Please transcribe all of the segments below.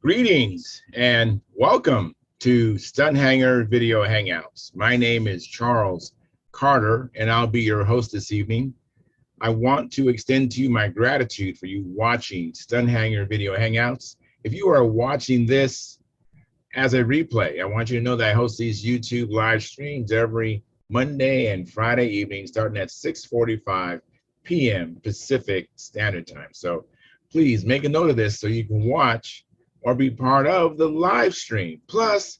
Greetings and welcome to Stunthangar Video Hangouts. My name is Charles Carter and I'll be your host this evening. I want to extend to you my gratitude for you watching Stunthangar Video Hangouts. If you are watching this as a replay, I want you to know that I host these YouTube live streams every Monday and Friday evening starting at 6:45 p.m. Pacific Standard Time. So please make a note of this so you can watch or be part of the live stream. Plus,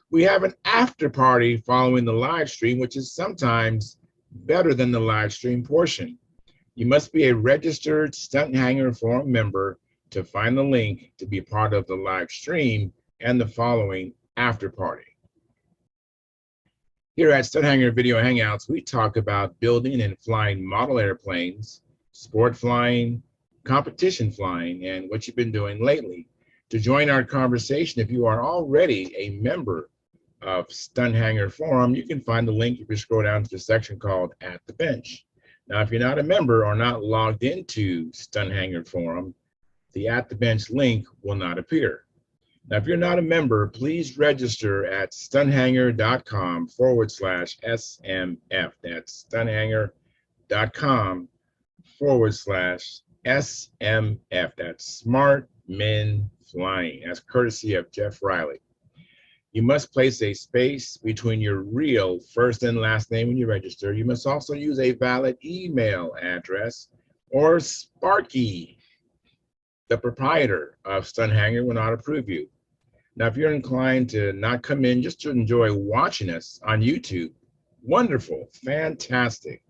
we have an after party following the live stream, which is sometimes better than the live stream portion. You must be a registered Stunthangar Forum member to find the link to be part of the live stream and the following after party. Here at Stunthangar Video Hangouts, we talk about building and flying model airplanes, sport flying, competition flying, and what you've been doing lately. To join our conversation, if you are already a member of Stunthangar Forum, you can find the link if you scroll down to the section called At the Bench. Now, if you're not a member or not logged into Stunthangar Forum, the At the Bench link will not appear. Now, if you're not a member, please register at stunthangar.com/SMF. That's stunthangar.com/SMF. That's Smart Men Flying. That's courtesy of Jeff Riley. You must place a space between your real first and last name when you register. You must also use a valid email address, or Sparky, the proprietor of Stunthangar, will not approve you. Now, if you're inclined to not come in just to enjoy watching us on YouTube, wonderful, fantastic.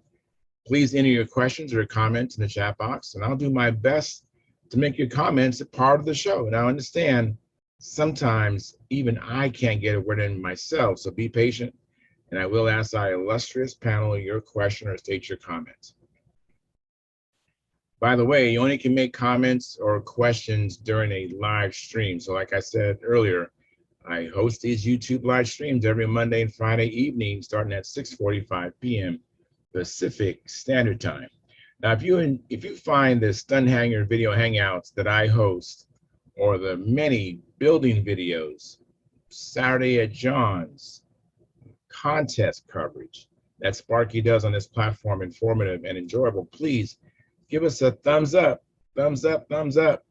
Please enter your questions or comments in the chat box, and I'll do my best to make your comments a part of the show. Now, understand, sometimes even I can't get a word in myself, so be patient, and I will ask our illustrious panel your question or state your comments. By the way, you only can make comments or questions during a live stream. So like I said earlier, I host these YouTube live streams every Monday and Friday evening starting at 6:45 p.m. Pacific Standard Time. Now, if you find the Stunthangar Video Hangouts that I host, or the many building videos, Saturday at John's, contest coverage that Sparky does on this platform, informative and enjoyable, please give us a thumbs up, thumbs up, thumbs up.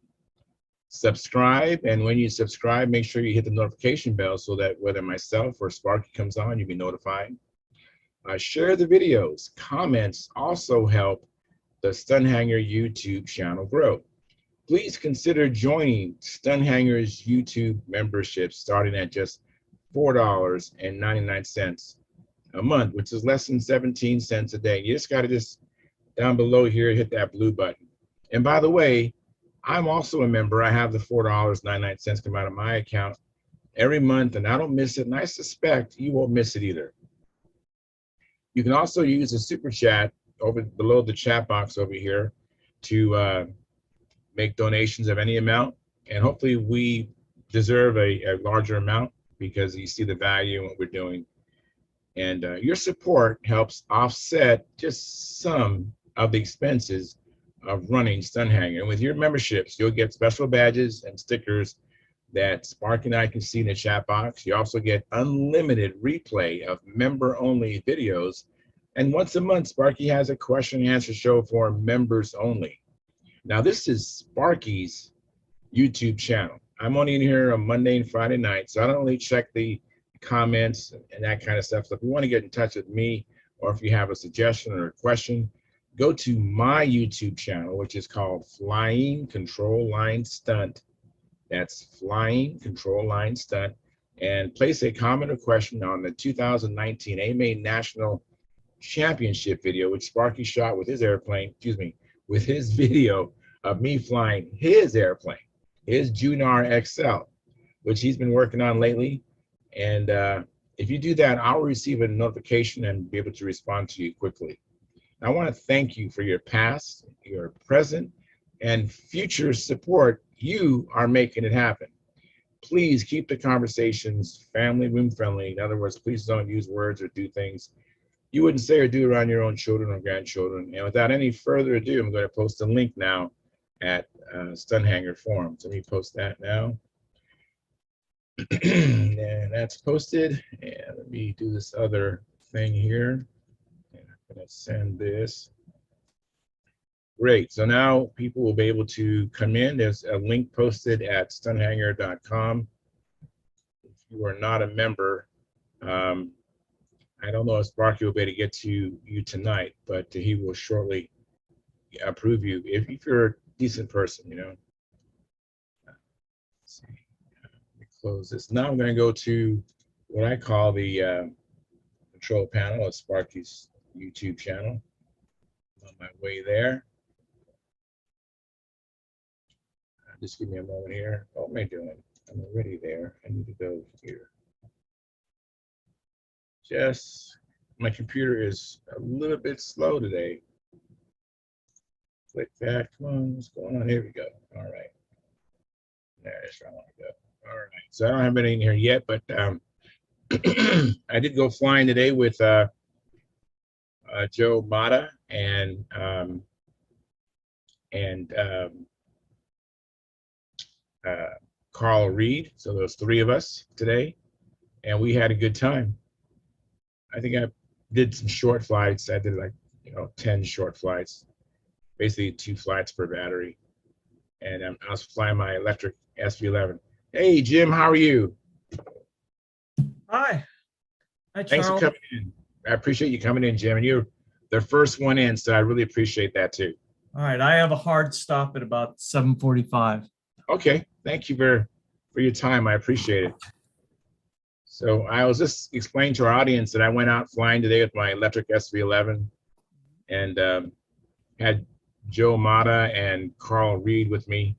Subscribe, and when you subscribe, make sure you hit the notification bell so that whether myself or Sparky comes on, you'll be notified. Share the videos. Comments also help the Stunthangar YouTube channel grow. Please consider joining Stunthangar's YouTube membership starting at just $4.99 a month, which is less than 17 cents a day. You just got to down below here, hit that blue button. And by the way, I'm also a member. I have the $4.99 come out of my account every month, and I don't miss it, and I suspect you won't miss it either. You can also use the super chat over below the chat box over here to make donations of any amount, and hopefully we deserve a larger amount because you see the value in what we're doing. And your support helps offset just some of the expenses of running Stunthangar. And with your memberships, you'll get special badges and stickers that Spark and I can see in the chat box. You also get unlimited replay of member-only videos. And once a month, Sparky has a question and answer show for members only. Now, this is Sparky's YouTube channel. I'm only in here on Monday and Friday night, so I don't really check the comments and that kind of stuff. So if you want to get in touch with me, or if you have a suggestion or a question, go to my YouTube channel, which is called Flying Control Line Stunt. That's Flying Control Line Stunt, and place a comment or question on the 2019 AMA National Championship video, which Sparky shot with his airplane, with his video of me flying his airplane, his Junar XL, which he's been working on lately. And if you do that, I'll receive a notification and be able to respond to you quickly. I want to thank you for your past, your present, and future support. You are making it happen. Please keep the conversations family room friendly. In other words, please don't use words or do things you wouldn't say or do around your own children or grandchildren. And without any further ado, I'm going to post a link now at Stunthangar Forum. So let me post that now. And that's posted. And let me do this other thing here. And I'm going to send this. Great. So now people will be able to come in. There's a link posted at stunthangar.com. If you are not a member, I don't know if Sparky will be able to get to you tonight, but he will shortly approve you if you're a decent person, you know. Let's see. Let me close this. Now I'm going to go to what I call the control panel of Sparky's YouTube channel. I'm on my way there. Just give me a moment here. What am I doing? I'm already there. I need to go here. Just, my computer is a little bit slow today. Click that. Come on, what's going on? Here we go. All right. There's where I want to go. All right. So I don't have anything here yet, but I did go flying today with Joe Mata and Carl Reed. So there's three of us today, and we had a good time. I think I did some short flights. I did like 10 short flights, basically 2 flights per battery, and I was flying my electric SV11. Hey Jim, how are you? Hi. Hi, Charles. Thanks for coming in. I appreciate you coming in, Jim, and you're the first one in, so I really appreciate that too. All right, I have a hard stop at about 7:45. Okay, thank you for your time. I appreciate it. So I was just explaining to our audience that I went out flying today with my electric SV11 and had Joe Mata and Carl Reed with me,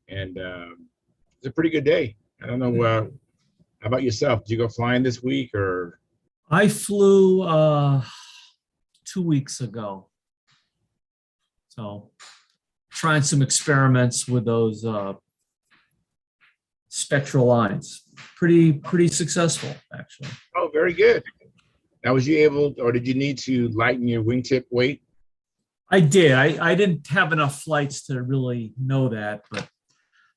and it's a pretty good day. I don't know, how about yourself? Did you go flying this week or? I flew 2 weeks ago. So trying some experiments with those spectral lines. Pretty successful, actually. Oh, very good. Now, was you able, or did you need to lighten your wingtip weight? I did. I didn't have enough flights to really know that, but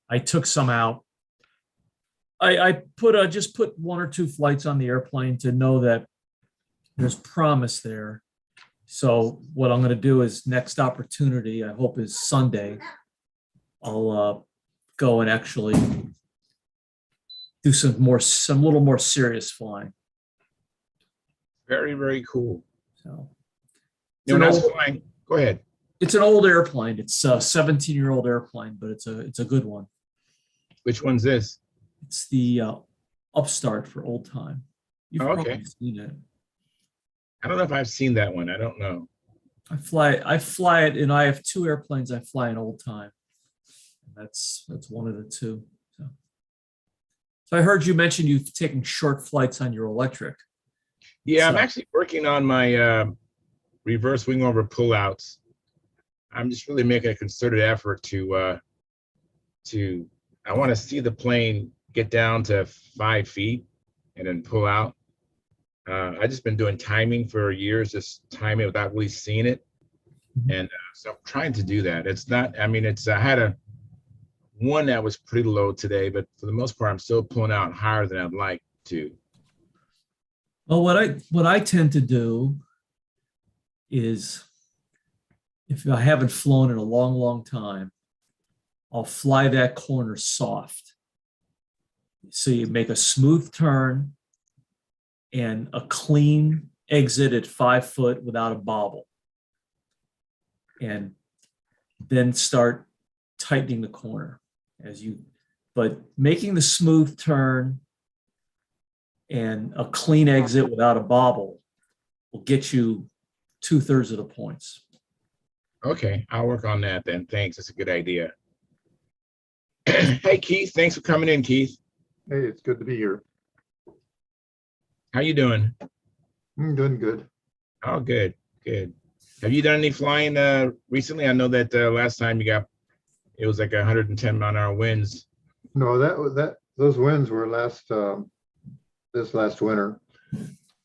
I took some out. I just put 1 or 2 flights on the airplane to know that there's promise there. So what I'm going to do is next opportunity, I hope is Sunday, I'll go and actually do some little more serious flying. Very, very cool. So when I was flying, go ahead. It's an old airplane. It's a 17-year-old airplane, but it's a good one. Which one's this? It's the Upstart for old time. You've probably seen it. I don't know if I've seen that one. I don't know. I fly it, and I have 2 airplanes I fly in old time. That's one of the 2. So I heard you mention you've taken short flights on your electric. Yeah, I'm actually working on my reverse wing over pullouts. I'm just really making a concerted effort to I want to see the plane get down to 5 feet and then pull out. I've just been doing timing for years, just timing without really seeing it. And so I'm trying to do that. It's not, I mean, I had one that was pretty low today, but for the most part, I'm still pulling out higher than I'd like to. Well, what I tend to do is, if I haven't flown in a long time, I'll fly that corner soft. So you make a smooth turn and a clean exit at 5 foot without a bobble. And then start tightening the corner but making the smooth turn and a clean exit without a bobble will get you 2/3 of the points. Okay, I'll work on that then. Thanks. That's a good idea. Hey, Keith. Thanks for coming in, Keith. Hey, it's good to be here. How you doing? I'm doing good. Oh, good. Have you done any flying recently? I know that last time it was like 110-mile-an-hour winds. No, those winds were this last winter,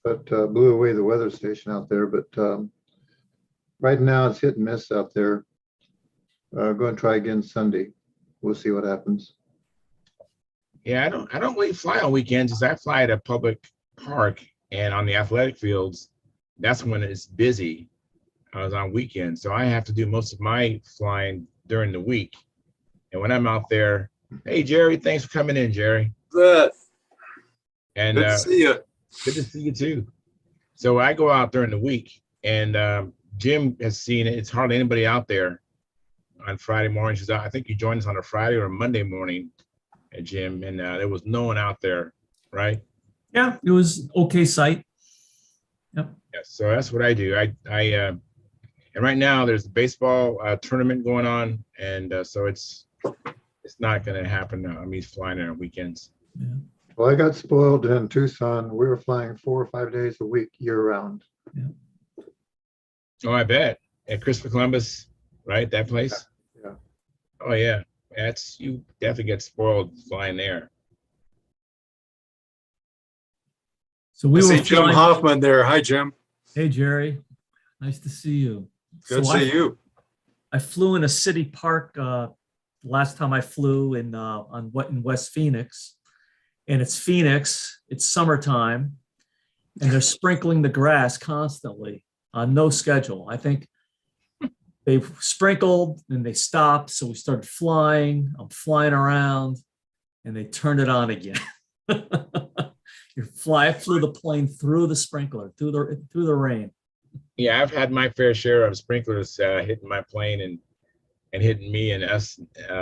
but blew away the weather station out there. But right now it's hit and miss out there. Going to try again Sunday. We'll see what happens. Yeah, I don't really fly on weekends because I fly at a public park and on the athletic fields, that's when it's busy. I was on weekends. So I have to do most of my flying during the week. And when I'm out there, hey Jerry, thanks for coming in, Jerry. Good And to see you. good to see you too. So I go out during the week, and Jim has seen it. It's hardly anybody out there on Friday mornings. I think you joined us on a Friday or a Monday morning at Jim, and there was no one out there, right? Yeah, it was okay site. Yep. Yeah, so that's what I do. And right now there's a baseball tournament going on, and so it's not going to happen. I mean, flying on weekends. Yeah. Well, I got spoiled in Tucson. We were flying 4 or 5 days a week year round. Oh, I bet at Christopher Columbus, right? That place. Yeah. Oh yeah, that's you definitely get spoiled flying there. So we I were see Jim flying. Hoffman there. Hi, Jim. Hey, Jerry. Nice to see you. Good So to see you. I flew in a city park last time I flew in West Phoenix, and it's Phoenix. It's summertime, and they're sprinkling the grass constantly on no schedule. I think they've sprinkled and they stopped, so we started flying. I'm flying around, and they turned it on again. I flew the plane through the sprinkler, through the rain. Yeah, I've had my fair share of sprinklers hitting my plane and hitting me and us.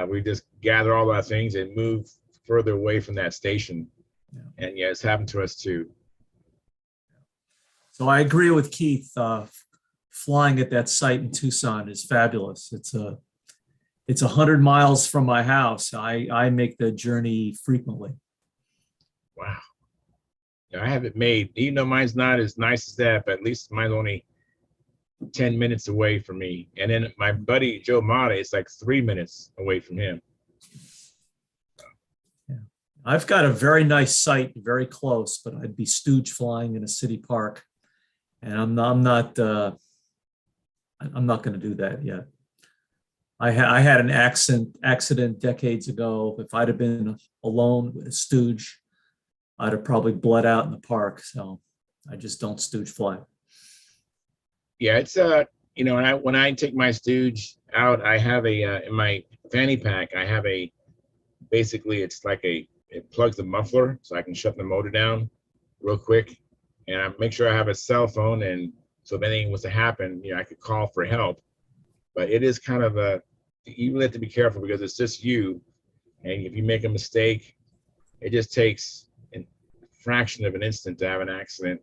We just gather all our things and move further away from that station. Yeah. And yeah, it's happened to us too. So I agree with Keith. Flying at that site in Tucson is fabulous. It's 100 miles from my house. I make the journey frequently. Wow. Yeah, I have it made, even though mine's not as nice as that, but at least mine's only 10 minutes away from me. And then my buddy Joe Mata, it's like 3 minutes away from him. Yeah. I've got a very nice site, very close, but I'd be stooge flying in a city park, and I'm not going to do that yet. I had an accident decades ago. If I'd have been alone with a stooge, I'd have probably bled out in the park. So I just don't stooge fly. Yeah, it's when I take my stooge out, I have a in my fanny pack, I have basically it's like it plugs the muffler so I can shut the motor down real quick, and I make sure I have a cell phone, and so if anything was to happen, I could call for help. But it is kind of you really have to be careful because it's just you, and if you make a mistake, it just takes a fraction of an instant to have an accident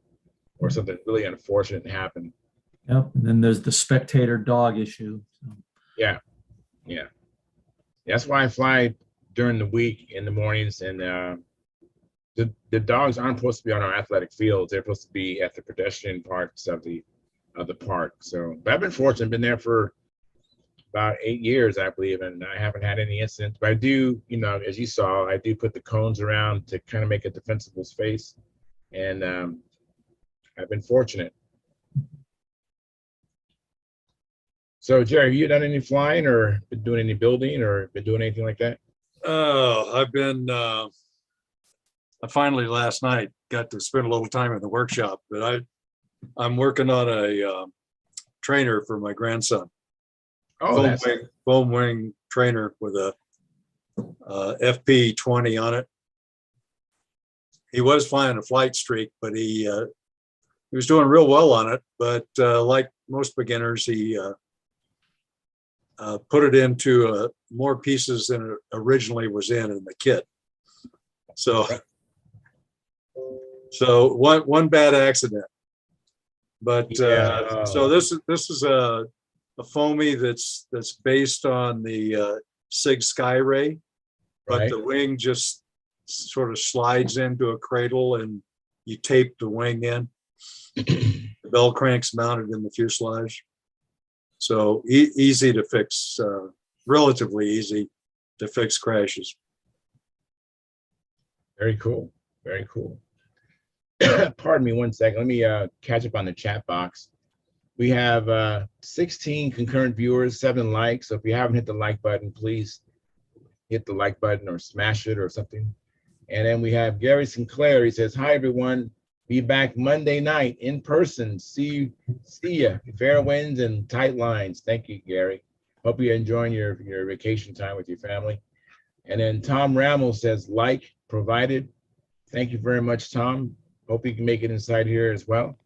or something really unfortunate to happen. Yep. And then there's the spectator dog issue. So. Yeah. That's why I fly during the week in the mornings, and the dogs aren't supposed to be on our athletic fields. They're supposed to be at the pedestrian parts of the park. So, but I've been fortunate, been there for about 8 years, I believe, and I haven't had any incidents. But I do, as you saw, I do put the cones around to kind of make a defensible space, and I've been fortunate. So, Jerry, have you done any flying or been doing any building or been doing anything like that? Oh, I've been, I finally last night got to spend a little time in the workshop, but I'm working on a trainer for my grandson. Oh, foam wing trainer with a FP20 on it. He was flying a flight streak, but he was doing real well on it. But like most beginners, he put it into more pieces than it originally was in the kit. So one bad accident. But so this is a foamy that's based on the SIG Skyray, but right. The wing just sort of slides into a cradle and you tape the wing in. The bell crank's mounted in the fuselage. So easy to fix, relatively easy to fix crashes. Very cool. Very cool. Pardon me 1 second. Let me catch up on the chat box. We have 16 concurrent viewers, 7 likes. So if you haven't hit the like button, please hit the like button or smash it or something. And then we have Gary Sinclair. He says, hi, everyone. Be back Monday night in person. See ya. Fair winds and tight lines. Thank you, Gary. Hope you're enjoying your vacation time with your family. And then Tom Rammel says, like provided. Thank you very much, Tom. Hope you can make it inside here as well.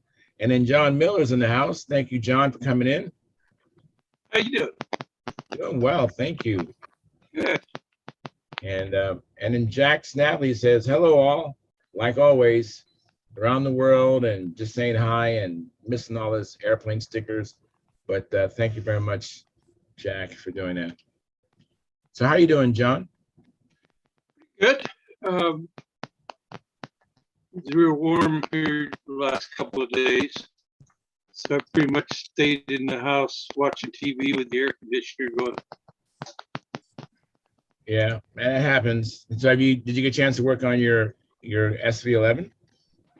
And then John Miller's in the house. Thank you, John, for coming in. How you doing? Doing well, thank you. Good. And then Jack Snapley says, hello all, like always, around the world, and just saying hi and missing all his airplane stickers. But thank you very much, Jack, for doing that. So how are you doing, John? Good. It's real warm here the last couple of days. So I pretty much stayed in the house watching TV with the air conditioner going. Yeah, that happens. So did you get a chance to work on your SV11?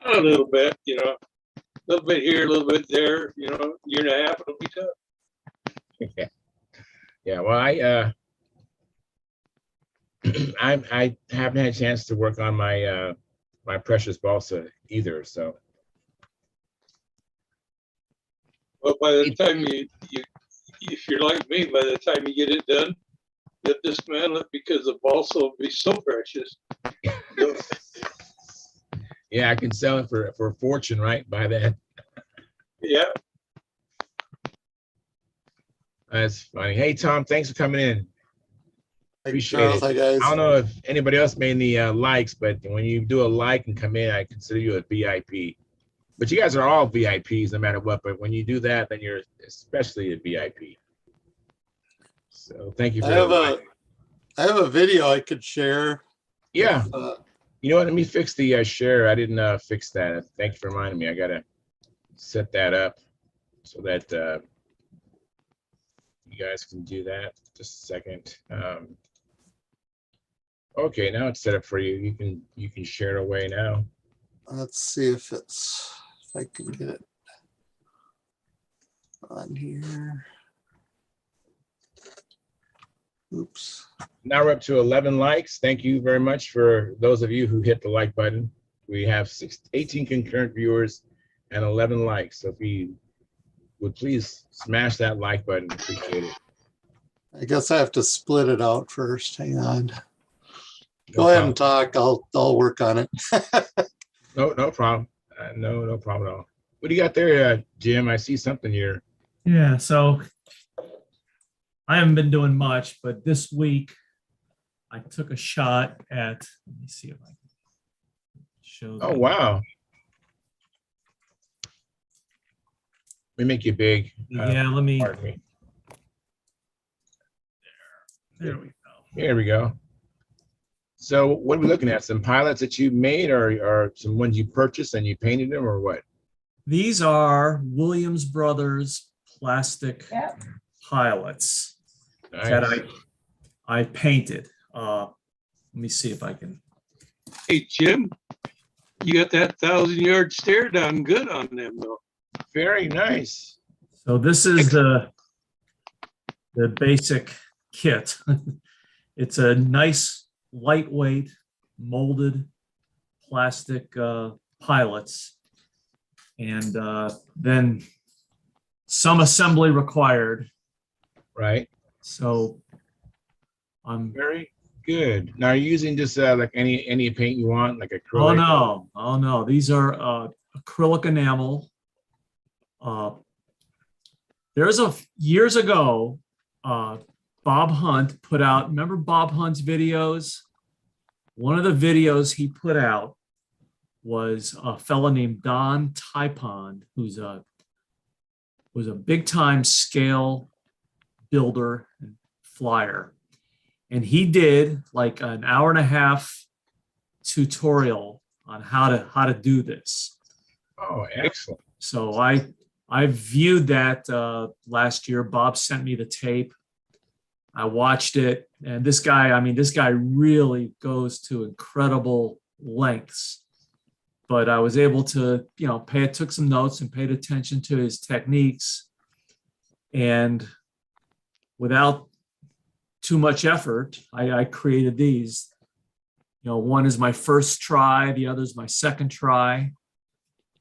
A little bit, you know, a little bit here, a little bit there, you know, year and a half, it'll be tough. Yeah. Yeah, well, I haven't had a chance to work on my my precious balsa either, so. But by the time you if you're like me, by the time you get it done, you'll dismantle it because the balsa will be so precious. So, Yeah, I can sell it for a fortune, right? By then. yeah. That's funny. Hey, Tom, thanks for coming in. Appreciate Charles, it. hi guys. I don't know if anybody else made any likes, but when you do a like and come in, I consider you a VIP. But you guys are all VIPs no matter what. But when you do that, then you're especially a VIP. So thank you for I have a video I could share. Yeah. Uh, You know what? Let me fix the share. I didn't fix that. Thank you for reminding me. I gotta set that up so that you guys can do that. Just a second. Okay, now it's set up for you. You can share it away now. let's see if I can get it on here. Oops. Now we're up to 11 likes. Thank you very much for those of you who hit the like button. We have 18 concurrent viewers and 11 likes. So if you would please smash that like button, appreciate it. I guess I have to split it out first. Hang on. No Go ahead and problem. talk. I'll work on it. No problem. No problem at all. What do you got there, Jim? I see something here. Yeah, so I haven't been doing much, but this week I took a shot at, let me see if I can show Oh, that. wow. We make you big. Yeah, let me, Pardon me. there we go. Here we go. So what are we looking at? Some pilots that you made or some ones you purchased and you painted them or what? These are Williams Brothers plastic pilots that Nice. I painted. Let me see if I can. Hey, Jim, you got that 1,000-yard stare down good on them, though. Very nice. So this is the basic kit. It's a nice, lightweight, molded plastic pilots. And then some assembly required. Right. So I'm Very good. Now are you using just like any paint you want, like acrylic? oh no, these are acrylic enamel. There's years ago, Bob Hunt put out, remember Bob Hunt's videos? One of the videos he put out was a fella named Don Typond, who's was a big time scale builder and flyer. And he did like an hour and a half tutorial on how to do this. Oh, excellent. So I viewed that last year. Bob sent me the tape. I watched it, and this guy really goes to incredible lengths. But I was able to, took some notes and paid attention to his techniques. And without too much effort, I created these. one is my first try, the other is my second try.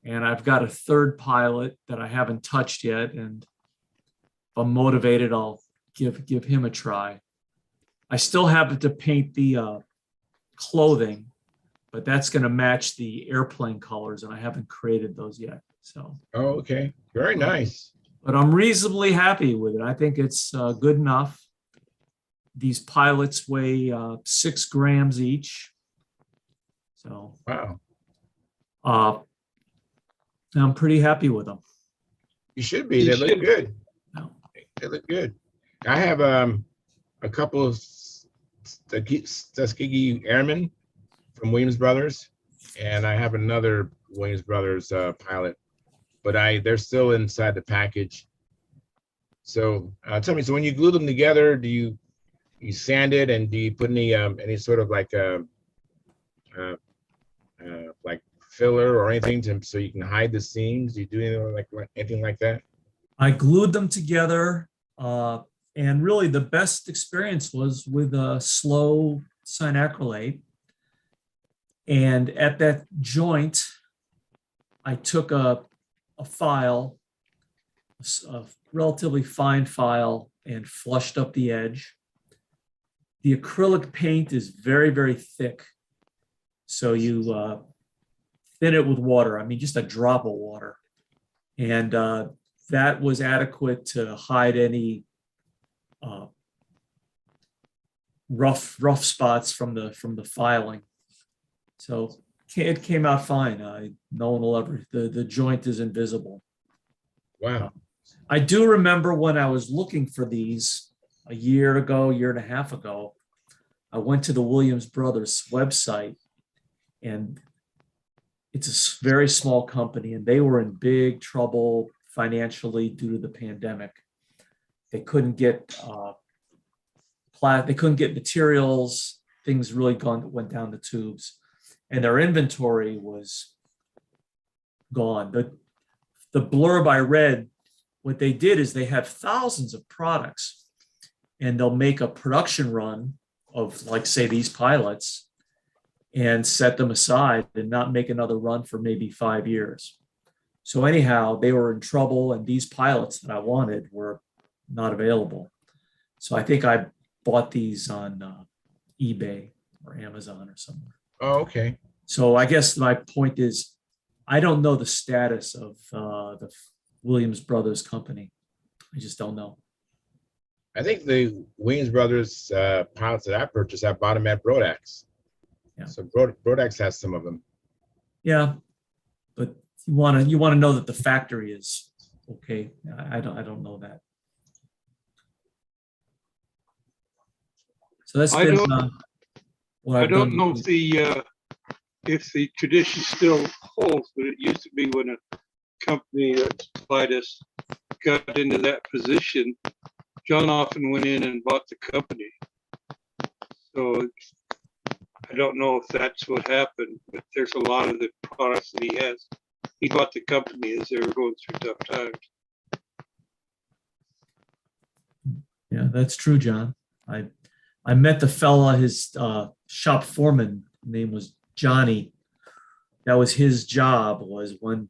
And I've got a third pilot that I haven't touched yet. And if I'm motivated, I'll give him a try. I still have to paint the clothing, but that's going to match the airplane colors, and I haven't created those yet. So, Oh, okay. Very nice. but I'm reasonably happy with it. I think it's good enough. These pilots weigh 6 grams each. So, Wow. I'm pretty happy with them. You should be. You They look should. good. No. They look good. I have a couple of Tuskegee Airmen from Williams Brothers, and I have another Williams Brothers pilot, but they're still inside the package. So tell me, so when you glue them together, do you sand it, and do you put any sort of like filler or anything so you can hide the seams? Do you do anything like that? I glued them together, and really the best experience was with a slow acrylate. And at that joint, I took a file, a relatively fine file, and flushed up the edge. The acrylic paint is very, very thick. So you thin it with water. I mean, just a drop of water. And that was adequate to hide any rough spots from the filing. So it came out fine. No one will ever, the joint is invisible. Wow. I do remember when I was looking for these a year and a half ago, I went to the Williams Brothers website, and it's a very small company, and they were in big trouble financially due to the pandemic. They couldn't get materials. Things really went down the tubes, and their inventory was gone. The blurb I read, what they did is they have thousands of products, and they'll make a production run of, like, say, these pilots, and set them aside and not make another run for maybe 5 years. So anyhow, they were in trouble, and these pilots that I wanted were not available. So I think I bought these on eBay or Amazon or somewhere. Oh, okay. So I guess my point is, I don't know the status of the Williams Brothers company. I just don't know. I think the Williams Brothers pilots that I purchased, I bought them at Brodax. Yeah. So Brodax has some of them. Yeah, but you want to know that the factory is okay. I don't know that. So that's I been don't- what I I've don't done. know if the tradition still holds, but it used to be when a company that supplied us got into that position, John often went in and bought the company. So I don't know if that's what happened, but there's a lot of the products that he has. He bought the company as they were going through tough times. Yeah, that's true, John. I met the fella, his shop foreman name was Johnny. That was his job, was when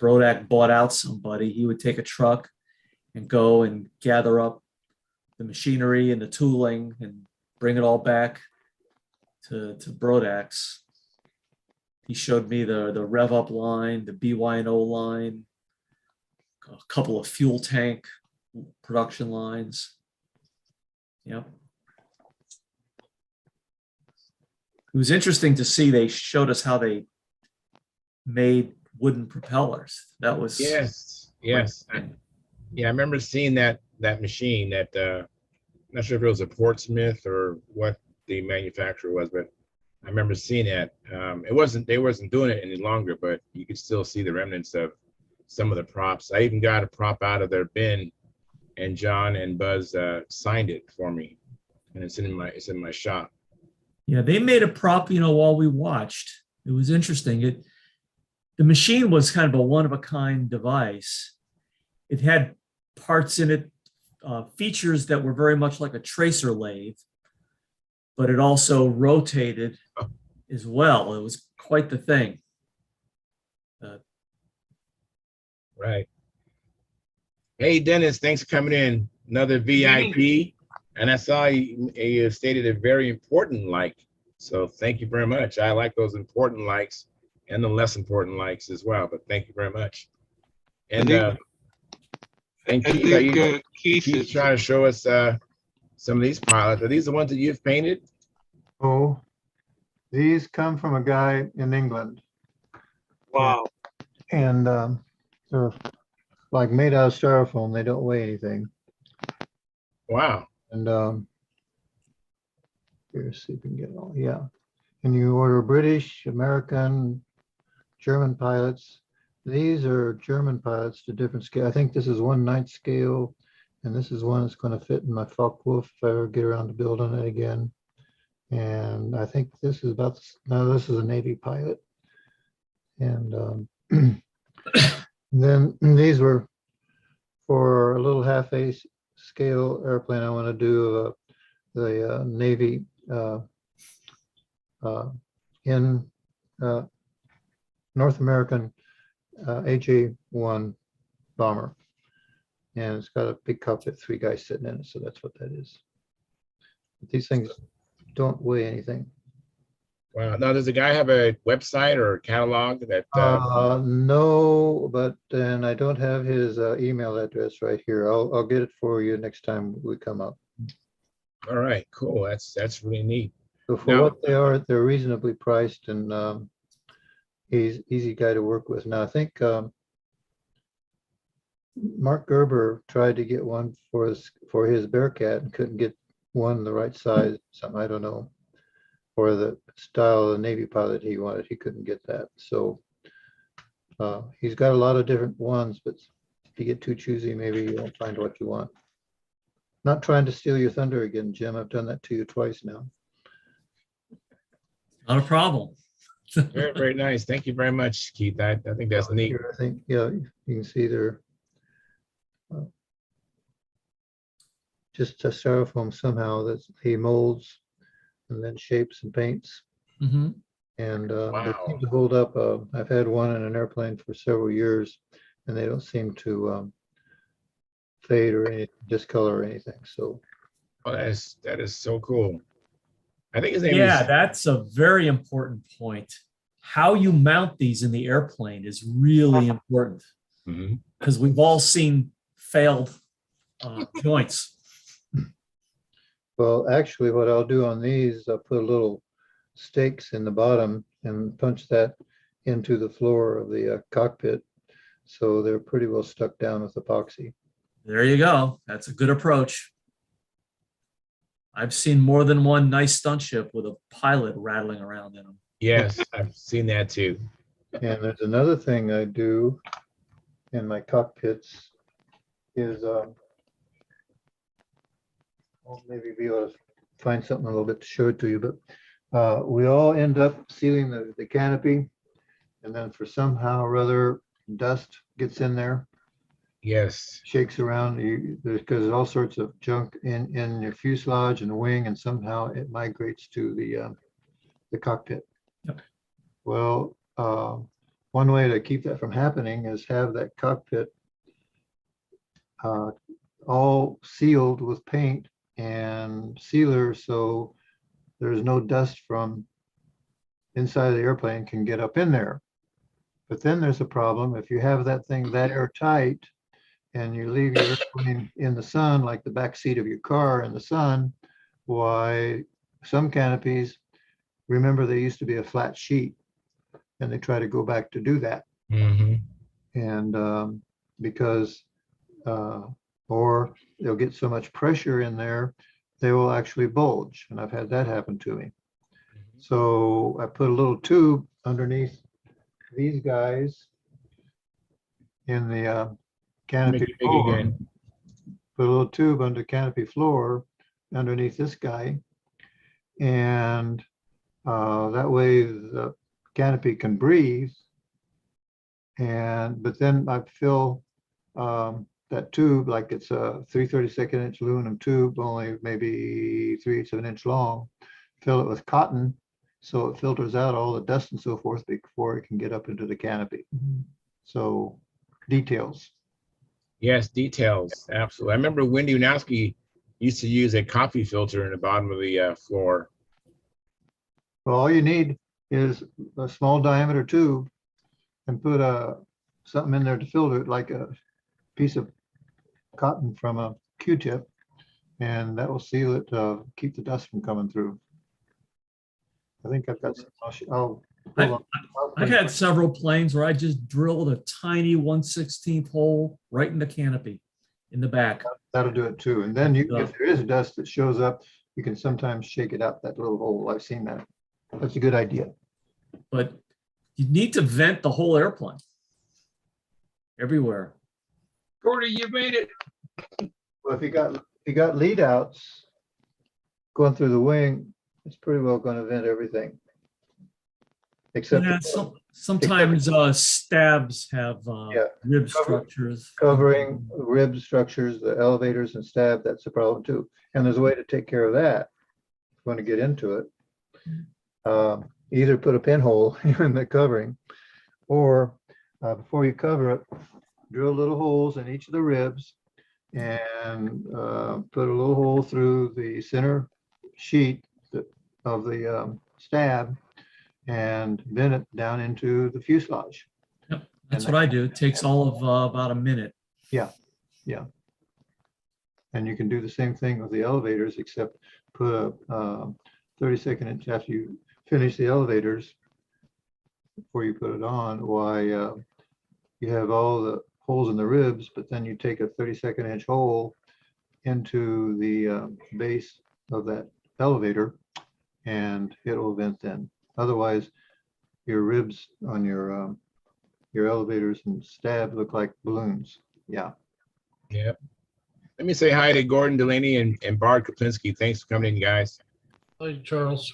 Brodak bought out somebody, he would take a truck and go and gather up the machinery and the tooling and bring it all back to Brodak's. He showed me the Rev Up line, the BY&O line, a couple of fuel tank production lines. Yep. It was interesting to see. They showed us how they made wooden propellers. That was Yes. Yeah, I remember seeing that machine. That not sure if it was a Portsmouth or what the manufacturer was, but I remember seeing that. They wasn't doing it any longer, but you could still see the remnants of some of the props. I even got a prop out of their bin, and John and Buzz signed it for me, and it's in my shop. Yeah, they made a prop, while we watched. It was interesting. The machine was kind of a one-of-a-kind device. It had parts in it, features that were very much like a tracer lathe. but it also rotated as well. It was quite the thing. Right. Hey, Dennis, thanks for coming in. Another VIP. And I saw you stated a very important like. So thank you very much. I like those important likes and the less important likes as well. But thank you very much. And I Keith, think Keith Keith's is, trying to show us some of these pilots. Are these the ones that you've painted? Oh, these come from a guy in England, wow. and they're like made out of styrofoam. They don't weigh anything. Wow. And here's see if we can get it all. Yeah. And you order British, American, German pilots. These are German pilots to different scale. I think this is 1/9 scale, and this is one that's going to fit in my Focke-Wulf if I ever get around to building it again. And I think this is about, no, this is a Navy pilot. And then these were for a little half-A scale airplane. I want to do the Navy in North American HA-1 bomber. And it's got a big cockpit, 3 guys sitting in it. So that's what that is. But these things don't weigh anything. Wow. Now, does the guy have a website or a catalog that? No, but then I don't have his email address right here. I'll get it for you next time we come up. All right, cool. That's really neat. So for Now- what they are, they're reasonably priced, and he's easy guy to work with. Now I think Mark Gerber tried to get one for his Bearcat and couldn't get one the right size. Something I don't know, or the style of the Navy pilot he wanted. He couldn't get that. So he's got a lot of different ones, but if you get too choosy, maybe you won't find what you want. Not trying to steal your thunder again, Jim. I've done that to you twice now. Not a problem. Very, very nice. Thank you very much, Keith. I think that's neat. Here, I think, yeah, you can see they're just a styrofoam somehow that he molds and then shapes and paints. Mhm. And they Wow. seem to hold up. I've had one in an airplane for several years, and they don't seem to fade or any discolor or anything. So Oh, that is so cool. I think his name Yeah, is. that's a very important point. How you mount these in the airplane is really important Mhm. because we've all seen failed joints. well, actually, what I'll do on these, I'll put little stakes in the bottom and punch that into the floor of the cockpit. So they're pretty well stuck down with epoxy. There you go. That's a good approach. I've seen more than one nice stunt ship with a pilot rattling around in them. Yes, I've seen that too. And there's another thing I do in my cockpits is I'll maybe be able to find something a little bit to show it to you, but we all end up sealing the canopy, and then for somehow or other dust gets in there, Yes. shakes around. There's all sorts of junk in your fuselage and the wing, and somehow it migrates to the cockpit. Yep. Well, one way to keep that from happening is have that cockpit all sealed with paint and sealer, so there's no dust from inside of the airplane can get up in there. But then there's a problem if you have that thing that airtight and you leave your airplane in the sun, like the back seat of your car in the sun. Why, some canopies, remember they used to be a flat sheet, and they try to go back to do that. Mm-hmm. And because or they'll get so much pressure in there, they will actually bulge. And I've had that happen to me. So I put a little tube underneath these guys in the canopy Make it big floor. again. Put a little tube under canopy floor underneath this guy. And that way the canopy can breathe. But then I fill that tube like it's a 3/32 inch aluminum tube, only maybe 3/8 of an inch long. fill it with cotton so it filters out all the dust and so forth before it can get up into the canopy. So details. Yes, details. Absolutely. I remember Wendy Unowski used to use a coffee filter in the bottom of the floor. Well, all you need is a small diameter tube and put something in there to filter it, like a piece of cotton from a Q-tip, and that will seal it, keep the dust from coming through. I think I've got some. Hold on. I've had several planes where I just drilled a tiny 1/16 hole right in the canopy in the back. That'll do it too. And then if there is dust that shows up, you can sometimes shake it out that little hole. I've seen that. That's a good idea. But you need to vent the whole airplane everywhere. Gordy, you made it. Well, if you got lead outs going through the wing, it's pretty well going to vent everything. Except Yeah, sometimes stabs have rib structures. covering rib structures, the elevators and stab, that's a problem too. And there's a way to take care of that. If you want to get into it. Either put a pinhole in the covering, or before you cover it, drill little holes in each of the ribs and put a little hole through the center sheet of the stab and vent it down into the fuselage. Yep, that's what I do. It takes all of about a minute. Yeah. And you can do the same thing with the elevators, except put a 30-second inch after you finish the elevators, before you put it on, why you have all the holes in the ribs, but then you take a 32nd inch hole into the base of that elevator and it will vent then. Otherwise, your ribs on your elevators and stab look like balloons. Yeah. Yep. Let me say hi to Gordon Delaney and Bard Kaplinski. Thanks for coming in, guys. Hi, Charles.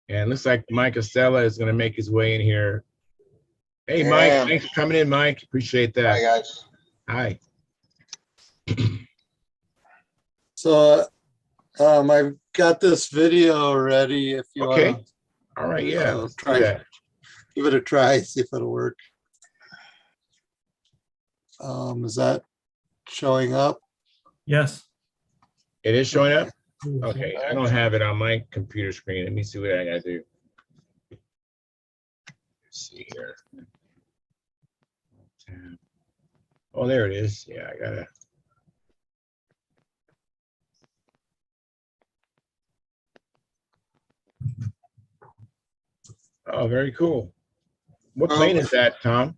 And it looks like Mike Estella is going to make his way in here. Hey, Mike, thanks for coming in, Mike. Appreciate that. Hi, guys. Hi. So I've got this video ready if you Okay. want All right. Yeah. to Let's do try, that. give it a try, see if it'll work. Is that showing up? Yes. It is showing up? Okay. I don't have it on my computer screen. Let me see what I got to do. Let's see here. Oh, there it is. Yeah, I got to. Oh, very cool. What plane is that, Tom?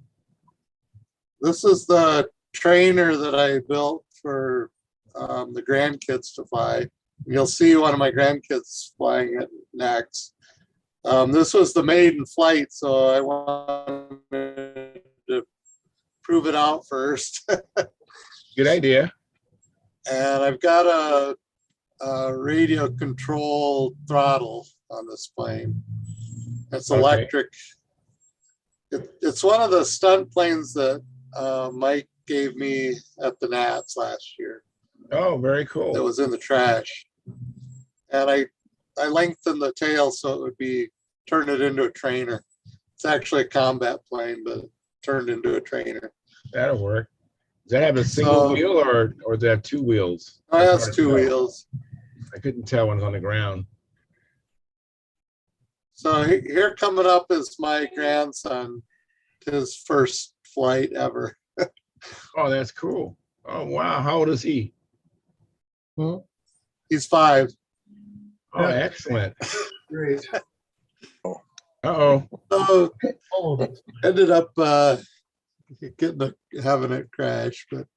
This is the trainer that I built for the grandkids to fly. You'll see one of my grandkids flying it next. This was the maiden flight, so I wanted to prove it out first. Good idea. And I've got a radio control throttle on this plane. It's Okay. electric. It's one of the stunt planes that Mike gave me at the Nats last year. Oh, very cool. That was in the trash. And I lengthened the tail so it would be, turn it into a trainer. It's actually a combat plane, but turned into a trainer. That'll work. Does that have a single So- wheel or does it have two wheels? Oh, it That's has hard to two tell. wheels. I couldn't tell when it was on the ground. So here coming up is my grandson, his first flight ever. Oh, that's cool. Oh, wow. How old is he? He's 5. Oh, excellent. Great. Uh-oh. So Oh, ended up having it crash, but let's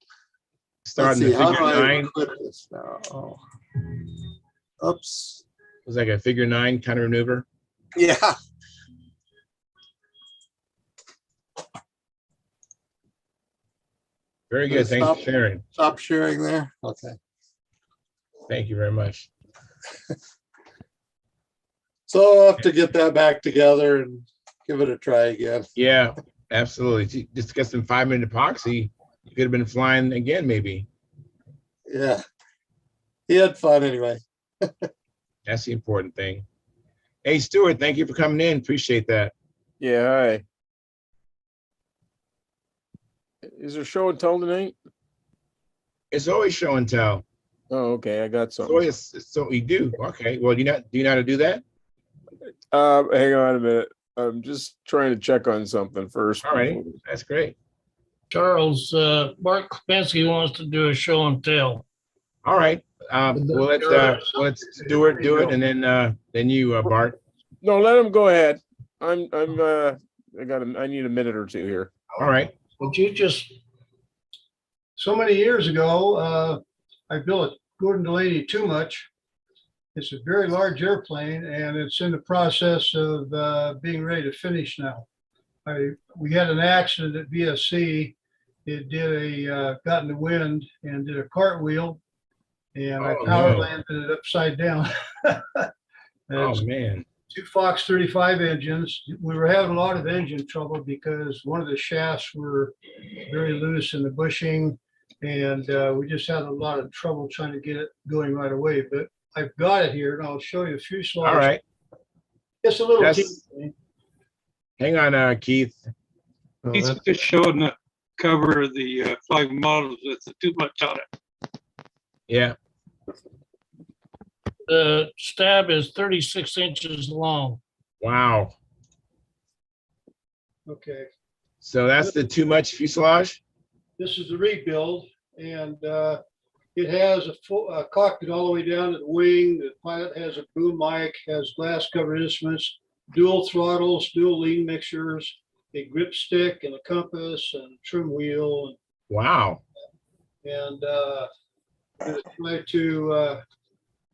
Starting see, the how figure do I nine. quit this now? Oh. Oops. It was like a figure 9 kind of maneuver. Yeah. Very good. Thanks for sharing. Stop sharing there. Okay. Thank you very much. So I'll have to get that back together and give it a try again. Yeah, absolutely. Just get some 5-minute epoxy. You could have been flying again, maybe. Yeah. He had fun anyway. That's the important thing. Hey, Stuart, thank you for coming in. Appreciate that. Yeah, hi. Is there show and tell tonight? It's always show and tell. Oh, okay, I got So something. so you do. Okay. Well, do you know how to do that? Hang on a minute. I'm just trying to check on something first. All right. That's great. Charles, Mark Kapinski wants to do a show and tell. All right. We'll let Stuart do it, and then you, Bart. No, let him go ahead. I need a minute or two here. All right. Would you just, So many years ago, I built a Gordon Delaney Too Much. It's a very large airplane, and it's in the process of being ready to finish now. We had an accident at VSC. It got in the wind and did a cartwheel, and I Oh, power no. landed it upside down. Oh It's man. two Fox 35 engines. We were having a lot of engine trouble because one of the shafts were very loose in the bushing, and we just had a lot of trouble trying to get it going right away. But I've got it here, and I'll show you a few slides. All right. It's a little That's- teeny. Hang on, Keith. Oh, He's that's- just showing the cover of the 5 models with the Too Much on it. Yeah. the stab is 36 inches long. Wow. Okay, So that's the Too Much fuselage. this is the rebuild, and it has a full cockpit all the way down to the wing. The pilot has a boom mic, has glass covered instruments, dual throttles, dual lean mixers, a grip stick and a compass and trim wheel, Wow. and gonna try to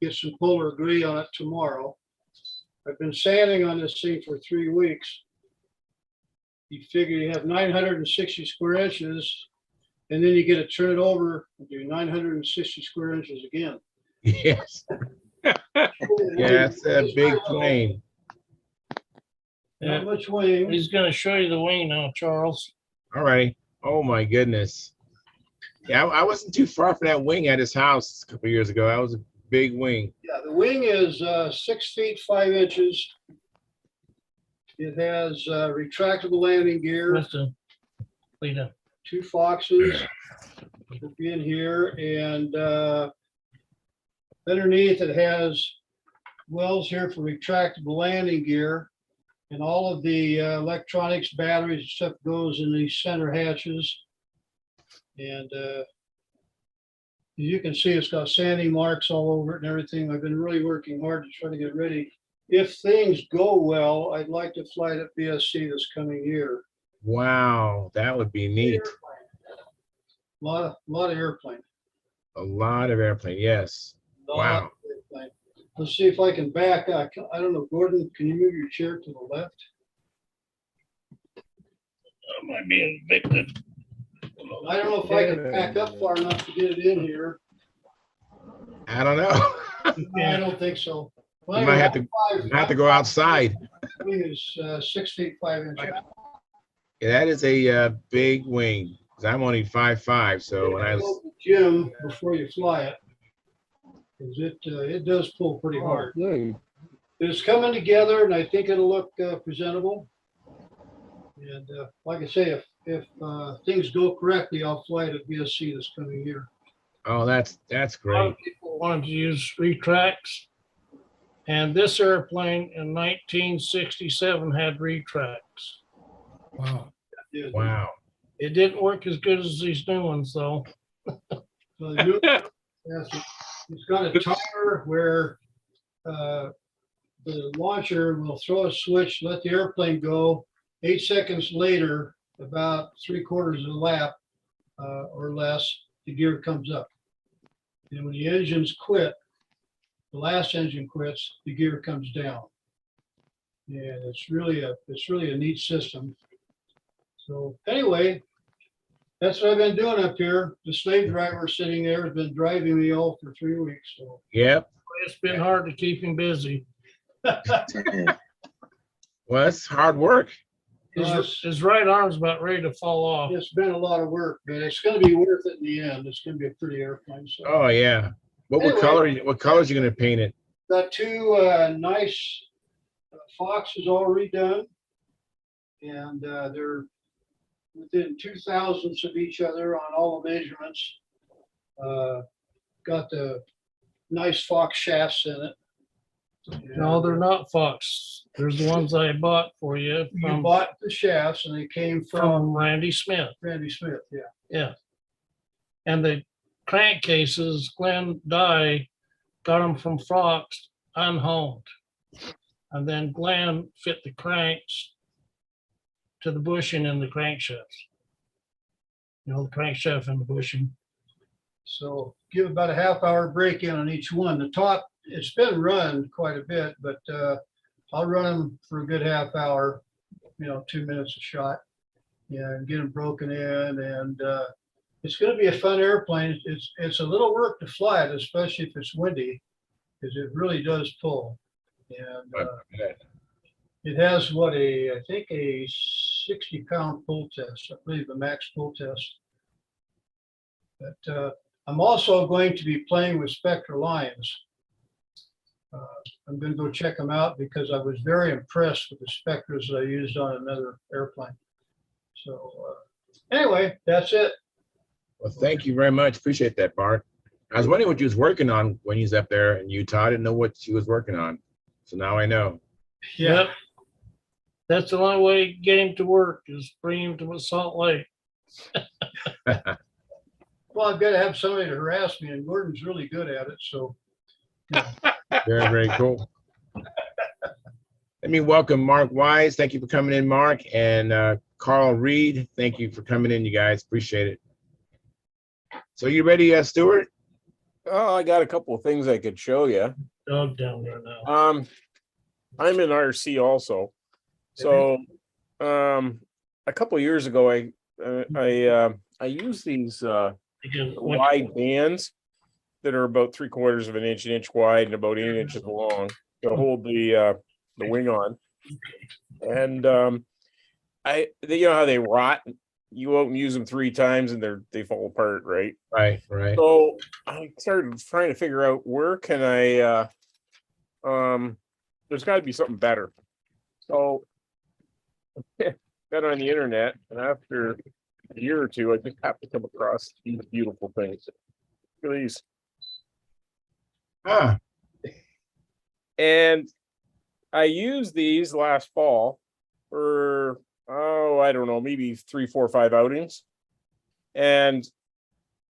get some polar agree on it tomorrow. I've been sanding on this thing for 3 weeks. You figure you have 960 square inches, and then you get to turn it over and do 960 square inches again. Yes. Yeah, that's a big plane. Not much wing. He's gonna show you the wing now, Charles. All right. Oh my goodness. Yeah, I wasn't too far from that wing at his house a couple years ago. That was a big wing. Yeah, the wing is 6 feet 5 inches. It has retractable landing gear, Listen, Lita. 2 Foxes will be in here, and underneath it has wells here for retractable landing gear, and all of the electronics, batteries, and stuff goes in these center hatches. And you can see it's got sanding marks all over it and everything. I've been really working hard to try to get ready. If things go well, I'd like to fly it at BSC this coming year. Wow, that would be neat. Lot of airplane. A lot of airplane. Yes. Lot Wow. of airplane. Let's see if I can back up. I don't know, Gordon, can you move your chair to the left? I might be evicted. I don't know if I can back up far enough to get it in here. I don't know. I don't think so. You might have to go outside. Wing is 6 feet 5 inches. Yeah, that is a big wing. 'Cause I'm only 5'5", so when I was, Go to the gym before you fly it, 'cause it does pull pretty hard. Good. It's coming together, and I think it'll look presentable. And like I say, if things go correctly, I'll fly it at BSC this coming year. oh, that's A lot great. of people wanted to use retracts. And this airplane in 1967 had retracts. Wow. Yeah, Wow. It didn't work as good as these new ones, though. so the new- yes, it's got a timer where the launcher will throw a switch, let the airplane go. 8 seconds later, about 3/4 of a lap or less, the gear comes up. And when the engines quit, the last engine quits, the gear comes down. And it's really a neat system. So anyway, that's what I've been doing up here. The slave driver sitting there has been driving me all for 3 weeks. So Yep. It's been hard to keep him busy. Well, it's hard work. His right arm's about ready to fall off. it's been a lot of work, but it's going to be worth it in the end. It's going to be a pretty airplane. So Oh yeah. What Anyway. colors are you gonna paint it? got two nice Foxes all redone. And they're within 2 thousandths of each other on all the measurements. Got the nice Fox shafts in it. No, they're not Fox. There's the ones I bought for you You from, bought the shafts and they came from from Randy Smith. Randy Smith, yeah. Yeah. And the crankcases, Glenn Dye got them from Fox unhoned. And then Glenn fit the cranks to the bushing and the crankshafts. You know, the crankshaft and the bushing. So give about a half-hour break in on each one. The top, it's been run quite a bit, but I'll run them for a good half hour, 2 minutes a shot, and get them broken in. And it's going to be a fun airplane. It's a little work to fly it, especially if it's windy, because it really does pull. And it has I think a 60-pound pull test, I believe the max pull test. But I'm also going to be playing with Spectre Lions. I'm going to go check them out because I was very impressed with the Spectres that I used on another airplane. So anyway, that's it. Well, thank you very much. Appreciate that, Bart. I was wondering what you was working on when you was up there in Utah. I didn't know what you was working on. So now I know. Yep. That's the only way to get him to work is bring him to Salt Lake. Well, I've got to have somebody to harass me, and Gordon's really good at it. So Very, very cool. Let me welcome Mark Wise. Thank you for coming in, Mark. And Carl Reed, thank you for coming in, you guys. Appreciate it. So you ready, Stuart? Oh, I got a couple of things I could show you. Dog down there now. I'm in RC also. So a couple of years ago, I used these wide bands that are about 3/4 of an inch wide and about 8 inches long to hold the wing on. And you know how they rot. You won't use them 3 times and they fall apart, right? Right. So I started trying to figure out where can I there's got to be something better. So got on the internet, and after a year or two, I just happened to come across these beautiful things. Look at these. Ah, And I used these last fall for, I don't know, maybe 3, 4, 5 outings. And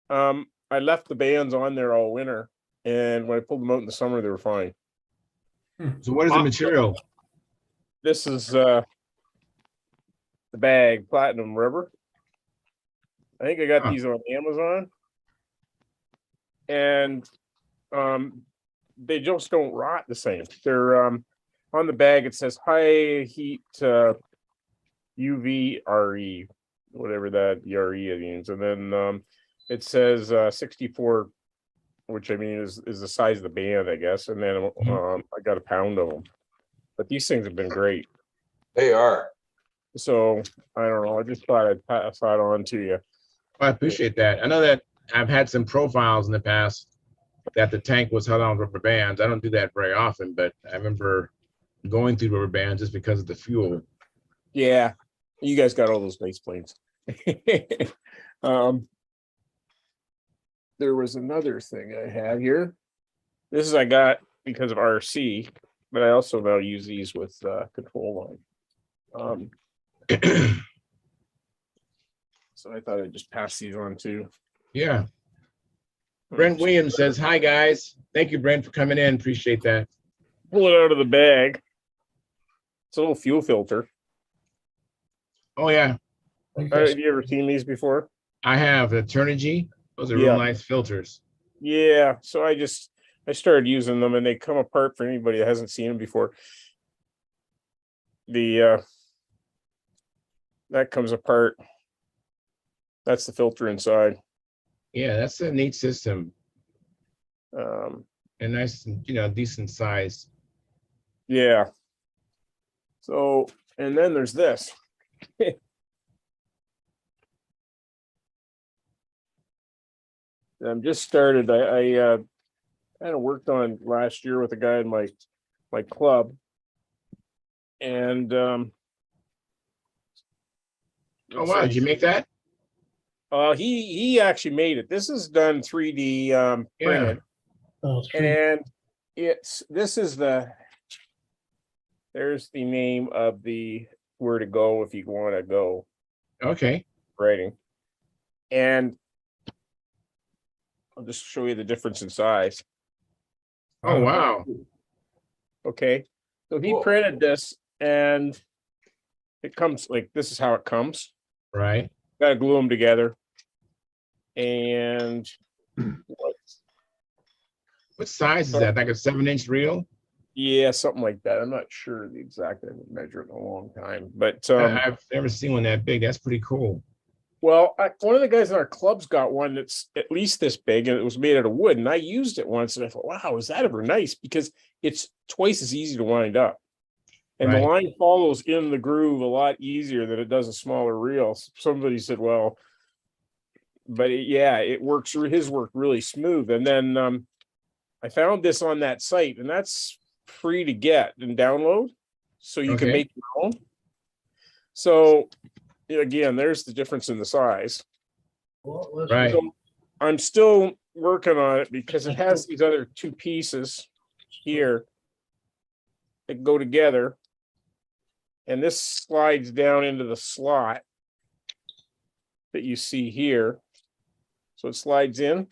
I left the bands on there all winter. And when I pulled them out in the summer, they were fine. so what is the material? This is the bag, platinum rubber. I think I got these on Amazon. And they just don't rot the same. They're on the bag, it says high heat UV RE, whatever that RE means. And then it says 64, which I mean is the size of the band, I guess. And then I got a pound of them. But these things have been great. They are. So I don't know. I just thought I'd pass that on to you. Well, I appreciate that. I know that I've had some profiles in the past that the tank was held on rubber bands. I don't do that very often, but I remember going through rubber bands just because of the fuel. Yeah, you guys got all those base planes. There was another thing I had here. This is I got because of RC, but I also now use these with control line. So I thought I'd just pass these on too. Yeah. Brent Williams says, hi, guys. Thank you, Brent, for coming in. Appreciate that. Pull it out of the bag. It's a little fuel filter. Oh, yeah. Have you ever seen these before? I have Eternigy. Those are real nice filters. Yeah. So I started using them and they come apart for anybody that hasn't seen them before. That comes apart. That's the filter inside. Yeah, that's a neat system. And nice, decent size. Yeah. So, and then there's this. I'm just started. I kind of worked on last year with a guy in my club. And Oh wow, did you make that? he actually made it. This is done 3D printed. Oh, And there's the name of the where to go if you want to go Okay. writing. And I'll just show you the difference in size. Oh wow. Okay. So he Cool. printed this and it comes like this is how it comes. Right. Gotta glue them together. And What size is that? Like a 7-inch reel? yeah, something like that. I'm not sure the exact. I haven't measured in a long time, but I've never seen one that big. That's pretty cool. well, one of the guys in our club's got one that's at least this big, and it was made out of wood. And I used it once, and I thought, "Wow, is that ever nice?" Because it's twice as easy to wind up, and Right. the line follows in the groove a lot easier than it does a smaller reel. Somebody said, "Well," but it works. His worked really smooth. And then I found this on that site, and that's free to get and download, so you can Okay. make your own. So again, there's the difference in the size. Right. So I'm still working on it because it has these other two pieces here that go together, and this slides down into the slot that you see here. So it slides in.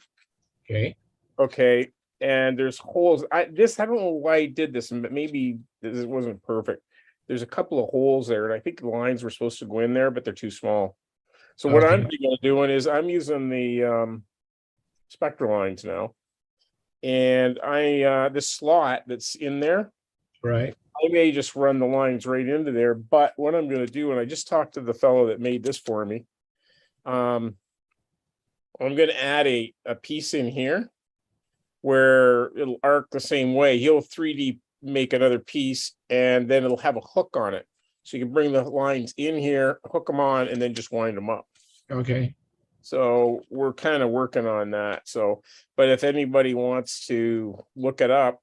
Okay. Okay. And there's holes. I don't know why I did this, but maybe this wasn't perfect. There's a couple of holes there, and I think the lines were supposed to go in there, but they're too small. So what I'm doing is I'm using the Spectra lines now, and this slot that's in there, Right. I may just run the lines right into there. But what I'm going to do, and I just talked to the fellow that made this for me, I'm going to add a piece in here where it'll arc the same way. He'll 3D make another piece, and then it'll have a hook on it. So you can bring the lines in here, hook them on, and then just wind them up. Okay. So we're kind of working on that. So, but if anybody wants to look it up,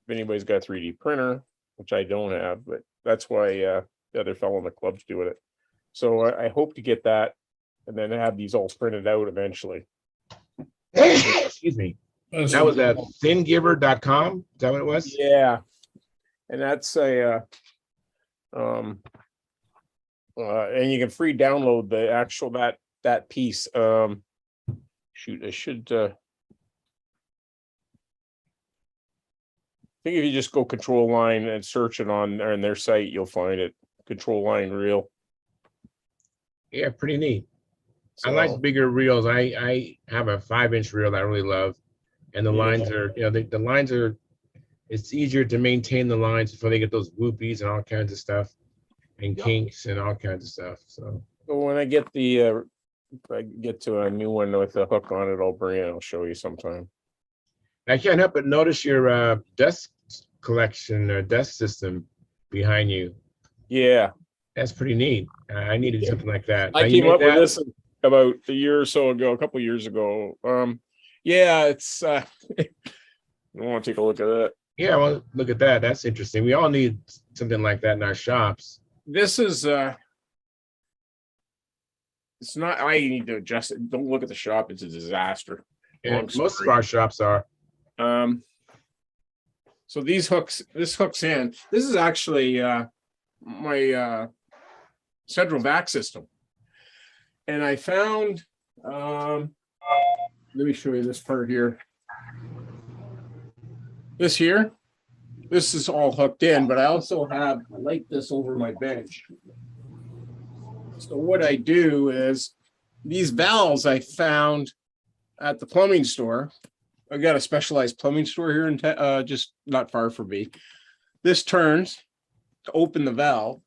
if anybody's got a 3D printer, which I don't have, but that's why the other fellow in the club's doing it. So I hope to get that and then have these all printed out eventually. Excuse me. That was at thingiver.com. Is that what it was? Yeah. And that's and you can free download the actual that piece. Shoot, I should I think if you just go control line and search it on their site, you'll find it. Control line reel. Yeah, pretty neat. So, I like bigger reels. I have a 5-inch reel that I really love. And the lines are, the lines are, it's easier to maintain the lines before they get those whoopies and all kinds of stuff and kinks and all kinds of stuff. So when I get if I get to a new one with a hook on it, I'll bring it. I'll show you sometime. I can't help but notice your desk collection or desk system behind you. Yeah. That's pretty neat. I needed something like that. I came up with this about a year or so ago, a couple of years ago. Yeah, it's I want to take a look at it. Yeah, well, look at that. That's interesting. We all need something like that in our shops. This is it's not, I need to adjust it. Don't look at the shop, it's a disaster. Yeah, most of our shops are. So this hooks in. This is actually my central vac system. And I found let me show you this part here. This is all hooked in, but I also have like this over my bench. So what I do is these valves I found at the plumbing store. I got a specialized plumbing store here in just not far from me. This turns to open the valve.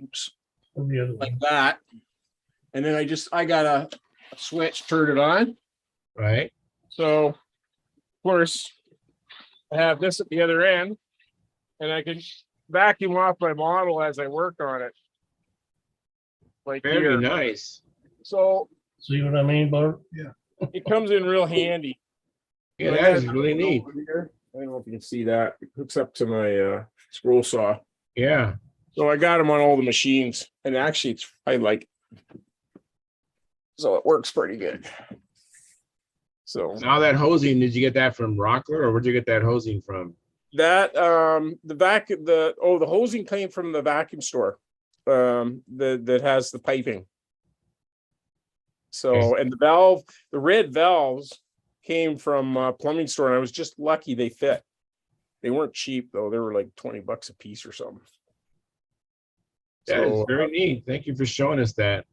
Oops. Like that. And then I got a switch, turn it on. Right. So of course I have this at the other end, and I can vacuum off my model as I work on it. Like Very here. nice. So See what I mean, Bart? it comes in real handy. Yeah, I that got is really it neat. over here. I don't know if you can see that. It hooks up to my scroll saw. Yeah. So I got them on all the machines, and actually, I like it. So it works pretty good. So Now that hosing, did you get that from Rockler, or where'd you get that hosing from? that the hosing came from the vacuum store that has the piping. So and the red valves came from a plumbing store, and I was just lucky they fit. They weren't cheap though. They were like $20 a piece or something. That is So very neat. Thank you for showing us that.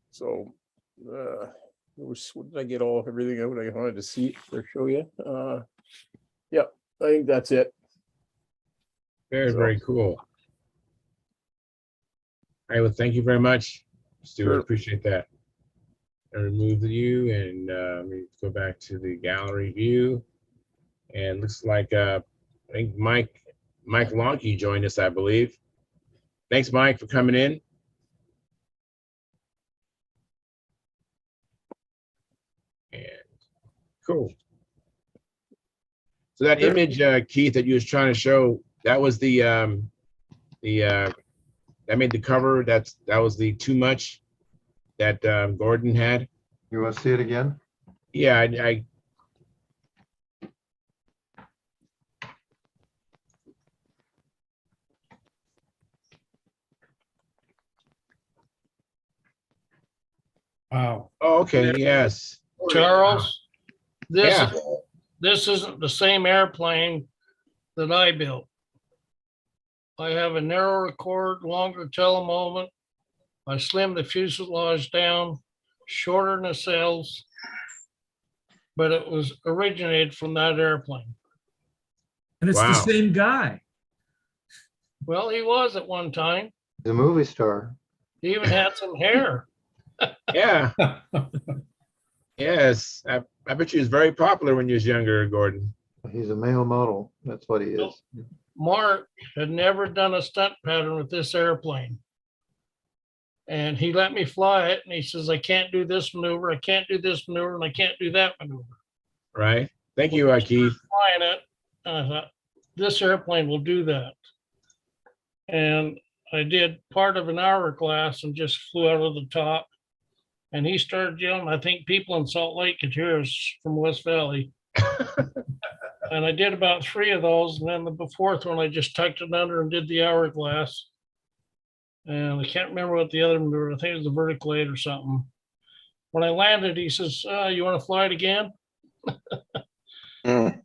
So what did I get everything out I wanted to see or show you? Yep, I think that's it. Very, So- very cool. All right, well, thank you very much, Stuart. Sure. Appreciate that. I remove you and let me go back to the gallery view. And looks like I think Mike Lonke joined us, I believe. Thanks, Mike, for coming in. And cool. So that image, Keith, that you was trying to show, that was the that made the cover. That was the Too Much that Gordon had. You want to see it again? Yeah, I Wow. oh, okay, yes. Charles, this, Yeah. this isn't the same airplane that I built. I have a narrower chord, longer telemoment. I slimmed the fuselage down, shorter nacelles, but it was originated from that airplane. And it's the Wow. same guy. Well, he was at one time. The movie star. He even had some hair. Yeah. Yes. I bet you was very popular when you was younger, Gordon. He's a male model. That's what he is. Mark had never done a stunt pattern with this airplane. And he let me fly it, and he says, I can't do this maneuver, I can't do this maneuver, and I can't do that maneuver. Right. Thank you, Keith. Flying it, and I thought, this airplane will do that. And I did part of an hourglass and just flew out of the top. And he started yelling. I think people in Salt Lake could hear us from West Valley. And I did about 3 of those. And then the fourth one, I just tucked it under and did the hourglass. And I can't remember what the other one was. I think it was the vertical 8 or something. When I landed, he says, you want to fly it again? And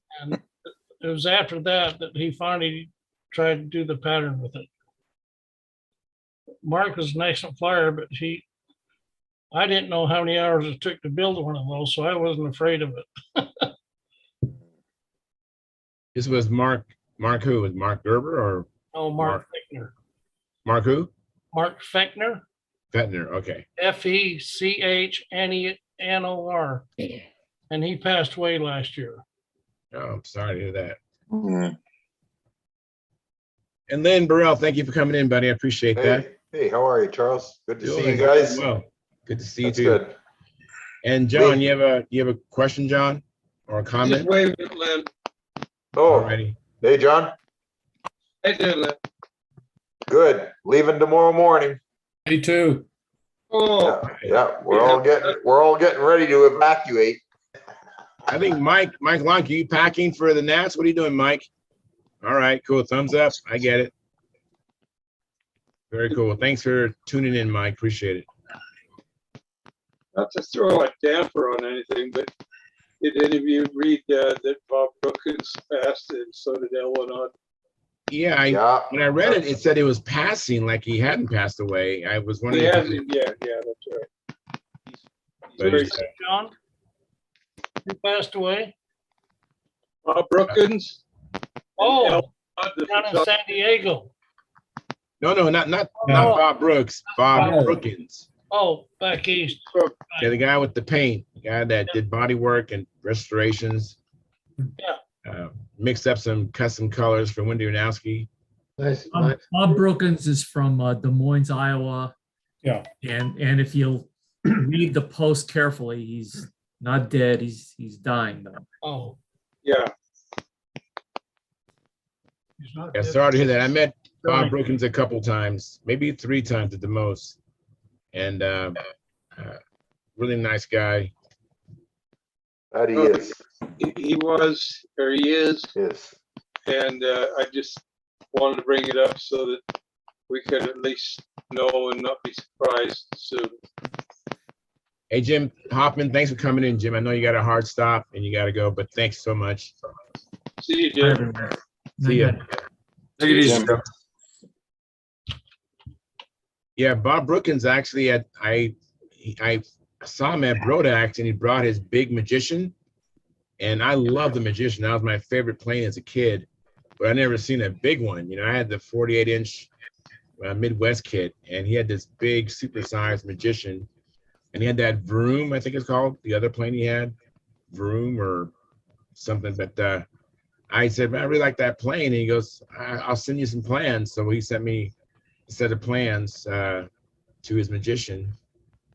it was after that he finally tried to do the pattern with it. Mark was an excellent flyer, but I didn't know how many hours it took to build one of those, so I wasn't afraid of it. This was Mark who? Was Mark Gerber or Oh, Mark Fechner. Mark who? Mark Fechner. Fechner. Okay. Fechnor. And he passed away last year. Oh, I'm sorry to hear that. And Lynn Burrell, thank you for coming in, buddy. I appreciate that. Hey, how are you, Charles? Good to see Doing you guys. well. Good to see That's you too. good. And John, you have a question, John, or a Just comment? wave it, Lynn. Oh, Alrighty. hey, John. Hey, there, Lynn. Good. Leaving tomorrow morning. Me too. Oh, Yeah, we're all getting ready to evacuate. I think Mike Lonke, you packing for the Nats? What are you doing, Mike? All right, cool. Thumbs up. I get it. Very cool. Thanks for tuning in, Mike. Appreciate it. not to throw a damper on anything, but did any of you read that Bob Brookins passed and so did Ellen? Yeah, when I read it, it said it was passing, like he hadn't passed away. I was He wondering. hasn't, yeah, that's right. But Very he's- John, who passed away? Bob Brookins. Oh, The down in San Diego. No, not Bob Brooks. Bob No. Brookins. Oh, back east. Yeah, the guy with the paint, the guy that did body work and restorations. Yeah. Mixed up some custom colors for Wendy Ranowski. Nice. Bob Brookins is from Des Moines, Iowa. Yeah. And if you'll read the post carefully, he's not dead. He's dying though. Oh, Yeah. He's not Yeah, dead. sorry to hear that. I met Bob Sorry. Brookins a couple times, maybe 3 times at the most, and really nice guy. That he is. He was, or he is, Yes. and I just wanted to bring it up so that we could at least know and not be surprised soon. Hey, Jim Hoffman, thanks for coming in, Jim. I know you got a hard stop and you got to go, but thanks so much. See you, Bye, Jim. everyone. See ya. Take it easy. Jim. Yeah, Bob Brookins actually I saw him at Brodax and he brought his big magician, and I love the magician. That was my favorite plane as a kid, but I never seen a big one. You know, I had the 48-inch Midwest kit, and he had this big supersized magician, and he had that Vroom, I think it's called, the other plane he had, Vroom or something. But I said, man, I really like that plane. And he goes, I'll send you some plans. So he sent me a set of plans to his magician.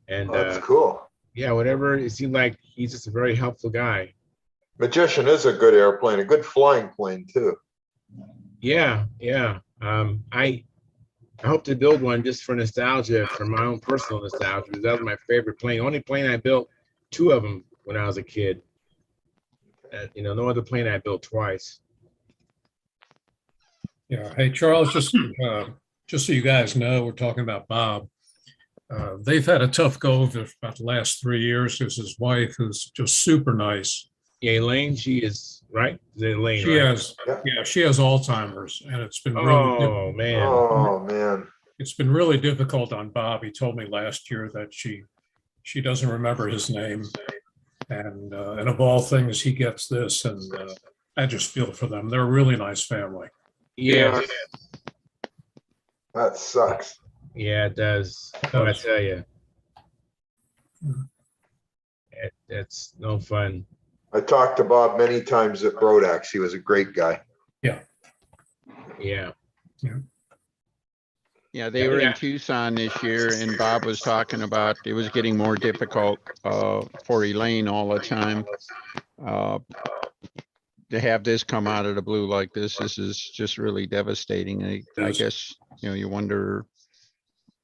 And Oh, that's cool. yeah, whatever. It seemed like he's just a very helpful guy. Magician is a good airplane, a good flying plane too. Yeah, yeah. I hope to build one just for nostalgia, for my own personal nostalgia, because that was my favorite plane. Only plane I built, 2 of them when I was a kid. You know, no other plane I built twice. Yeah. Hey, Charles, just so you guys know, we're talking about Bob. They've had a tough go of it about the last 3 years because his wife is just super nice. Yeah, Elaine, she is, right? Is it Elaine, She right? has, yeah, she has Alzheimer's, and it's been Oh, man. Oh man. it's been really difficult on Bob. He told me last year that she doesn't remember his name, and of all things, he gets this, and I just feel for them. They're a really nice family. Yes. That sucks. Yeah, it does. It Oh, I does. tell you. It's no fun. I talked to Bob many times at Brodax. He was a great guy. Yeah. Yeah. Yeah, they were Yeah. in Tucson this year, and Bob was talking about it was getting more difficult for Elaine all the time. To have this come out of the blue like this is just really devastating. I Yes. guess, you wonder,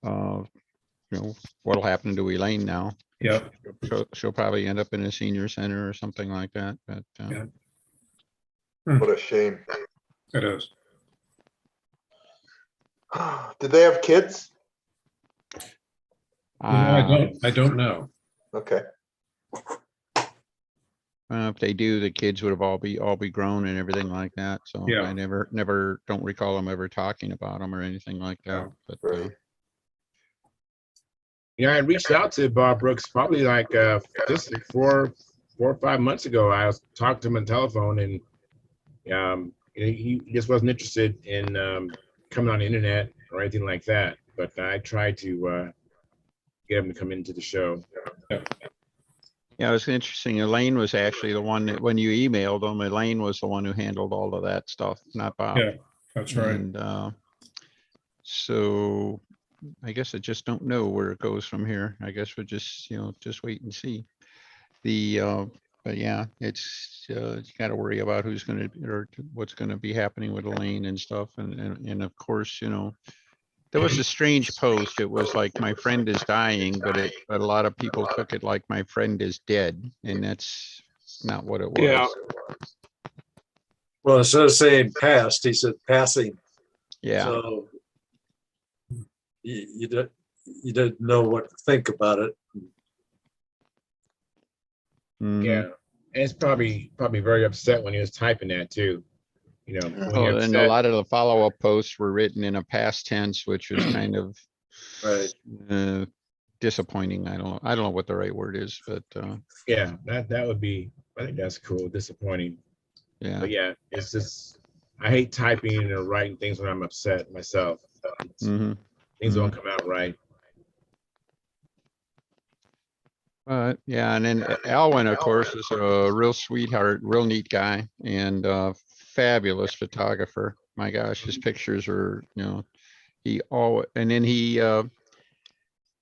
what'll happen to Elaine now. Yeah. She'll probably end up in a senior center or something like that, but Yeah. What a shame. It is. Did they have kids? I don't know. Okay. If they do, the kids would have all be grown and everything like that. So Yeah. I never don't recall them ever talking about them or anything like that. But Right. Yeah, I reached out to Bob Brooks probably like just like 4 or 5 months ago. I was talking to him on telephone, and he just wasn't interested in coming on the internet or anything like that. But I tried to get him to come into the show. yeah, it was interesting. Elaine was actually the one that when you emailed them, Elaine was the one who handled all of that stuff, not Bob. Yeah, that's right. And so I guess I just don't know where it goes from here. I guess we'll just, just wait and see. But yeah, it's you got to worry about who's going to or what's going to be happening with Elaine and stuff. And of course, there was a strange post. It was like my friend is dying, but a lot of people took it like my friend is dead, and that's not what it was. Yeah. Well, instead of saying passed, he said passing. Yeah. So you didn't know what to think about it. Mhm. Yeah, and it's probably very upset when he was typing that too. When you're Oh, and a upset. lot of the follow-up posts were written in a past tense, which was kind of Right. disappointing. I don't know what the right word is, but Yeah, that would be. I think that's cool. Disappointing. yeah. But yeah, it's just I hate typing or writing things when I'm upset myself. Hmm. Things don't come out right. Yeah, and then Alwyn, of course, is a real sweetheart, real neat guy, and fabulous photographer. My gosh, his pictures are, and then he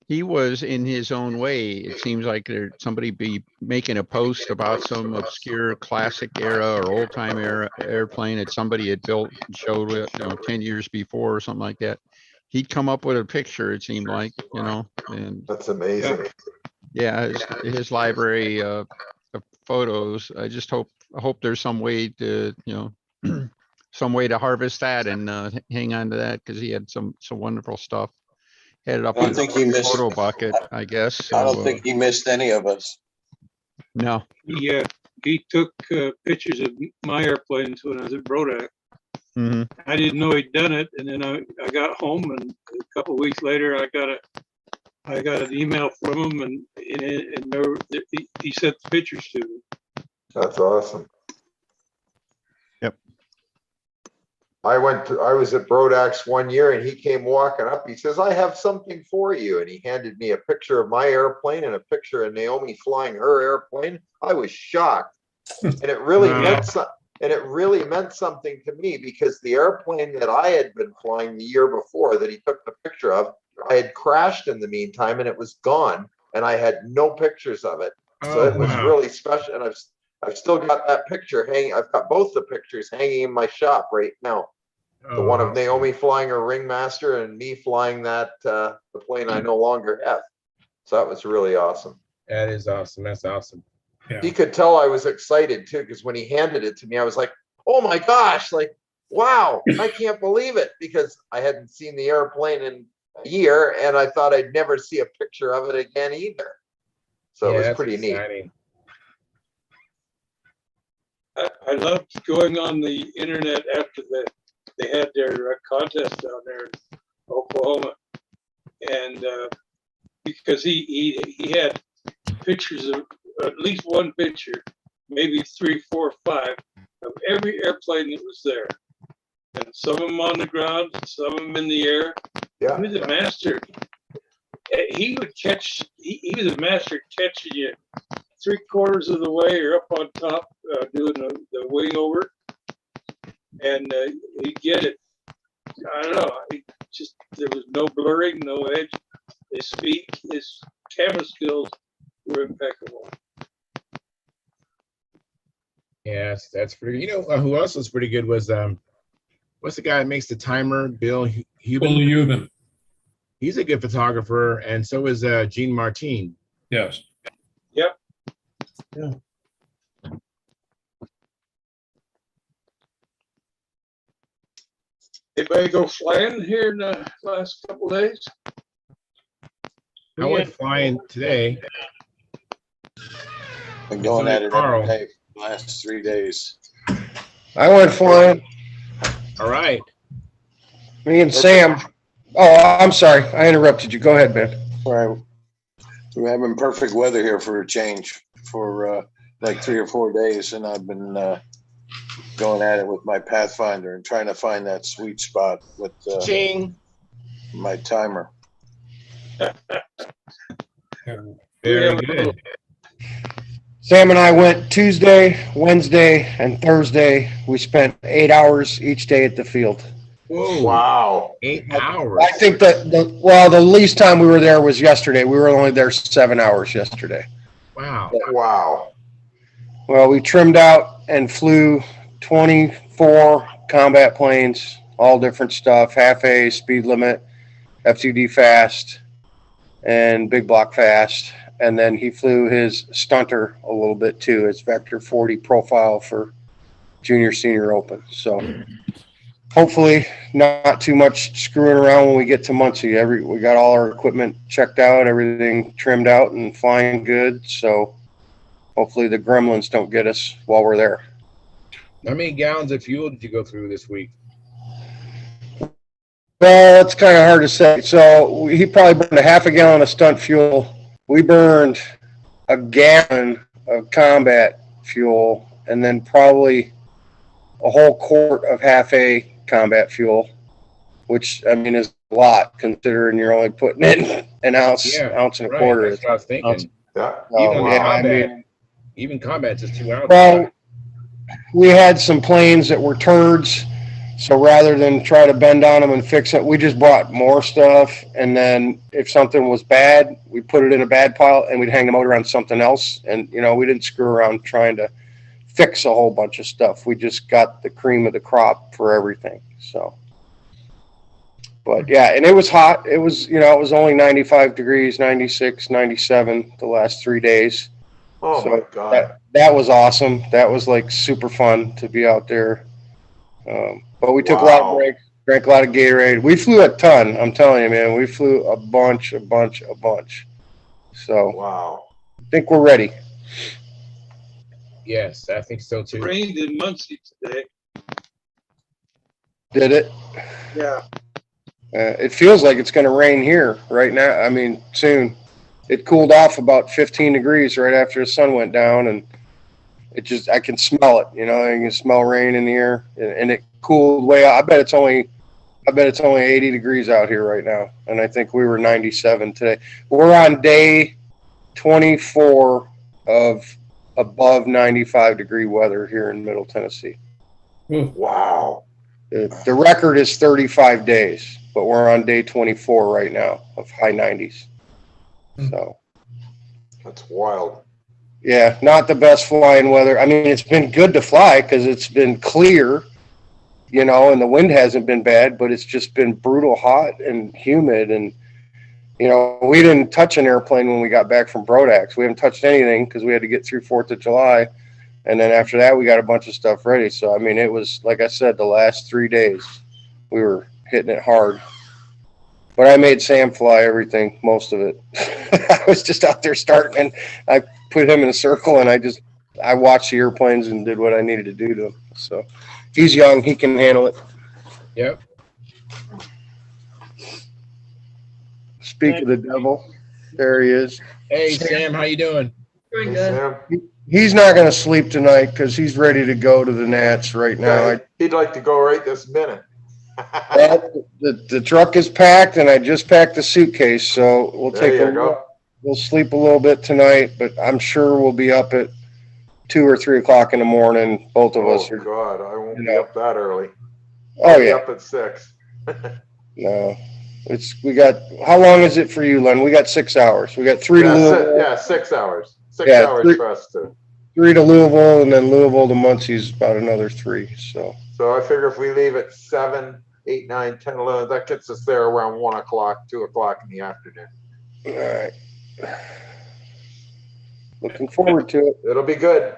he was in his own way. It seems like somebody be making a post about some obscure classic era or old time era airplane that somebody had built and showed it, 10 years before or something like that. He'd come up with a picture, it seemed like, and That's amazing. yeah, his library of photos. I just hope there's some way to, some way to harvest that and hang on to that, because he had some wonderful stuff. Had it up I don't in think he the missed. photo bucket, I guess. I don't So, think he missed any of us. no. He took pictures of my airplanes when I was at Brodak. Hmm. I didn't know he'd done it, and then I got home, and a couple of weeks later, I got an email from him, and he sent the pictures to me. That's awesome. Yep. I was at Brodak's one year and he came walking up. He says, I have something for you. And he handed me a picture of my airplane and a picture of Naomi flying her airplane. I was shocked. And it really meant something to me, because the airplane that I had been flying the year before that he took the picture of, I had crashed in the meantime and it was gone. And I had no pictures of it. So it was really special. And I've still got that picture hanging. I've got both the pictures hanging in my shop right now. The one of Naomi flying her Ringmaster and me flying that the plane I no longer have. So that was really awesome. That is awesome. That's awesome. Yeah. He could tell I was excited too, because when he handed it to me, I was like, oh my gosh, like, wow, I can't believe it, because I hadn't seen the airplane in a year and I thought I'd never see a picture of it again either. So it was pretty neat. I loved going on the internet after they had their contest down there in Oklahoma, and because he had pictures of at least one picture, maybe 3, 4, 5 of every airplane that was there, and some of them on the ground, some of them in the air. Yeah, he was a master. He would catch. He was a master catching you 3/4 of the way or up on top, doing the wing over, and he'd get it. I don't know. There was no blurring, no edge. His camera skills were impeccable. Yes, that's pretty. You know who else was pretty good was what's the guy that makes the timer? Bill Hubin. Bill Hubin. He's a good photographer, and so is Gene Martin. Yes. Yep. Yeah. Anybody go flying here in the last couple of days? I went flying today. Been going at it every day for the last 3 days. I went flying. All right. Me and Sam. Oh, I'm sorry. I interrupted you. Go ahead, Ben. All right. We're having perfect weather here for a change for like 3 or 4 days, and I've been going at it with my Pathfinder and trying to find that sweet spot with my timer. Very good. Sam and I went Tuesday, Wednesday, and Thursday. We spent 8 hours each day at the field. Whoa. Wow. 8 hours. I think that the least time we were there was yesterday. We were only there 7 hours yesterday. Wow. Wow. Well, we trimmed out and flew 24 combat planes, all different stuff, half A, speed limit, FTD fast, and big block fast. And then he flew his stunter a little bit too, his Vector 40 profile for Junior Senior Open. So hopefully not too much screwing around when we get to Muncie. We got all our equipment checked out, everything trimmed out and flying good. So hopefully the gremlins don't get us while we're there. How many gallons of fuel did you go through this week? Well, it's kind of hard to say. So he probably burned a half a gallon of stunt fuel. We burned a gallon of combat fuel, and then probably a whole quart of half A combat fuel, which I mean is a lot considering you're only putting in an ounce, ounce and a quarter. That's what I was thinking. Yeah. Even combat's just 2 ounces. Well, we had some planes that were turds So rather than try to bend on them and fix it, we just bought more stuff. And then if something was bad, we put it in a bad pile and we'd hang the motor on something else. And, you know, we didn't screw around trying to fix a whole bunch of stuff. We just got the cream of the crop for everything. So, but yeah, and it was hot. It was, you know, it was only 95 degrees, 96, 97 the last 3 days. Oh So my God. that was awesome. That was like super fun to be out there. But we took a lot of Wow. breaks, drank a lot of Gatorade. We flew a ton. I'm telling you, man, we flew a bunch. So Wow. I think we're ready. Yes, I think so too. Rained in Muncie today. Did it? Yeah. It feels like it's going to rain here right now. I mean, soon. It cooled off about 15 degrees right after the sun went down, and it just, I can smell it, you know, I can smell rain in the air, and it cooled way out. I bet it's only 80 degrees out here right now. And I think we were 97 today. We're on day 24 of above 95 degree weather here in Middle Tennessee. Wow. The record is 35 days, but we're on day 24 right now of high 90s. So That's wild. yeah, not the best flying weather. I mean, it's been good to fly because it's been clear, you know, and the wind hasn't been bad, but it's just been brutal hot and humid. And, you know, we didn't touch an airplane when we got back from Brodax. We haven't touched anything because we had to get through 4th of July. And then after that, we got a bunch of stuff ready. So, I mean, it was, like I said, the last 3 days we were hitting it hard. But I made Sam fly everything, most of it. I was just out there starting, and I put him in a circle, and I watched the airplanes and did what I needed to do to him. So he's young, he can handle it. Yep. Speak of the devil, there he is. Hey, Sam, how you doing? Hey, Sam. He's not going to sleep tonight because he's ready to go to the Nats right now. Yeah, he'd like to go right this minute. Well, the truck is packed, and I just packed the suitcase, so we'll we'll sleep a little bit tonight, but I'm sure we'll be up at 2 or 3 o'clock in the morning. Both of us Oh are. God, I won't you be know. up that early. Oh I'll be yeah, up at 6. no, we got. How long is it for you, Len? We got 6 hours. We got 3 to Louisville. Yeah, 6 hours. 6 Yeah, hours for us to. 3 to Louisville, and then Louisville to Muncie's about another 3. So So I figure if we leave at 7, 8, 9, 10, 11, that gets us there around 1 o'clock, 2 o'clock in the afternoon. all right. Looking forward to it. It'll be good.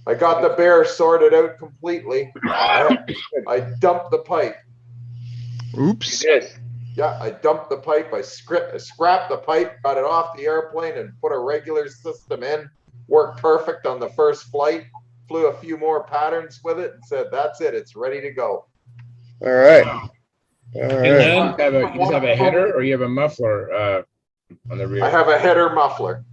I got the bear sorted out completely. I dumped the pipe. Oops. Yeah, I dumped the pipe. I scrapped the pipe, got it off the airplane, and put a regular system in. Worked perfect on the first flight. Flew a few more patterns with it and said, "That's it. It's ready to go." All right. Wow. All And right. then, You just have a header, or you have a muffler on the rear? I have a header muffler.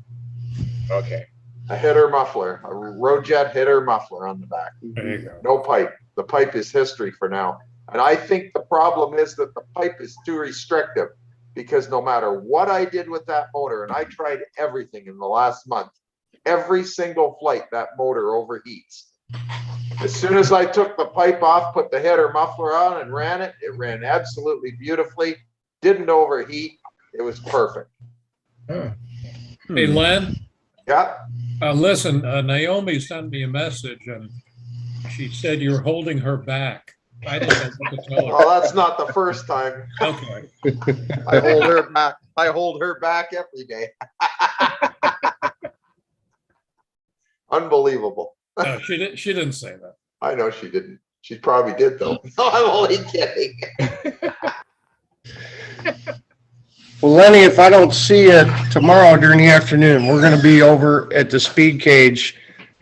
Okay. A header muffler. A Rojet header muffler on the back. there you go. No pipe. The pipe is history for now. And I think the problem is that the pipe is too restrictive, because no matter what I did with that motor, and I tried everything in the last month, every single flight that motor overheats. As soon as I took the pipe off, put the header muffler on and ran it, it ran absolutely beautifully. Didn't overheat. It was perfect. Huh. Hey, Len, Yeah. listen, Naomi sent me a message and she said you're holding her back. I don't know what to tell her. Well, that's not the first time. Okay. I hold her back. I hold her back every day. Unbelievable. No, she didn't say that. I know she didn't. She probably did though. No, I'm only kidding. Well, Lenny, if I don't see you tomorrow during the afternoon, we're going to be over at the speed cage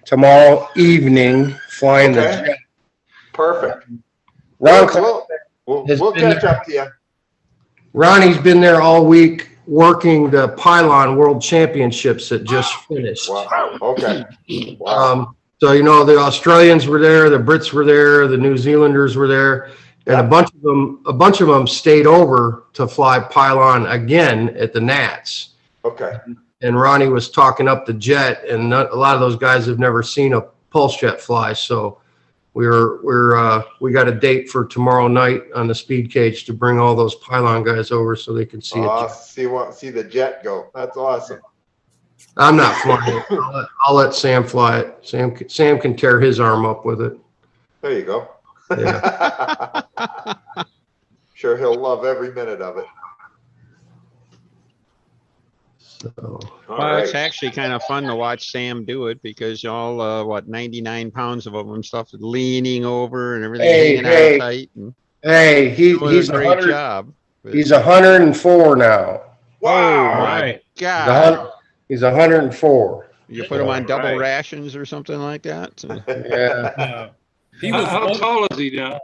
tomorrow evening flying the Okay. jet. Perfect. Ron, We'll catch up to you. Ronnie's been there all week working the Pylon World Championships that just finished. Wow. Okay. Wow. So, you know, the Australians were there, the Brits were there, the New Zealanders were there, and Yeah. a bunch of them stayed over to fly Pylon again at the Nats. Okay. And Ronnie was talking up the jet, and a lot of those guys have never seen a pulse jet fly. So we got a date for tomorrow night on the speed cage to bring all those pylon guys over so they can see Oh, it. see the jet go. That's awesome. I'm not flying it. I'll let Sam fly it. Sam can tear his arm up with it. There you go. Yeah. Sure, he'll love every minute of it. So, Well, it's actually kind of fun to watch Sam do it because all 99 pounds of them stuff leaning over and everything hanging out tight. And hey, he's a great job. He's 104 now. Wow! Oh my God! He's 104. You put him on double rations or something like that. Yeah. How tall is he now?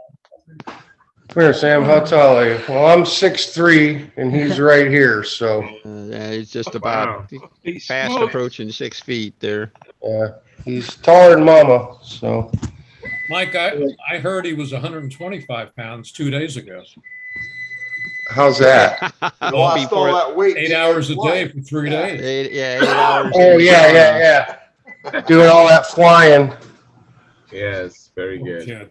Come here, Sam. How tall are you? Well, I'm 6'3", and he's right here. So yeah, he's just about fast approaching 6 feet there. Yeah, he's taller than Mama. So, Mike, I heard he was 125 pounds 2 days ago. How's that? Lost all that weight. 8 hours a day for 3 days. 8 hours. Oh yeah. Doing all that flying. Yes, very good.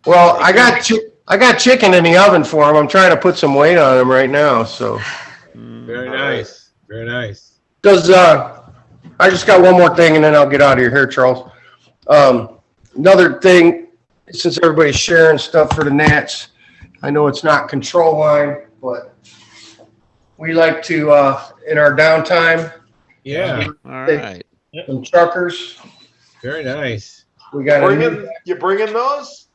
Well, I got chicken in the oven for him. I'm trying to put some weight on him right now. So very nice. Very nice. I just got one more thing and then I'll get out of here, Charles. Another thing, since everybody's sharing stuff for the Nats, I know it's not control line, but we like to, in our downtime. Yeah. All right. Some truckers. Very nice. We got you bringing those?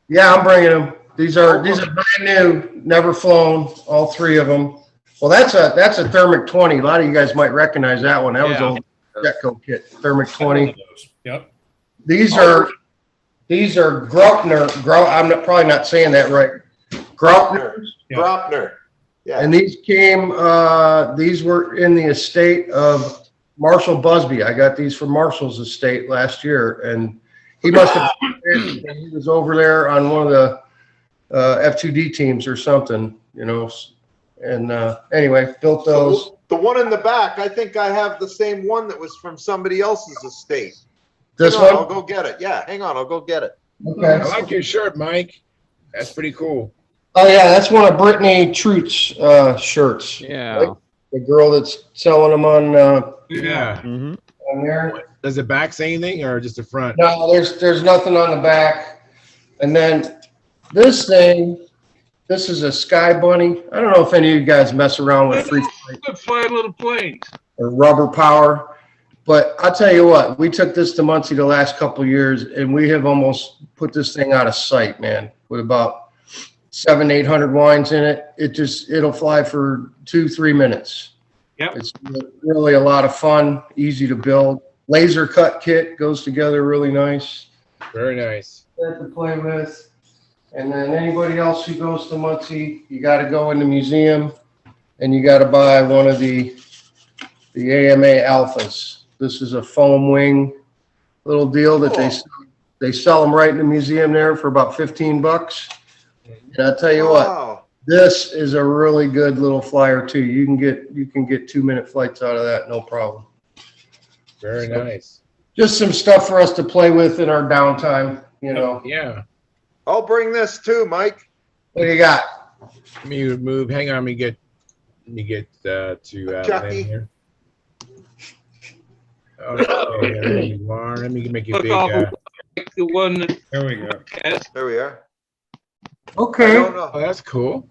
Yeah, I'm bringing them. These are brand new, never flown, all three of them. Well, that's a Thermic 20. A lot of you guys might recognize that one. That was old Jetco kit, Thermic 20. Yep. These are Graupner. I'm probably not saying that right. Graupner. Yeah. And these were in the estate of Marshall Busby. I got these from Marshall's estate last year, and he must have he was over there on one of the F2D teams or something, And anyway, built those. The one in the back, I think I have the same one that was from somebody else's estate. This hang on, one? I'll go get it. Yeah, hang on, I'll go get it. Okay. I like your shirt, Mike. That's pretty cool. Oh yeah, that's one of Brittany Trute's shirts. Yeah. Like the girl that's selling them on. Yeah. Mm-hmm. On there. Does the back say anything or just the front? No, there's nothing on the back. And then this thing, this is a Sky Bunny. I don't know if any of you guys mess around with free flying little planes or rubber power, but I'll tell you what, we took this to Muncie the last couple of years, and we have almost put this thing out of sight, man. With about 700-800 wines in it, it'll fly for 2-3 minutes. Yep. It's really a lot of fun, easy to build. Laser cut kit goes together really nice. Very nice. To play with. And then anybody else who goes to Muncie, you got to go in the museum and you got to buy one of the AMA Alphas. This is a foam wing little deal that they sell them right in the museum there for about $15. And I'll tell you what, this is a really good little flyer too. You can get 2-minute flights out of that, no problem. Very nice. Just some stuff for us to play with in our downtime, Yeah. I'll bring this too, Mike. What do you got? Let me move. Hang on. Let me get to Lynn here. Okay, there you are. Let me make you big. the one. There we go. There we are. Okay. Oh, that's cool.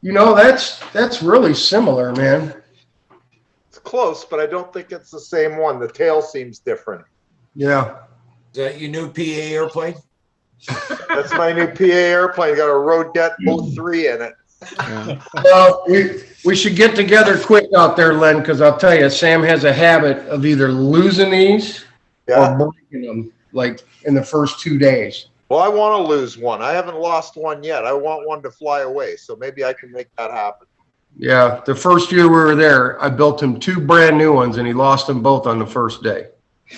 That's really similar, man. It's close, but I don't think it's the same one. The tail seems different. Yeah. Is that your new PA airplane? That's my new PA airplane. Got a Rodet 03 in it. Yeah. Well, we should get together quick out there, Len, because I'll tell you, Sam has a habit of either losing these or breaking them, like in the first 2 days. Well, I want to lose one. I haven't lost one yet. I want one to fly away, so maybe I can make that happen. Yeah, the first year we were there, I built him 2 brand new ones, and he lost them both on the first day.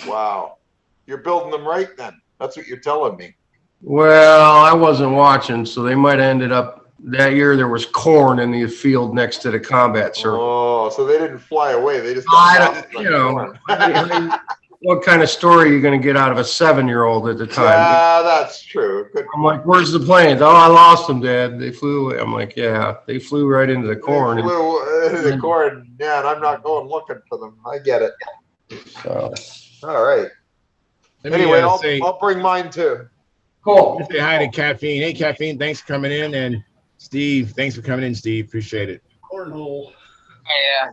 Wow. You're building them right then. That's what you're telling me. Well, I wasn't watching, so they might have ended up, that year there was corn in the field next to the combat circle. Oh, so they didn't fly away. They just what kind of story are you going to get out of a 7-year-old at the time? Yeah, that's true. Good I'm like, where's the planes? Oh, I lost them, Dad. They flew away. I'm like, yeah, they flew right into the corn. They flew into the corn. Yeah, and I'm not going looking for them. I get it. So, All right. Let me Anyway, say, I'll bring mine too. cool. say hi to Caffeine. Hey, Caffeine, thanks for coming in. And Steve, thanks for coming in, Steve. Appreciate it. Cornhole. Yeah.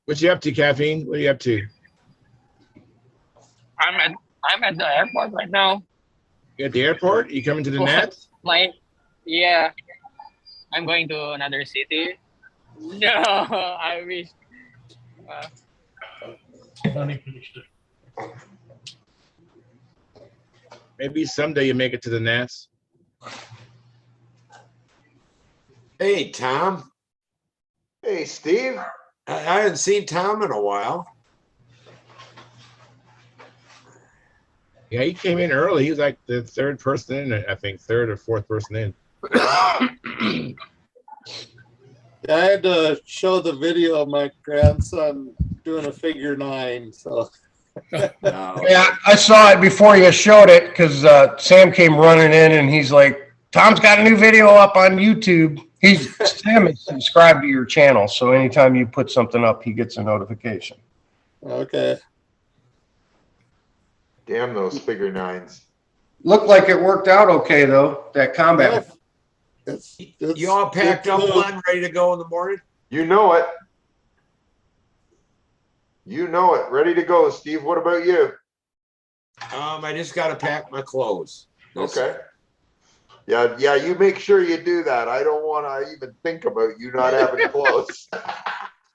What you up to, Caffeine? What are you up to? I'm at the airport right now. You at the airport? You coming to the Nats? Yeah. I'm going to another city. No, I wish. Funny finished it. Maybe someday you make it to the Nats. Hey, Tom. Hey, Steve. I haven't seen Tom in a while. Yeah, he came in early. He was like the third person in, I think, third or fourth person in. I had to show the video of my grandson doing a figure 9. So Yeah, I saw it before you showed it because Sam came running in and he's like, Tom's got a new video up on YouTube. Sam is subscribed to your channel, so anytime you put something up, he gets a notification. okay. Damn those figure 9s. Looked like it worked out okay though, that combat. You all packed up, Len, ready to go in the morning? You know it. You know it. Ready to go, Steve. What about you? I just got to pack my clothes. Okay. Yeah, you make sure you do that. I don't want to even think about you not having clothes.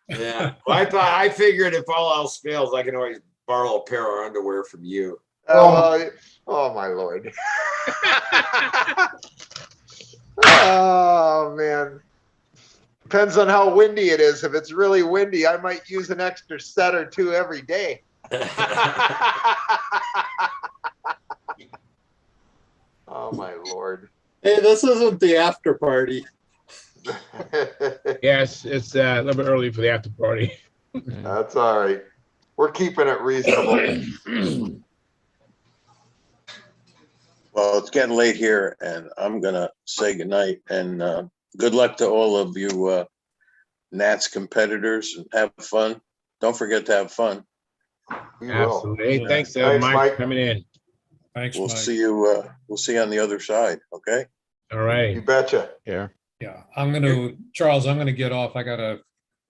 Yeah. Well, I figured if all else fails, I can always borrow a pair of underwear from you. Oh my Lord. Oh man. Depends on how windy it is. If it's really windy, I might use an extra set or two every day. Oh my Lord. Hey, this isn't the after party. Yes, it's a little bit early for the after party. That's all right. We're keeping it reasonable. Well, it's getting late here and I'm gonna say goodnight and good luck to all of you Nats competitors and have fun. Don't forget to have fun. Absolutely. Hey, thanks, Thanks, Mike, Mike, for coming in. Thanks, We'll Mike. see you on the other side, okay? All right. You betcha. Yeah. Yeah, Charles, I'm gonna get off. I gotta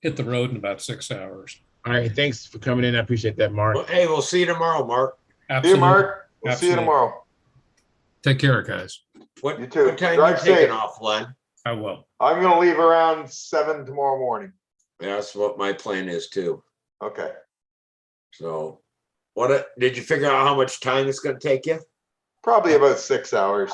hit the road in about 6 hours. All right. Thanks for coming in. I appreciate that, Mark. Well, hey, we'll see you tomorrow, Mark. See you, Absolutely. Mark. We'll see you Absolutely. tomorrow. Take care, guys. What, You too. what time Drive you taking safe. off, Len? I will. I'm gonna leave around 7 tomorrow morning. Yeah, that's what my plan is too. Okay. So, did you figure out how much time it's going to take you? Probably about 6 hours.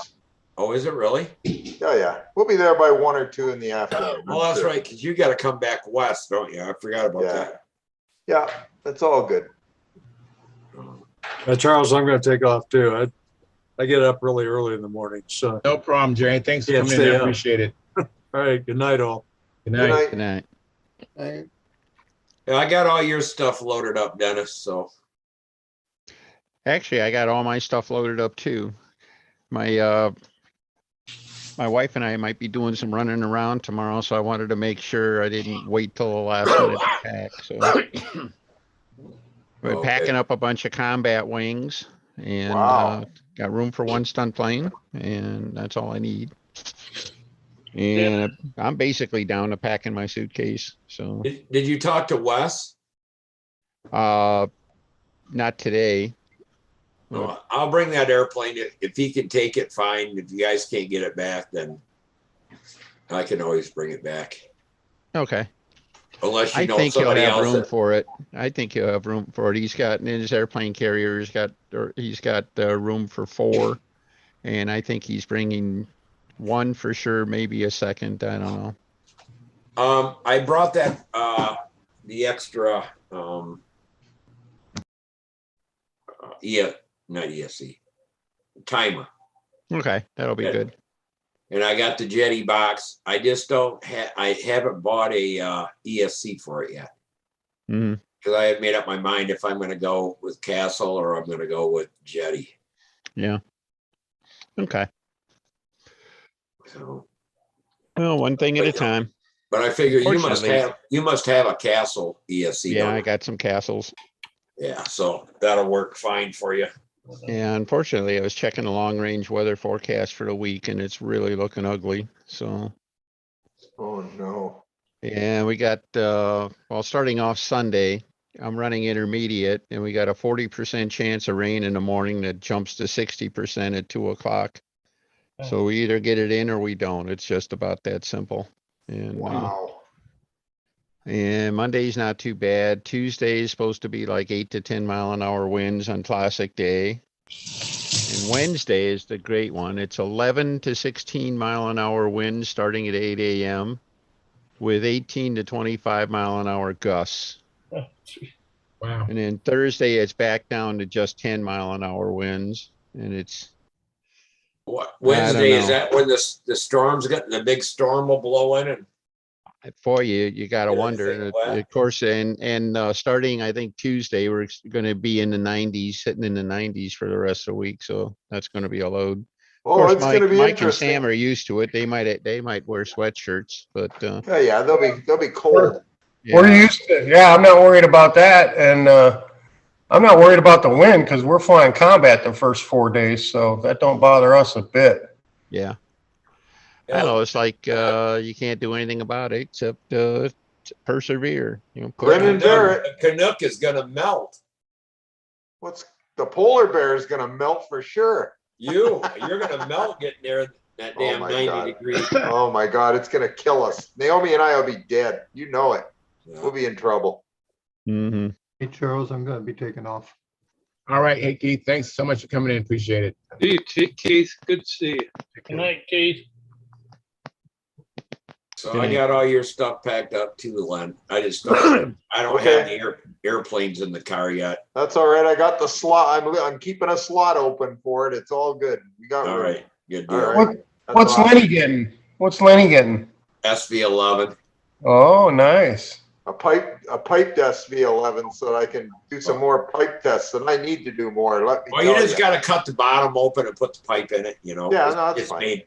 Oh, is it really? Yeah. We'll be there by 1 or 2 in the afternoon. Well, that's right, because you got to come back west, don't you? I forgot about that. Yeah, that's all good. Charles, I'm going to take off too. I get up really early in the morning. So No problem, Jerry. Thanks for Yeah, coming in. stay I up. appreciate it. all right, good night, all. Good Good night. night. Good night. Yeah, I got all your stuff loaded up, Dennis. So, Actually, I got all my stuff loaded up too. My wife and I might be doing some running around tomorrow, so I wanted to make sure I didn't wait till the last minute to pack. So we're Okay. packing up a bunch of combat wings and Wow. got room for 1 stunt plane, and that's all I need. And I'm basically down to packing my suitcase. So did you talk to Wes? not today. No, I'll bring that airplane. If he can take it, fine. If you guys can't get it back, then I can always bring it back. Okay. Unless you I know think he'll somebody have else. room for it. I think he'll have room for it. He's got in his airplane carrier. He's got room for 4, and I think he's bringing 1 for sure, maybe a second. I don't know. I brought that the extra not ESC timer. Okay, that'll be good. And I got the Jetty box. I just don't I haven't bought a ESC for it yet. Mm-hmm. Because I had made up my mind if I'm going to go with Castle or I'm going to go with Jetty. Yeah. Okay. So, Well, one thing at a time. but I figure you must Fortunately- have a Castle ESC. Yeah, don't I you? got some castles. Yeah, so that'll work fine for you. Yeah, unfortunately, I was checking the long range weather forecast for the week and it's really looking ugly. So, Oh, no. yeah, we got, well, starting off Sunday, I'm running intermediate and we got a 40% chance of rain in the morning that jumps to 60% at 2 o'clock. So we either get it in or we don't. It's just about that simple. And, Wow. and Monday's not too bad. Tuesday is supposed to be like 8 to 10 mile an hour winds on classic day. And Wednesday is the great one. It's 11 to 16 mile an hour winds starting at 8 a.m. with 18 to 25 mile an hour gusts. Wow. And then Thursday, it's back down to just 10 mile an hour winds. And it's, What I don't Wednesday is know. that when the storm's getting the big storm will blow in and for you got to Get wonder. everything And wet. of course, and starting, I think Tuesday, we're going to be in the 90s, sitting in the 90s for the rest of the week. So that's going to be a load. Of Oh, course, it's going to be Mike and interesting. Sam are used to it. They might wear sweatshirts, but Yeah, they'll be cold. We're yeah, used to, yeah, I'm not worried about that. And I'm not worried about the wind because we're flying combat the first 4 days. So that don't bother us a bit. yeah. I know it's like you can't do anything about it except persevere. You know, Grin and bear it. The Canuck is gonna melt. What's the polar bear is going to melt for sure. You're gonna melt getting there that Oh damn my 90 God. degrees. Oh my God, it's going to kill us. Naomi and I will be dead. You know it. We'll be in trouble. Mm-hmm. Hey, Charles, I'm gonna be taking off. All right. Hey, Keith, thanks so much for coming in. Appreciate it. See you, Keith. Good to see you. Good night, Keith. So I got all your stuff packed up too, Len. I just don't. I don't have the airplanes in the car yet. That's all right. I got the slot. I'm keeping a slot open for it. It's all good. We got All room. right, good deal. All right. What's Lenny getting? What's Lenny getting? SV11. Oh, nice. A piped SV11 so that I can do some more pipe tests, and I need to do more. Let me Well, tell you just got to cut the bottom open and put the pipe in it. You know. Yeah, no, that's it's fine. made.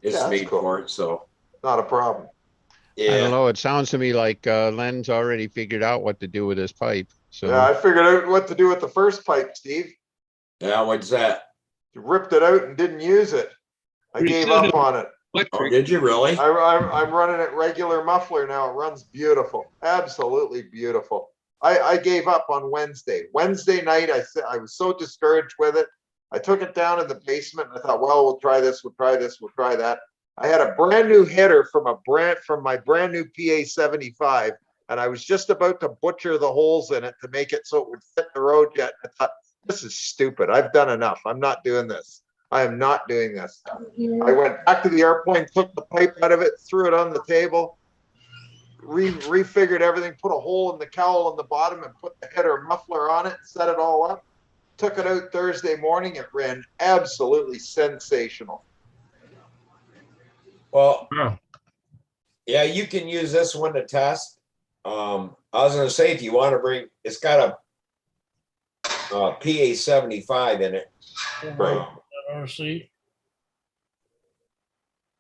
It's Yeah, that's made cool. for it. So. Not a problem. I don't Yeah. know. It sounds to me like Len's already figured out what to do with his pipe. So Yeah, I figured out what to do with the first pipe, Steve. Yeah. What's that? You ripped it out and didn't use it. I gave up on it. Oh, did you really? I'm running it regular muffler now. It runs beautiful, absolutely beautiful. I gave up on Wednesday. Wednesday night, I said I was so discouraged with it. I took it down in the basement and I thought, well, we'll try this, we'll try this, we'll try that. I had a brand new header from my brand new PA 75, and I was just about to butcher the holes in it to make it so it would fit the road jet. I thought, this is stupid. I've done enough. I'm not doing this. I am not doing this. I went back to the airplane, took the pipe out of it, threw it on the table, refigured everything, put a hole in the cowl on the bottom and put the header muffler on it, set it all up. Took it out Thursday morning. It ran absolutely sensational. Well, yeah, you can use this one to test. I was going to say, if you want to bring, it's got a PA 75 in it. Right. RC.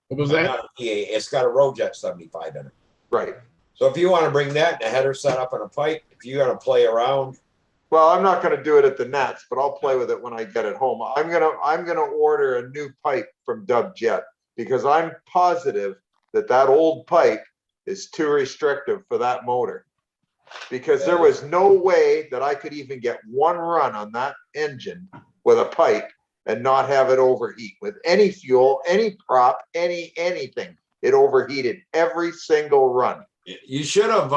What was that? Not a PA, it's got a Rojet 75 in it. Right. So if you want to bring that and a header set up on a pipe, if you're going to play around. Well, I'm not going to do it at the Nats, but I'll play with it when I get it home. I'm gonna order a new pipe from Dub Jet because I'm positive that old pipe is too restrictive for that motor. Because there was no way that I could even get one run on that engine with a pipe and not have it overheat with any fuel, any prop, anything. It overheated every single run. You should have,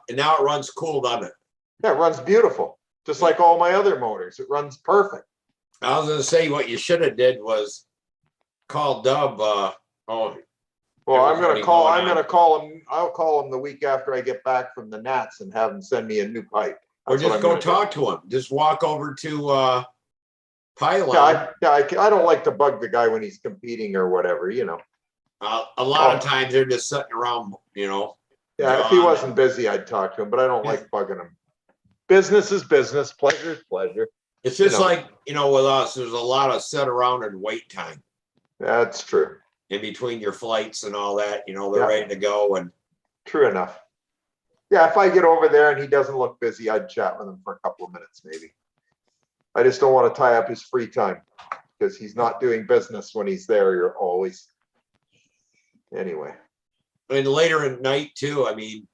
and now it runs cool, doesn't it? Yeah, it runs beautiful. Just like all my other motors. It runs perfect. I was going to say what you should have did was call Dub. Well, I'm going to call him. I'll call him the week after I get back from the Nats and have him send me a new pipe. Or That's what just I'm go gonna talk do. to him. Just walk over to Pylon. I don't like to bug the guy when he's competing or whatever, you know. A lot of times they're just sitting around, you know. Yeah, if he wasn't busy, I'd talk to him, but I don't like bugging him. business is business, pleasure is pleasure. It's just You know. like, with us, there's a lot of sit around and wait time That's true. in between your flights and all that, they're Yeah. ready to go. And True enough. Yeah, if I get over there and he doesn't look busy, I'd chat with him for a couple of minutes, maybe. I just don't want to tie up his free time because he's not doing business when he's there. You're always. Anyway. and later at night too, I mean,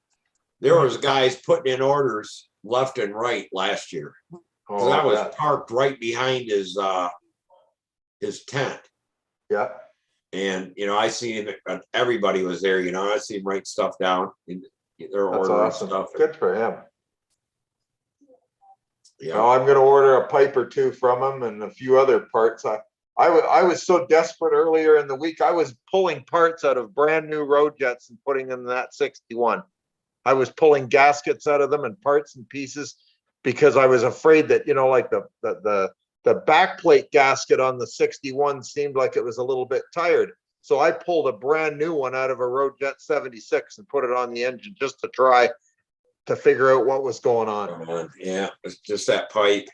there was guys putting in orders left and right last year. Because I was parked right behind his tent. Yeah. And I seen him, everybody was there, I see him write stuff down in their That's ordering awesome. stuff. Good for him. Yeah. Well, I'm going to order a pipe or two from him and a few other parts. I was so desperate earlier in the week. I was pulling parts out of brand new road jets and putting them in that 61. I was pulling gaskets out of them and parts and pieces because I was afraid that, like the backplate gasket on the 61 seemed like it was a little bit tired. So I pulled a brand new one out of a road jet 76 and put it on the engine just to try to figure out what was going on. Yeah, it's just that pipe.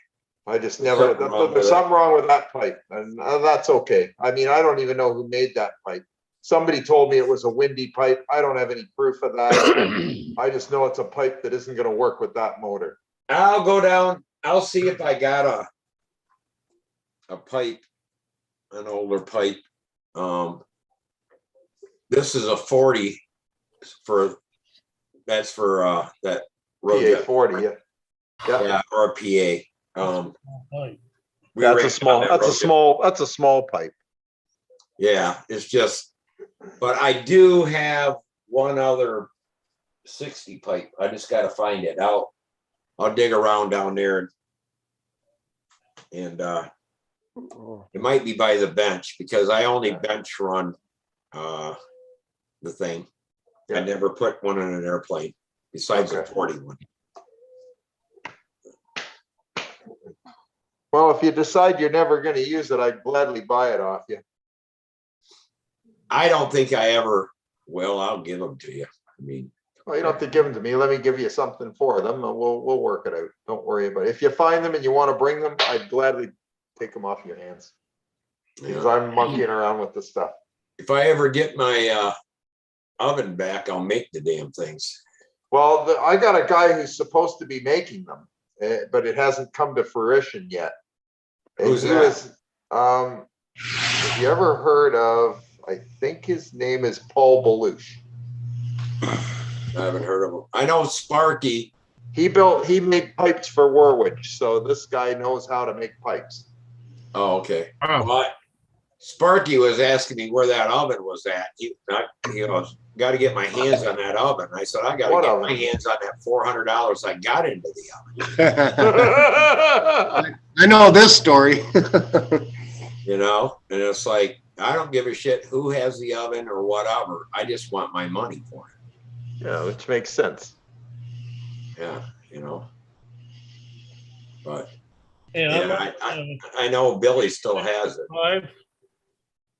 I just never, there's something wrong with that pipe, and that's okay. I mean, I don't even know who made that pipe. Somebody told me it was a windy pipe. I don't have any proof of that. I just know it's a pipe that isn't going to work with that motor. I'll go down. I'll see if I got a pipe, an older pipe. This is a 40 that's for that road PA jet. 40, yeah. Yeah, or a PA. That's a small pipe. Yeah, it's just, but I do have one other 60 pipe. I just got to find it. I'll dig around down there and it might be by the bench because I only bench run the thing. I never put one in an airplane besides the 41. Well, if you decide you're never going to use it, I'd gladly buy it off you. I don't think I ever will. I'll give them to you. I mean, well, you don't have to give them to me. Let me give you something for them, and we'll work it out. Don't worry about it. If you find them and you want to bring them, I'd gladly take them off your hands because I'm monkeying around with this stuff. If I ever get my oven back, I'll make the damn things. Well, I got a guy who's supposed to be making them, but it hasn't come to fruition yet. And Who's he that? was, have you ever heard of, I think his name is Paul Belush. I haven't heard of him. I know Sparky. He made pipes for Warwich, so this guy knows how to make pipes. Oh, okay. Well, Sparky was asking me where that oven was at. He goes, got to get my hands on that oven. I said, I got to get my hands on that $400 I got into the oven. I know this story. And it's like, I don't give a shit who has the oven or whatever. I just want my money for it. Yeah, which makes sense. Yeah, But Yeah, I know Billy still has it. Pipe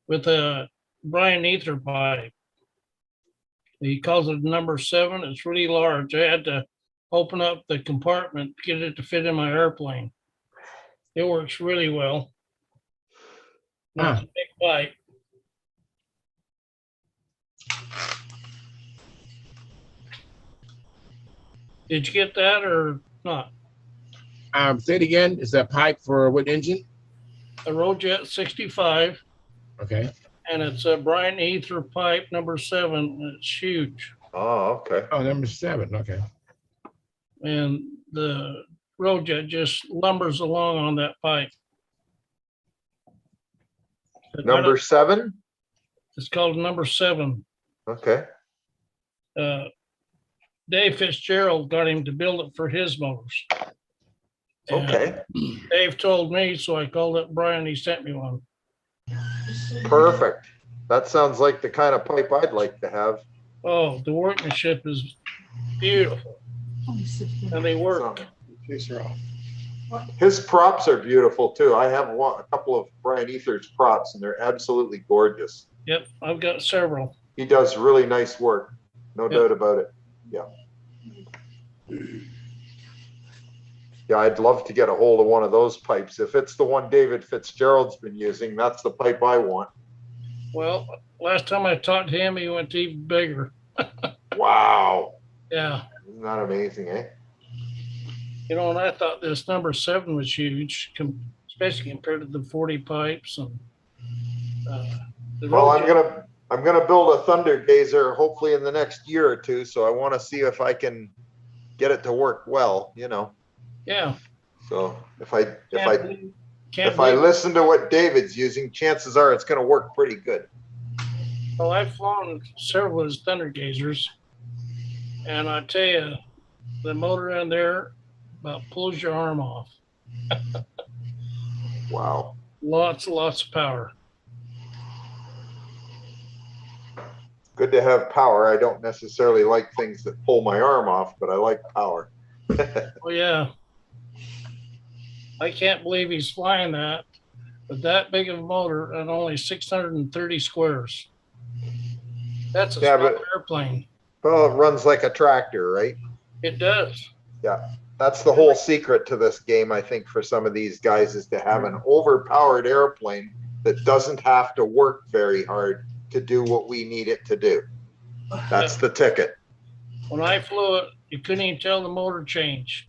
with a Brian Ether pipe. He calls it number 7. It's really large. I had to open up the compartment to get it to fit in my airplane. It works really well. It's a big pipe. Did you get that or not? Say it again. Is that pipe for what engine? A Rojet 65. Okay. And it's a Brian Ether pipe number 7. And it's huge. Oh, okay. Oh, number 7. Okay. And the Rojet just lumbers along on that pipe. Number 7? It's called number 7. Okay. Dave Fitzgerald got him to build it for his motors. Okay. And Dave told me, so I called up Brian. He sent me one. Perfect. That sounds like the kind of pipe I'd like to have. Oh, the workmanship is beautiful. And they work. His props are beautiful too. I have a couple of Brian Ether's props and they're absolutely gorgeous. Yep, I've got several. He does really nice work. No doubt about it. Yeah. Yeah, I'd love to get a hold of one of those pipes. If it's the one David Fitzgerald's been using, that's the pipe I want. Well, last time I talked to him, he went even bigger. Wow. Yeah. Isn't that amazing, eh? You know, and I thought this number 7 was huge, especially compared to the 40 pipes and the Well, road I'm gonna build a Thunder Gazer hopefully in the next year or two. So I want to see if I can get it to work well, you know. Yeah. So if I Can't believe listen to what David's using, chances are it's gonna work pretty good. Well, I've flown several of his Thunder Gazers, and I tell you, the motor in there about pulls your arm off. Wow. Lots of power. Good to have power. I don't necessarily like things that pull my arm off, but I like power. Oh yeah. I can't believe he's flying that with that big of a motor and only 630 squares. That's a small airplane. Well, it runs like a tractor, right? It does. Yeah. That's the whole secret to this game, I think, for some of these guys is to have an overpowered airplane that doesn't have to work very hard to do what we need it to do. That's the ticket. When I flew it, you couldn't even tell the motor change.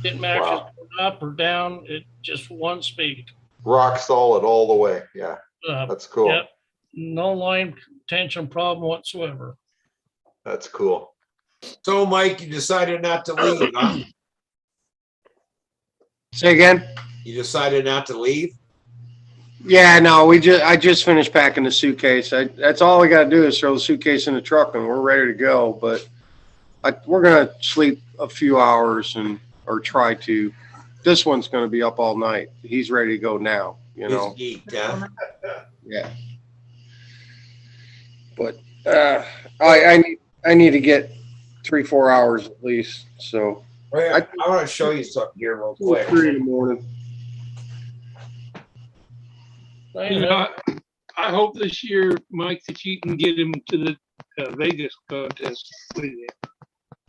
Didn't matter if it was up or down, it just one speed. Rock solid all the way. Yeah. That's cool. Yep. No line tension problem whatsoever. That's cool. So, Mike, you decided not to leave, huh? Say again? You decided not to leave? Yeah, no, I just finished packing the suitcase. That's all we got to do is throw the suitcase in the truck and we're ready to go. But we're going to sleep a few hours or try to. This one's going to be up all night. He's ready to go now, you know. He's geeked, huh? Yeah. But I need to get 3-4 hours at least. So I want to show you something here real quick. 3 in the morning. You know, I hope this year, Mike, that you can get him to the Vegas contest with you.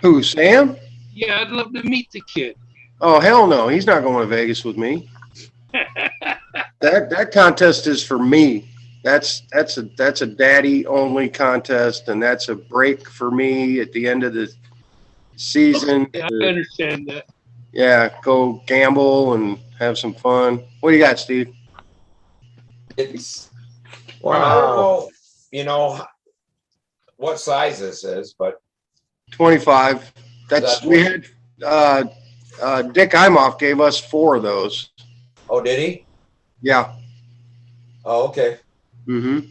Who, Sam? Yeah, I'd love to meet the kid. Oh, hell no. He's not going to Vegas with me. That contest is for me. That's a daddy only contest, and that's a break for me at the end of the season. I understand that. Yeah, go gamble and have some fun. What do you got, Steve? It's well, I don't know, you know, what size this is, but 25. We had Dick Imoff gave us 4 of those. Oh, did he? Yeah. Oh, okay. Mm-hmm.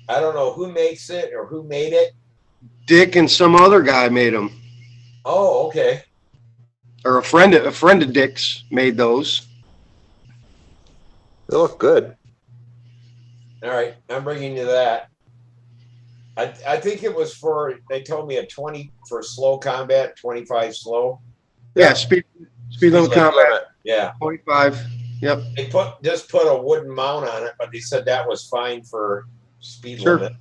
I don't know who makes it or who made it. Dick and some other guy made them. Oh, okay. Or a friend of Dick's made those. They look good. All right, I'm bringing you that. I think it was they told me a 20 for slow combat, 25 slow. Yeah, speed limit combat. Yeah. 25. Yep. They just put a wooden mount on it, but they said that was fine for speed limit.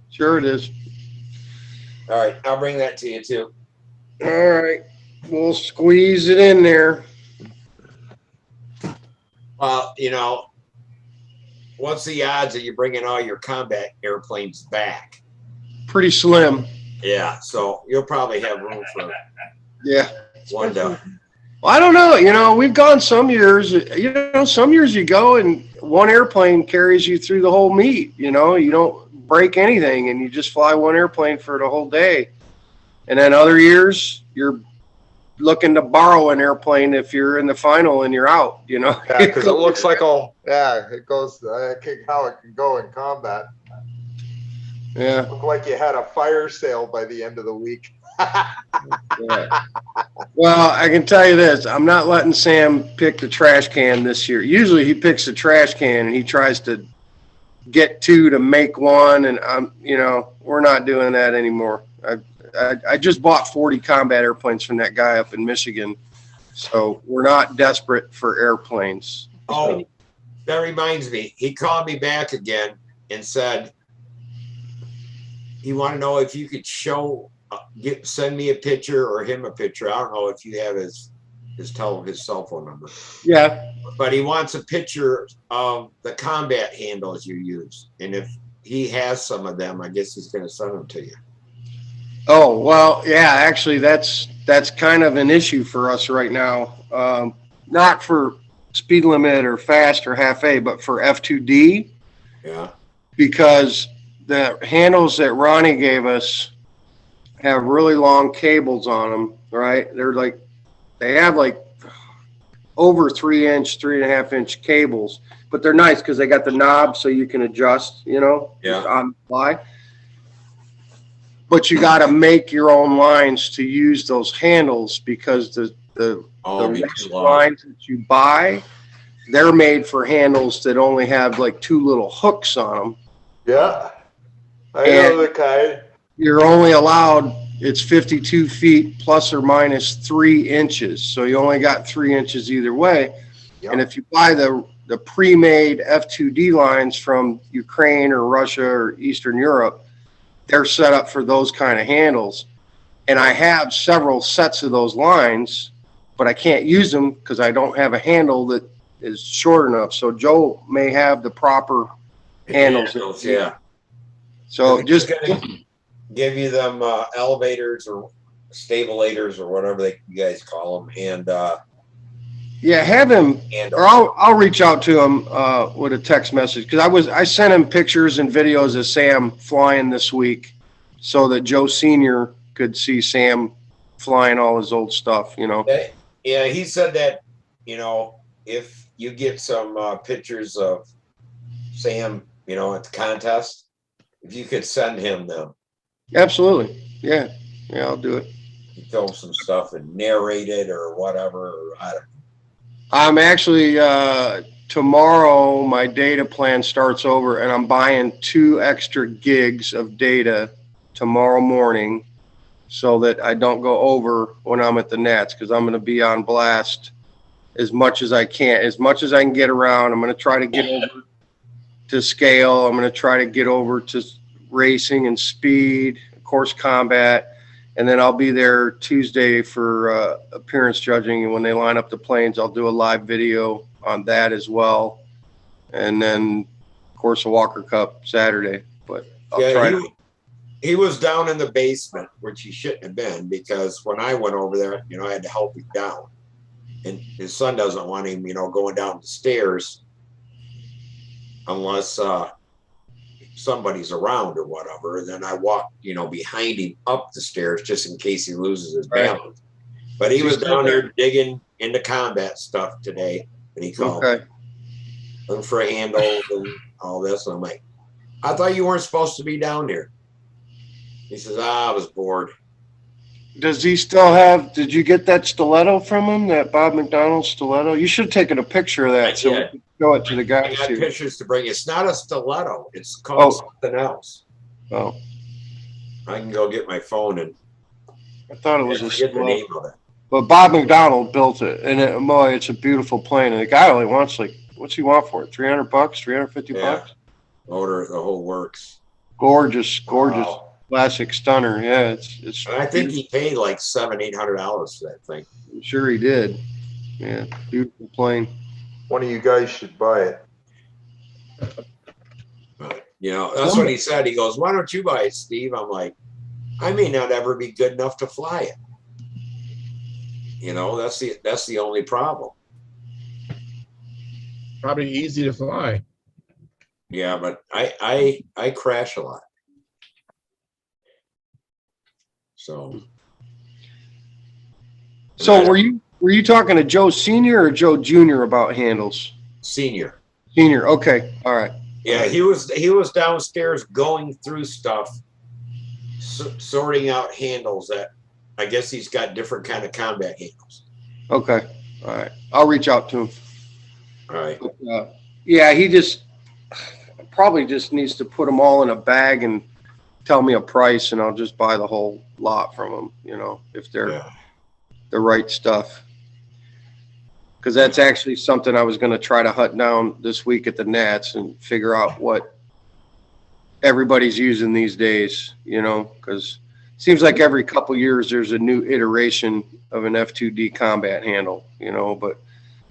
Sure it is. All right, I'll bring that to you too. All right. We'll squeeze it in there. Well, you know, what's the odds that you're bringing all your combat airplanes back? Pretty slim. Yeah, so you'll probably have room for one to. Well, I don't know. You know, we've gone some years. You know, some years you go and one airplane carries you through the whole meet. You know, you don't break anything and you just fly one airplane for the whole day. And then other years you're looking to borrow an airplane if you're in the final and you're out. You know, yeah, because it looks like it goes how it can go in combat. Yeah. Look like you had a fire sale by the end of the week. Yeah. Well, I can tell you this. I'm not letting Sam pick the trash can this year. Usually he picks the trash can and he tries to get 2 to make 1. And we're not doing that anymore. I just bought 40 combat airplanes from that guy up in Michigan. So we're not desperate for airplanes. Oh, that reminds me. He called me back again and said, he wanted to know if you could send me a picture or him a picture. I don't know if you have his his cell phone number. Yeah. But he wants a picture of the combat handles you use. And if he has some of them, I guess he's going to send them to you. Oh, well, yeah, actually, that's kind of an issue for us right now. Not for speed limit or fast or half A, but for F2D, Yeah. because the handles that Ronnie gave us have really long cables on them, right? They have like over 3-inch, 3.5-inch cables, but they're nice because they got the knob so you can adjust, Yeah. on the fly. But you got to make your own lines to use those handles because the lines that you buy, they're made for handles that only have like 2 little hooks on them. Yeah, I know the kind. You're only allowed, it's 52 feet plus or minus 3 inches. So you only got 3 inches either way. Yep. And if you buy the pre-made F2D lines from Ukraine or Russia or Eastern Europe, they're set up for those kind of handles. And I have several sets of those lines, but I can't use them because I don't have a handle that is short enough. So Joe may have the proper handles. Yeah. So just give you them elevators or stabilators or whatever you guys call them. And yeah, have him, or I'll reach out to him with a text message, because I sent him pictures and videos of Sam flying this week, so that Joe Senior could see Sam flying all his old stuff. Yeah, he said that if you get some pictures of Sam, at the contest, if you could send him them. Absolutely, yeah, I'll do it. You film some stuff and narrate it or whatever. Or I don't know. I'm actually, tomorrow my data plan starts over, and I'm buying 2 extra gigs of data tomorrow morning so that I don't go over when I'm at the nets, because I'm going to be on blast as much as I can get around. I'm going to try to get over to scale. I'm going to try to get over to racing and speed, of course, combat. And then I'll be there Tuesday for appearance judging. And when they line up the planes, I'll do a live video on that as well. And then, of course, a Walker Cup Saturday. But I'll try. He was down in the basement, which he shouldn't have been, because when I went over there, I had to help him down. And his son doesn't want him, going down the stairs unless somebody's around or whatever. And then I walk, behind him up the stairs just in case he loses his balance. But he was down there digging into combat stuff today, and he called me, looking for handles and all this. And I'm like, I thought you weren't supposed to be down there. He says, I was bored. Does he still have, did you get that stiletto from him, that Bob McDonald stiletto? You should have taken a picture of that so we can show it to the guys. I got pictures to bring. It's not a stiletto. It's called something else. Oh. I can go get my phone and I thought it was a get the name of it. But Bob McDonald built it, and boy, it's a beautiful plane. And the guy only wants what's he want for it? $300, $350? Motor, the whole works. Gorgeous classic stunner. Yeah, it's. And I think he paid like $700-800 for that thing. I'm sure he did. Yeah, beautiful plane. One of you guys should buy it. That's what he said. He goes, "Why don't you buy it, Steve?" I'm like, I may not ever be good enough to fly it. That's the only problem. Probably easy to fly. Yeah, but I crash a lot. So were you talking to Joe Senior or Joe Junior about handles? Senior. Okay, all right. Yeah, he was downstairs going through stuff, sorting out handles that I guess he's got different kind of combat handles. Okay, all right. I'll reach out to him. All right. But, yeah, he probably just needs to put them all in a bag and tell me a price, and I'll just buy the whole lot from them, if they're the right stuff. Because that's actually something I was going to try to hunt down this week at the Nats and figure out what everybody's using these days, because seems like every couple years there's a new iteration of an F2D combat handle, but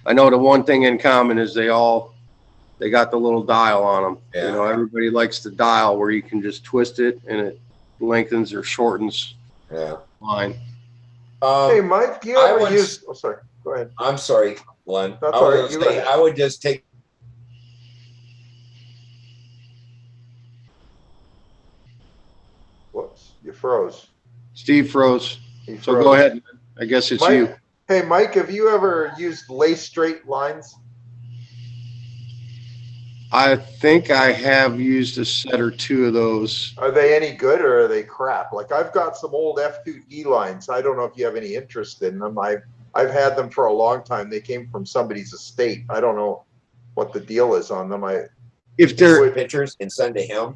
I know the one thing in common is they got the little dial on them. Yeah. Everybody likes the dial where you can just twist it and it lengthens or shortens line. Hey, Mike, do you I ever would- use, oh, sorry, go ahead. I'm sorry, Glenn. That's I all was right, gonna you go say, ahead. I would just take, Whoops, you froze. Steve froze. He So froze. go ahead. I guess it's Mike, you. Hey, Mike, have you ever used lace straight lines? I think I have used a set or two of those. Are they any good or are they crap? Like I've got some old F2D lines. I don't know if you have any interest in them. I've had them for a long time. They came from somebody's estate. I don't know what the deal is on them. If they're pictures and send to him.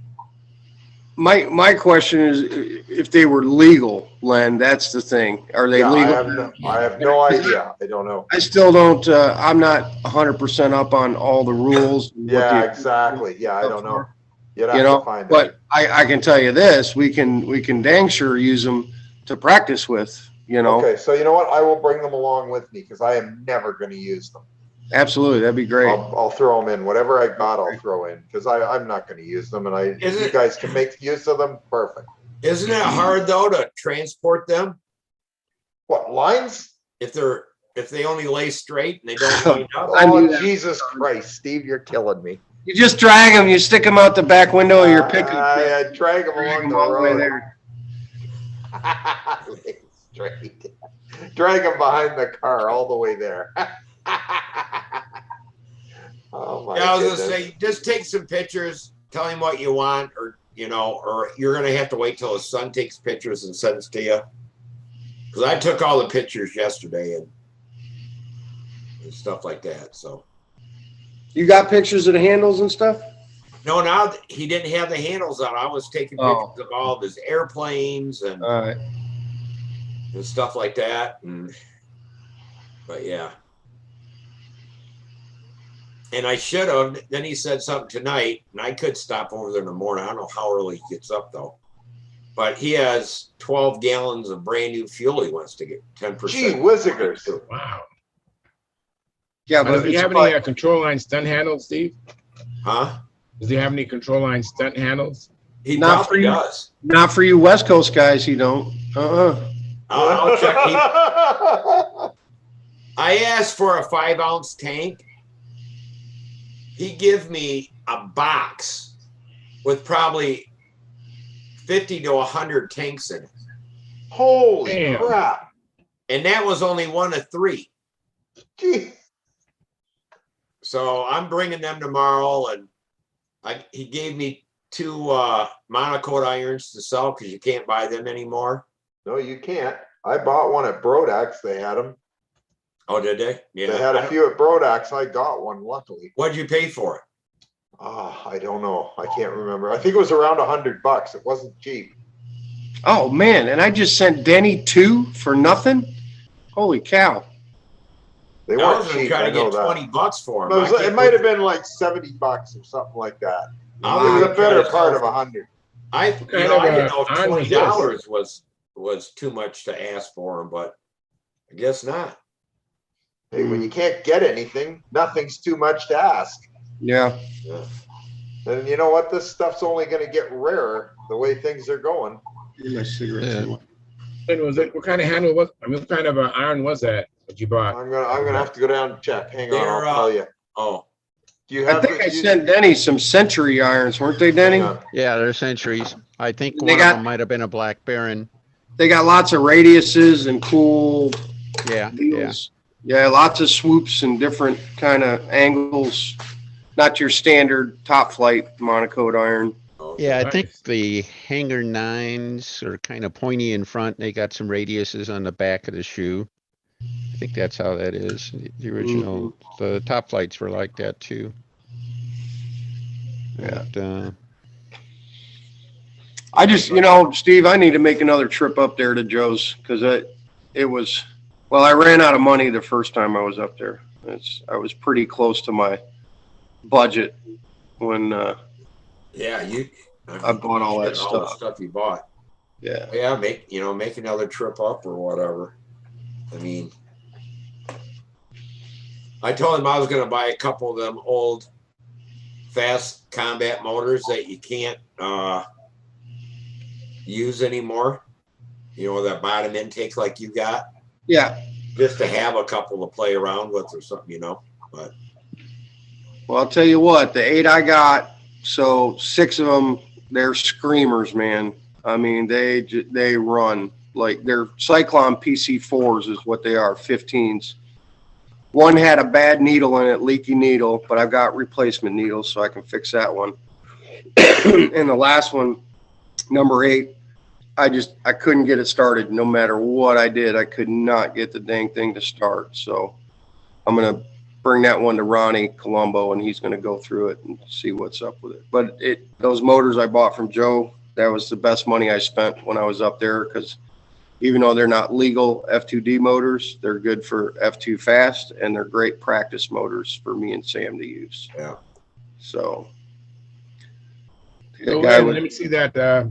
my question is if they were legal, Len, that's the thing. Are they Yeah, legal? I have no idea. I don't know. I still don't, I'm not 100% up on all the rules. and what Yeah, the- exactly. Yeah, I don't know. You'd You have know, to find out. but I can tell you this, we can dang sure use them to practice with, Okay, so you know what? I will bring them along with me because I am never going to use them. Absolutely. That'd be great. I'll throw them in. Whatever I got, I'll throw in because I'm not going to use them. And if you guys can make use of them, perfect. Isn't it hard though to transport them? What lines? If they only lay straight and they don't line up. Oh, Jesus Christ, Steve, you're killing me. You just drag them, you stick them out the back window of your pickup. I drag them along the all the way road. there. Straight. Drag them behind the car all the way there. Oh my Yeah, I was goodness. gonna say, just take some pictures, tell him what you want, or or you're gonna have to wait till his son takes pictures and sends to you. Because I took all the pictures yesterday and stuff like that. So You got pictures of the handles and stuff? no, now he didn't have the handles on. I was taking pictures of all of his airplanes and stuff like that. But yeah. And I should have. Then he said something tonight, and I could stop over there in the morning. I don't know how early he gets up though. But he has 12 gallons of brand new fuel. He wants to get 10%. Gee whizzigers. Wow. Yeah, Does he have any control line stunt handles, Steve? Huh? Does he have any control line stunt handles? He Not probably for you. does. Not for you West Coast guys, he don't. I'll check. I asked for a 5-ounce tank. He gave me a box with probably 50 to 100 tanks in it. Holy crap. And that was only one of 3. Gee. So I'm bringing them tomorrow, and he gave me 2 monocoat irons to sell because you can't buy them anymore. No, you can't. I bought one at Brodax. They had them. Oh, did they? Yeah. They had a few at Brodax. I got one, luckily. What'd you pay for it? I don't know. I can't remember. I think it was around $100. It wasn't cheap. Oh man, and I just sent Denny 2 for nothing? Holy cow. They I weren't was gonna cheap. try I to know get that. $20 for But them. it might have been like $70 or something like that. I It was was a better part of 100. I kind didn't of know if iron was $20 was too much to ask for them, but I guess not. Hey, when you can't get anything, nothing's too much to ask. Yeah. And you know what? This stuff's only going to get rarer the way things are going. My cigarettes. And was it, what kind of handle was, I mean, what kind of iron was that you bought? I'm gonna have to go down and check. Hang on, I'll They're, tell you. Oh, Do you I have? think I sent Denny some Century irons, weren't they, Denny? Yeah, they're Centuries. I think They one got- of them might have been a Black Baron. They got lots of radiuses and cool Yeah, yeah. deals. Yeah, lots of swoops and different kind of angles. Not your standard top flight monocoat iron. Yeah, I think the Hanger 9s are kind of pointy in front. They got some radiuses on the back of the shoe. I think that's how that is. The original, the top flights were like that too. Yeah. But, I just, Steve, I need to make another trip up there to Joe's because it was, well, I ran out of money the first time I was up there. I was pretty close to my budget when yeah, I bought all that all the stuff. stuff you bought. Yeah. Yeah, make another trip up or whatever. I mean, I told him I was going to buy a couple of them old fast combat motors that you can't use anymore. That bottom intake like you got. Yeah. Just to have a couple to play around with or something, But Well, I'll tell you what, the 8 I got, so 6 of them, they're screamers, man. I mean, they run like they're Cyclone PC4s is what they are, 15s. One had a bad needle in it, leaky needle, but I've got replacement needles, so I can fix that one. And the last one, number 8, I couldn't get it started. No matter what I did, I could not get the dang thing to start. So I'm gonna bring that one to Ronnie Colombo, and he's gonna go through it and see what's up with it. But those motors I bought from Joe, that was the best money I spent when I was up there, because even though they're not legal F2D motors, they're good for F2 fast, and they're great practice motors for me and Sam to use. Yeah. So. So Lynn, let me see that. Yeah.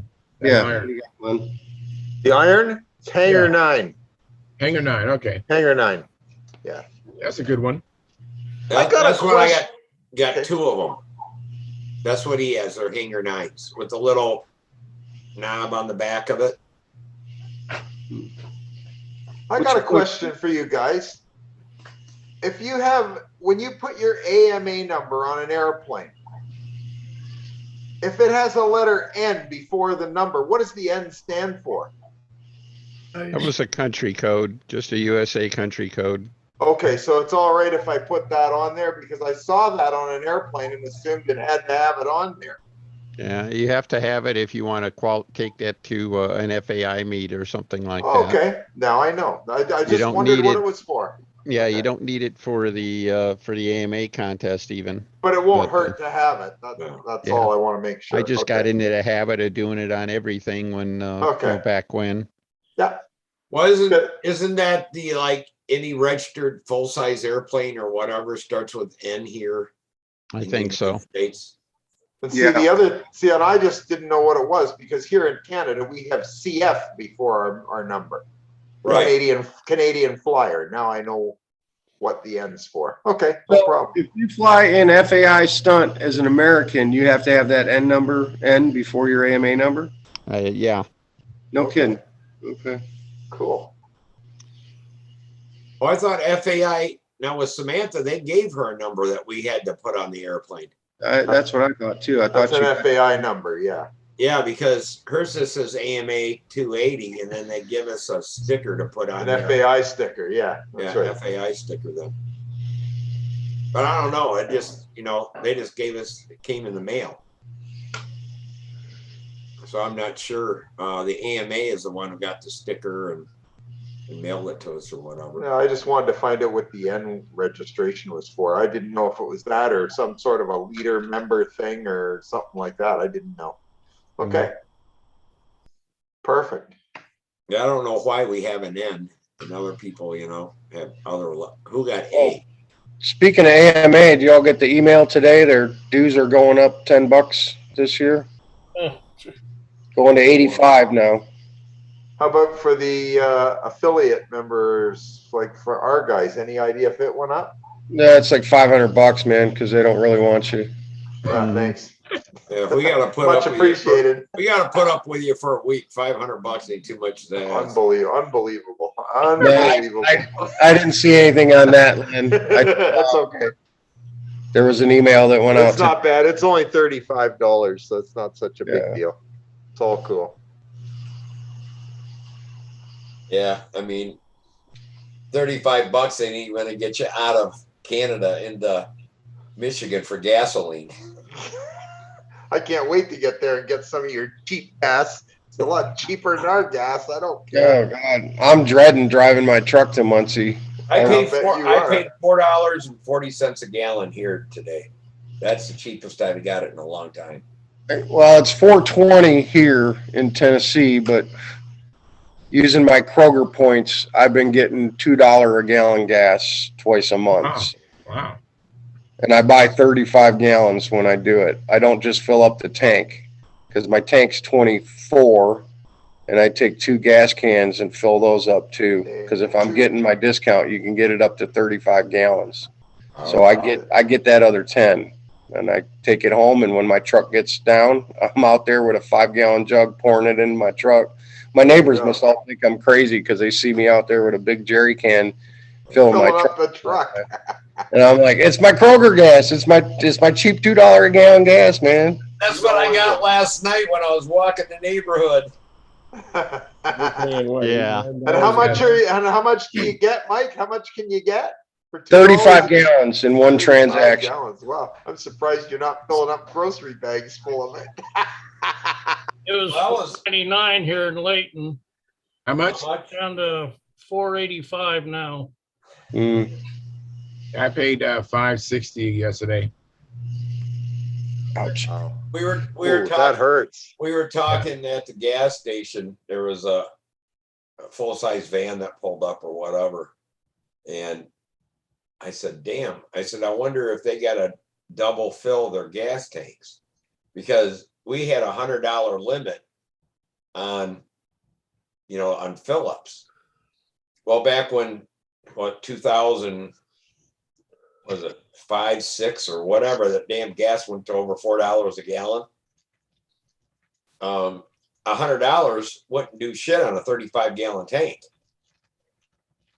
Iron. The iron? It's Hanger 9. Hanger 9. Okay. Hanger 9. Yeah. That's a good one. That's what I got 2 of them. That's what he has. They're Hanger 9s with the little knob on the back of it. I got a question for you guys. When you put your AMA number on an airplane, if it has a letter N before the number, what does the N stand for? That was a country code, just a USA country code. Okay, so it's all right if I put that on there, because I saw that on an airplane and assumed it had to have it on there. Yeah, you have to have it if you want to take that to an FAI meet or something like that. Okay, now I know. I just wondered what it was for. Yeah, you don't need it for the AMA contest even. But it won't hurt to have it. That's all I want to make sure. I just got into the habit of doing it on everything when back when. Yeah. Well, isn't that the any registered full size airplane or whatever starts with N here? I think so. States. And and I just didn't know what it was, because here in Canada we have CF before our number. Right. Canadian flyer. Now I know what the N's for. Okay, no problem. If you fly in FAI stunt as an American, you have to have that N before your AMA number? Yeah. No kidding. Okay. Cool. Well, I thought FAI, now with Samantha, they gave her a number that we had to put on the airplane. That's what I thought too. I thought that's an FAI number, yeah. Yeah, because hers says AMA 280, and then they give us a sticker to put on an FAI sticker, yeah. That's right. FAI sticker then. But I don't know. It just, they just gave us, it came in the mail. So I'm not sure. The AMA is the one who got the sticker and mailed it to us or whatever. No, I just wanted to find out what the N registration was for. I didn't know if it was that or some sort of a leader member thing or something like that. I didn't know. Okay. Perfect. Yeah, I don't know why we have an N and other people, have other, who got A? Speaking of AMA, did y'all get the email today? Their dues are going up $10 this year. Going to 85 now. How about for the affiliate members, like for our guys? Any idea if it went up? Yeah, it's like $500, man, because they don't really want you. Thanks. Yeah, if we got to put much appreciated. We got to put up with you for a week. $500 ain't too much. Unbelievable. I didn't see anything on that, Lynn. That's okay. There was an email that went out. It's not bad. It's only $35, so it's not such a big deal. It's all cool. Yeah, I mean, $35 ain't even going to get you out of Canada into Michigan for gasoline. I can't wait to get there and get some of your cheap gas. It's a lot cheaper than our gas. I don't care. Oh God, I'm dreading driving my truck to Muncie. I paid $4.40 a gallon here today. That's the cheapest I've got it in a long time. Well, it's $4.20 here in Tennessee, but using my Kroger points, I've been getting $2 a gallon gas twice a month. Wow. And I buy 35 gallons when I do it. I don't just fill up the tank, because my tank's 24, and I take 2 gas cans and fill those up too. Because if I'm getting my discount, you can get it up to 35 gallons. So I get that other 10, and I take it home. And when my truck gets down, I'm out there with a 5-gallon jug pouring it in my truck. My neighbors must all think I'm crazy because they see me out there with a big jerry can filling my up the truck. And I'm like, it's my Kroger gas. It's my cheap $2 a gallon gas, man. That's what I got last night when I was walking the neighborhood. Yeah. And how much do you get, Mike? How much can you get for $2? 35 gallons in one 35 transaction. Gallons. Wow, I'm surprised you're not filling up grocery bags full of it. It was 99 here in Layton. How much? Down to 485 now. I paid $5.60 yesterday. Ouch. We were Ooh, talking. that hurts. We were talking at the gas station. There was a full-size van that pulled up or whatever, and I said, "Damn!" I said, "I wonder if they got to double fill their gas tanks because we had $100 limit on, on fill-ups." Well, back when 2000 was it 5, 6 or whatever, that damn gas went to over $4 a gallon. $100 wouldn't do shit on a 35-gallon tank.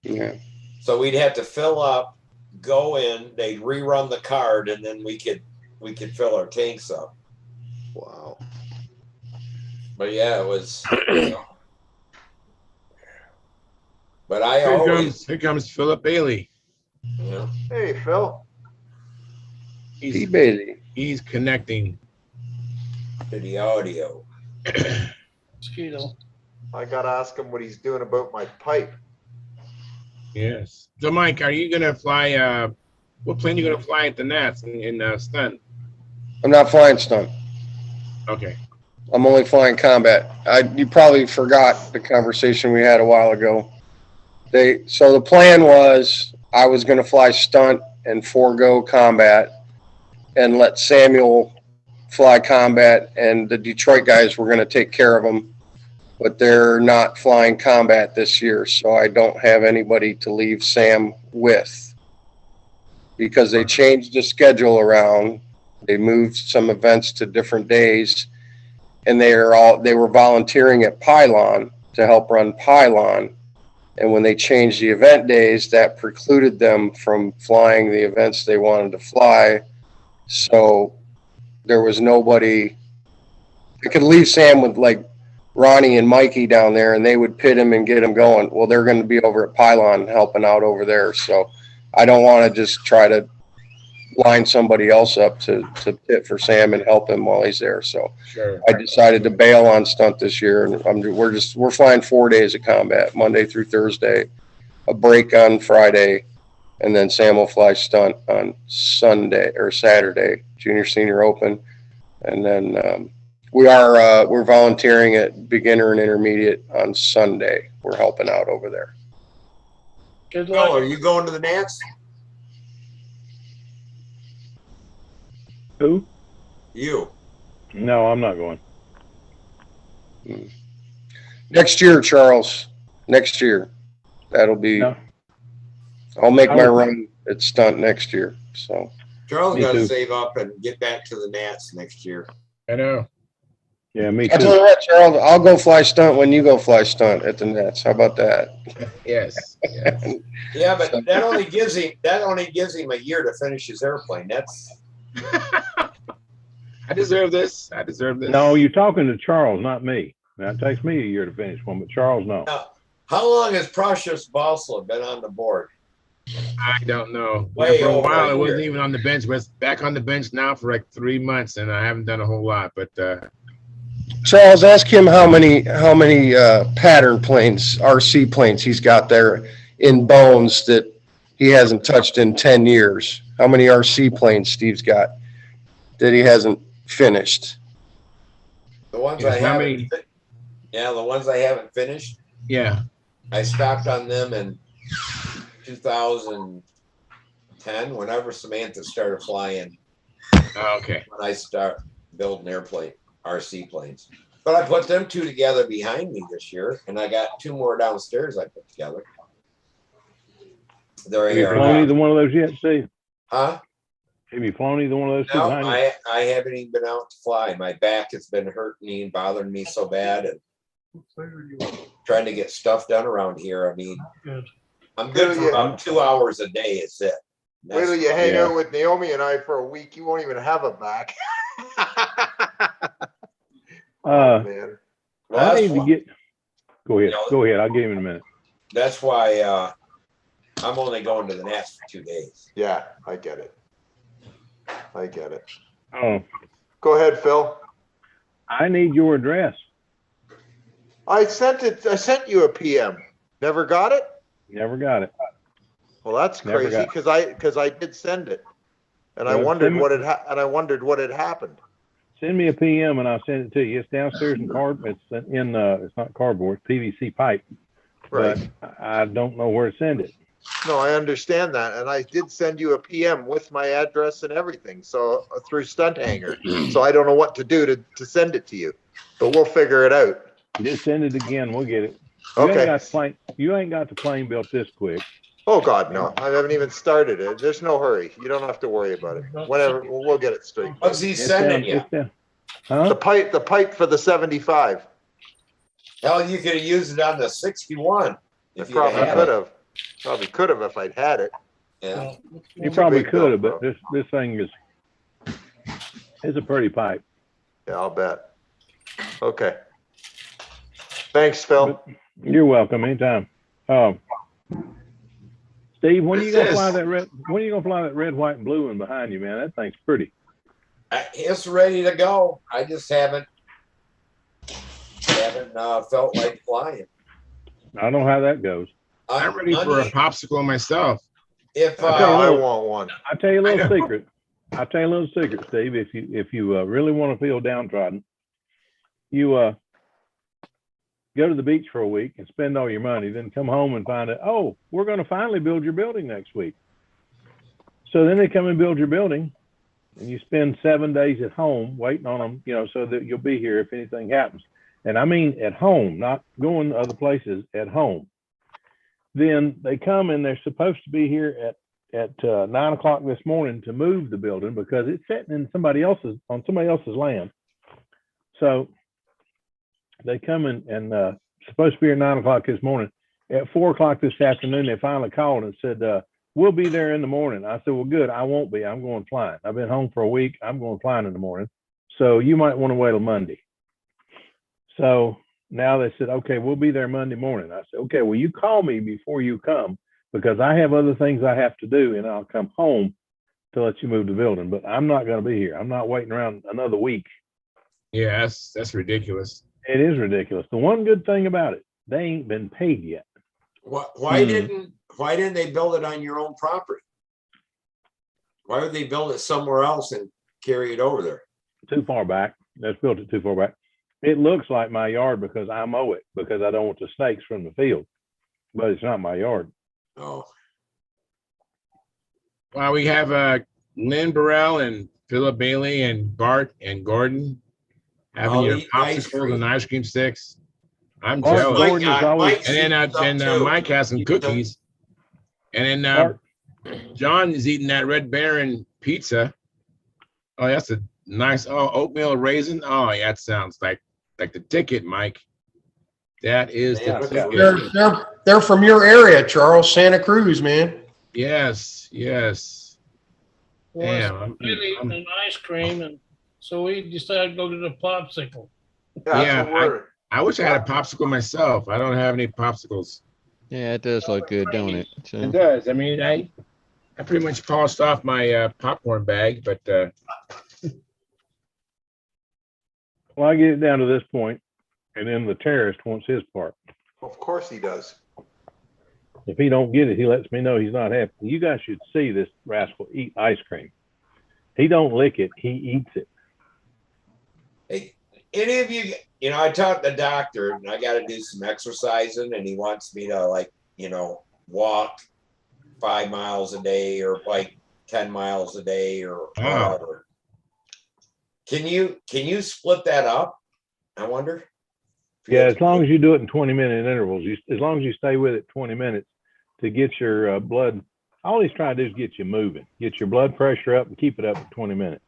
Yeah. So we'd have to fill up, go in, they'd rerun the card, and then we could fill our tanks up. Wow. But yeah, it was. But I always. Here comes Philip Bailey. Yeah. Hey, Phil. He's connecting to the audio. Mosquito. I gotta ask him what he's doing about my pipe. Yes. So, Mike, are you gonna fly? What plane are you gonna fly at the Nats in Stunt? I'm not flying stunt. Okay. I'm only flying combat. You probably forgot the conversation we had a while ago. So the plan was I was going to fly stunt and forego combat and let Samuel fly combat, and the Detroit guys were going to take care of them, but they're not flying combat this year, so I don't have anybody to leave Sam with because they changed the schedule around. They moved some events to different days, and they were volunteering at Pylon to help run Pylon. And when they changed the event days, that precluded them from flying the events they wanted to fly. So there was nobody. I could leave Sam with like Ronnie and Mikey down there, and they would pit him and get him going. Well, they're going to be over at Pylon helping out over there. So I don't want to just try to line somebody else up to pit for Sam and help him while he's there. So sure. I decided to bail on stunt this year, and we're flying 4 days of combat, Monday through Thursday, a break on Friday, and then Sam will fly stunt on Sunday or Saturday, Junior Senior Open, and then we're volunteering at beginner and intermediate on Sunday. We're helping out over there. Good luck. Oh, are you going to the Nats? Who? You. No, I'm not going. Next year, Charles. Next year. That'll be. No. I'll make my run at stunt next year. So. Charles Me got to too. save up and get back to the Nats next year. I know. Yeah, me I tell you too. what, Charles, I'll go fly stunt when you go fly stunt at the Nets. How about that? Yes. Yeah, but that only gives him a year to finish his airplane. That's. I deserve this. I deserve this. No, you're talking to Charles, not me. That takes me a year to finish one, but Charles, no. Now, how long has Precious Balsla been on the board? I don't know. Way For a over while, a it wasn't year. even on the bench, but it's back on the bench now for like 3 months, and I haven't done a whole lot. But Charles, ask him how many pattern planes, RC planes, he's got there in bones that he hasn't touched in 10 years. How many RC planes Steve's got that he hasn't finished? The ones Yes, I how haven't. many- Yeah, the ones I haven't finished. yeah, I stopped on them in 2010, whenever Samantha started flying. okay. When I start building RC planes. But I put them two together behind me this year, and I got two more downstairs I put together. Have you flown either one of those yet, Steve? Huh? Have you flown either one of those two No, behind you? I haven't even been out to fly. My back has been hurting me and bothering me so bad, and trying to get stuff done around here. I mean, I'm good for about 2 hours a day. Is it? Wait till you hang out with Naomi and I for a week. You won't even have a back. Man. Well, I need to get. Go ahead. Go ahead. I'll get him in a minute. That's why I'm only going to the Nats for 2 days. Yeah, I get it. I get it. Oh, Go ahead, Phil. I need your address. I sent you a PM. Never got it? Never got it. Well, that's Never crazy got because I did send it, and I Well, wondered send me- what had happened. Send me a PM and I'll send it to you. It's downstairs in card. It's in. It's not cardboard. PVC pipe. Right. But I don't know where to send it. No, I understand that, and I did send you a PM with my address and everything. So through Stunthangar. So I don't know what to do to send it to you, but we'll figure it out. Just send it again. We'll get it. Okay. You ain't got the plane built this quick. Oh God, no! I haven't even started it. There's no hurry. You don't have to worry about it. Whenever we'll get it straight. What's he sending you? The pipe for the 75. Hell, you could have used it on the 61. I probably could have. Probably could have if I'd had it. Yeah. You probably could have, but this thing is a pretty pipe. Yeah, I'll bet. Okay. Thanks, Phil. You're welcome anytime. Steve, when are you gonna fly that red? When are you gonna fly that red, white, and blue one behind you, man? That thing's pretty. It's ready to go. I just haven't felt like flying. I don't know how that goes. I'm ready for a popsicle myself. If I want one. I'll tell you a little secret. I'll tell you a little secret, Steve. If you really want to feel downtrodden, you go to the beach for a week and spend all your money, then come home and find out, oh, we're going to finally build your building next week. So then they come and build your building, and you spend 7 days at home waiting on them, so that you'll be here if anything happens. And I mean at home, not going to other places, at home. Then they come and they're supposed to be here at 9 o'clock this morning to move the building because it's sitting in somebody else's land. So they come and supposed to be here at 9 o'clock this morning. At 4 o'clock this afternoon, they finally called and said, we'll be there in the morning. I said, well, good. I won't be. I'm going flying. I've been home for a week. I'm going flying in the morning. So you might want to wait till Monday. So now they said, okay, we'll be there Monday morning. I said, okay, well, you call me before you come because I have other things I have to do and I'll come home to let you move the building, but I'm not going to be here. I'm not waiting around another week. Yeah, that's ridiculous. It is ridiculous. The one good thing about it, they ain't been paid yet. Why didn't they build it on your own property? Why would they build it somewhere else and carry it over there? Too far back. Let's build it too far back. It looks like my yard because I mow it because I don't want the snakes from the field, but it's not my yard. Oh. Well, we have Lynn Burrell and Philip Bailey and Bart and Gordon having your popsicles and ice cream sticks. I'm jealous. And then Mike has some cookies. And then John is eating that Red Baron pizza. Oh, that's a nice oatmeal raisin. Oh, yeah, that sounds like the ticket, Mike. That is the ticket. They're from your area, Charles, Santa Cruz, man. Yes. Well, really eating ice cream, and so we decided to go to the popsicle. Yeah, I wish I had a popsicle myself. I don't have any popsicles. Yeah, it does look good, don't it? So. It does. I mean, I pretty much polished off my popcorn bag, but well, I get it down to this point, and then the terrorist wants his part. Of course he does. If he don't get it, he lets me know he's not happy. You guys should see this rascal eat ice cream. He don't lick it; he eats it. Hey, any of you, I talked to the doctor, and I got to do some exercising, and he wants me to walk 5 miles a day or bike 10 miles a day or whatever. Can you split that up? I wonder. Yeah, as long as you do it in 20-minute intervals, as long as you stay with it 20 minutes to get your blood, all he's trying to do is get you moving, get your blood pressure up and keep it up for 20 minutes.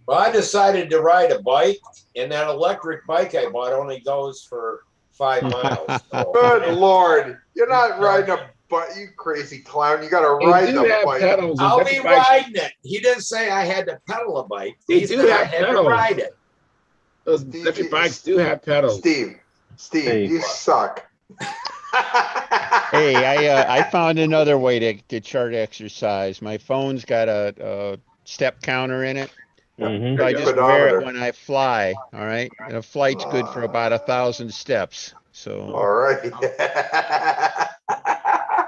Well, I decided to ride a bike, and that electric bike I bought only goes for 5 miles. So. Good Lord. You're not riding a bike, you crazy clown. You got to ride the bike. Pedals. I'll be riding it. He didn't say I had to pedal a bike. He said I had to ride it. Those electric bikes do have pedals. Steve, you suck. Hey, I found another way to chart exercise. My phone's got a step counter in it. Mm-hmm. So I just wear it when I fly. All right. And a flight's good for about 1,000 steps. So. All right.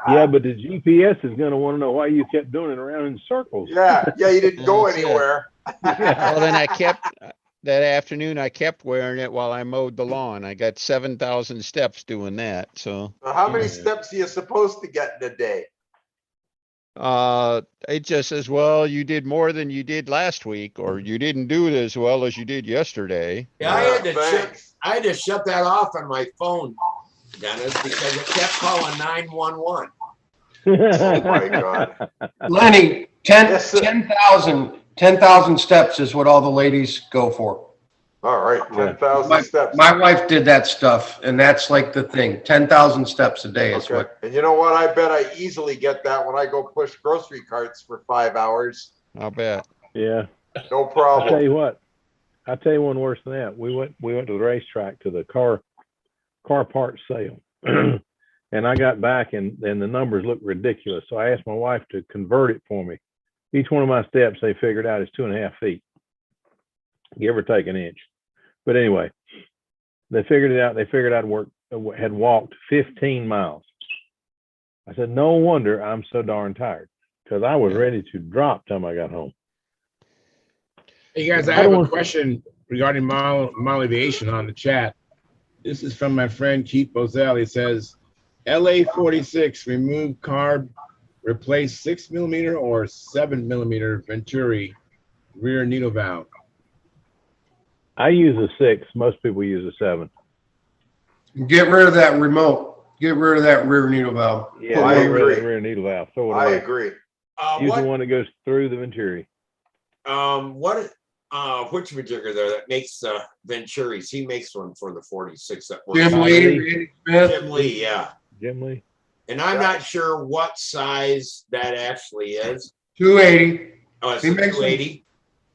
Yeah, but the GPS is going to want to know why you kept doing it around in circles. Yeah, you didn't go anywhere. Well, then that afternoon, I kept wearing it while I mowed the lawn. I got 7,000 steps doing that. So. How many steps are you supposed to get in a day? It just says, well, you did more than you did last week, or you didn't do it as well as you did yesterday. Yeah, I had to shut that off on my phone, Dennis, because it kept calling 911. Oh my God. Lenny, 10,000 steps is what all the ladies go for. All right, 10,000 steps. My wife did that stuff, and that's like the thing. 10,000 steps a day is what. And you know what? I bet I easily get that when I go push grocery carts for 5 hours. I'll bet. Yeah. No problem. I'll tell you what. I'll tell you one worse than that. We went to the racetrack to the car parts sale. And I got back and the numbers looked ridiculous. So I asked my wife to convert it for me. Each one of my steps they figured out is 2.5 feet. Give or take an inch. But anyway, they figured it out. They figured I'd had walked 15 miles. I said, no wonder I'm so darn tired, because I was ready to drop time I got home. Hey guys, I have a question regarding mile aviation on the chat. This is from my friend Keith Bozell. He says, LA 46, remove carb, replace 6mm or 7mm Venturi rear needle valve. I use a 6. Most people use a 7. Get rid of that remote. Get rid of that rear needle valve. Yeah, I agree. Rear needle valve. So I agree. Use the one that goes through the Venturi. Which particular there that makes Venturis? He makes one for the 46 that works. Jim Lee. Jim Lee, yeah. Jim Lee. And I'm not sure what size that actually is. 280. Oh, it's 280.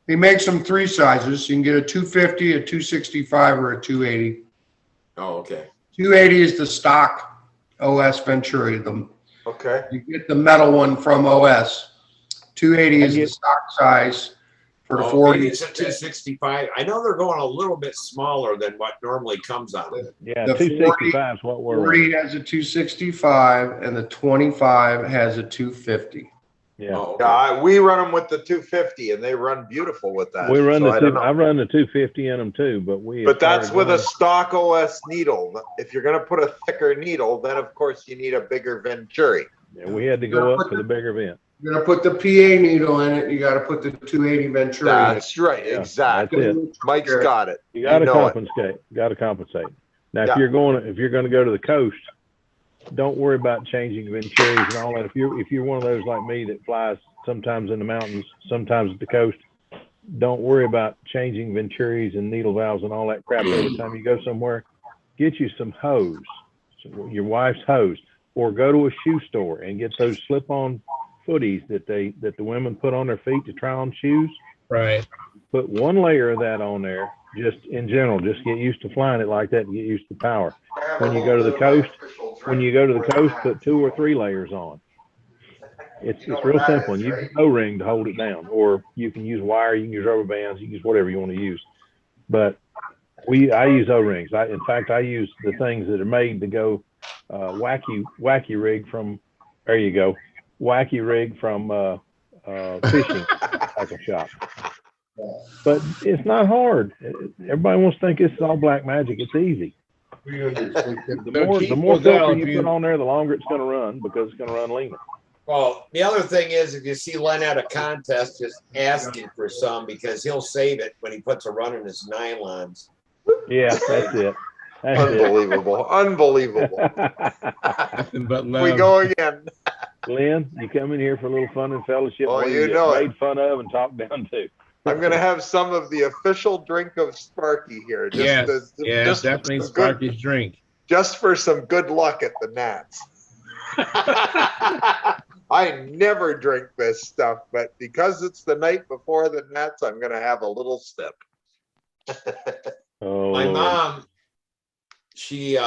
He makes them 3 sizes. You can get a 250, a 265, or a 280. Oh, okay. 280 is the stock OS Venturi. Okay. You get the metal one from OS. 280 is the stock size for the 40. Maybe it's a 265. I know they're going a little bit smaller than what normally comes on it. Yeah, 265 is what we're 40 has a 265, and the 25 has a 250. Yeah. Oh, okay. We run them with the 250, and they run beautiful with that. We run I run the 250 in them too, but that's with a stock OS needle. If you're going to put a thicker needle, then of course you need a bigger Venturi. Yeah, we had to go up for the bigger vent. You're going to put the PA needle in it. You got to put the 280 Venturi in it. That's right. Yeah, exactly. That's it. Mike's got it. You got to compensate. Got to compensate. Now, if you're going to go to the coast, don't worry about changing Venturis and all that. If you're one of those like me that flies sometimes in the mountains, sometimes at the coast, don't worry about changing Venturis and needle valves and all that crap every time you go somewhere. Get you some hose, your wife's hose, or go to a shoe store and get those slip-on footies that the women put on their feet to try on shoes. Right. Put 1 layer of that on there. Just in general, just get used to flying it like that and get used to power. When you go to the coast, put 2 or 3 layers on. It's real simple, and you use O-ring to hold it down, or you can use wire, you can use rubber bands, you can use whatever you want to use. But I use O-rings. In fact, I use the things that are made to go wacky rig from. There you go, wacky rig from fishing tackle shop. But it's not hard. Everybody wants to think it's all black magic. It's easy. The more filter you put on there, the longer it's going to run, because it's going to run leaner. Well, the other thing is, if you see Len at a contest, just ask him for some, because he'll save it when he puts a run in his nylons. Yeah, that's it. That's Unbelievable. Unbelievable. Nothing but We love. go again. Glenn, you come in here for a little fun and fellowship. Oh, What do you get know it. made fun of and talked down to? I'm gonna have some of the official drink of Sparky here. Yes, yeah, just definitely some good, Sparky's drink. just for some good luck at the Nats. I never drink this stuff, but because it's the night before the Nats, I'm gonna have a little sip. Oh, My Lord. mom, she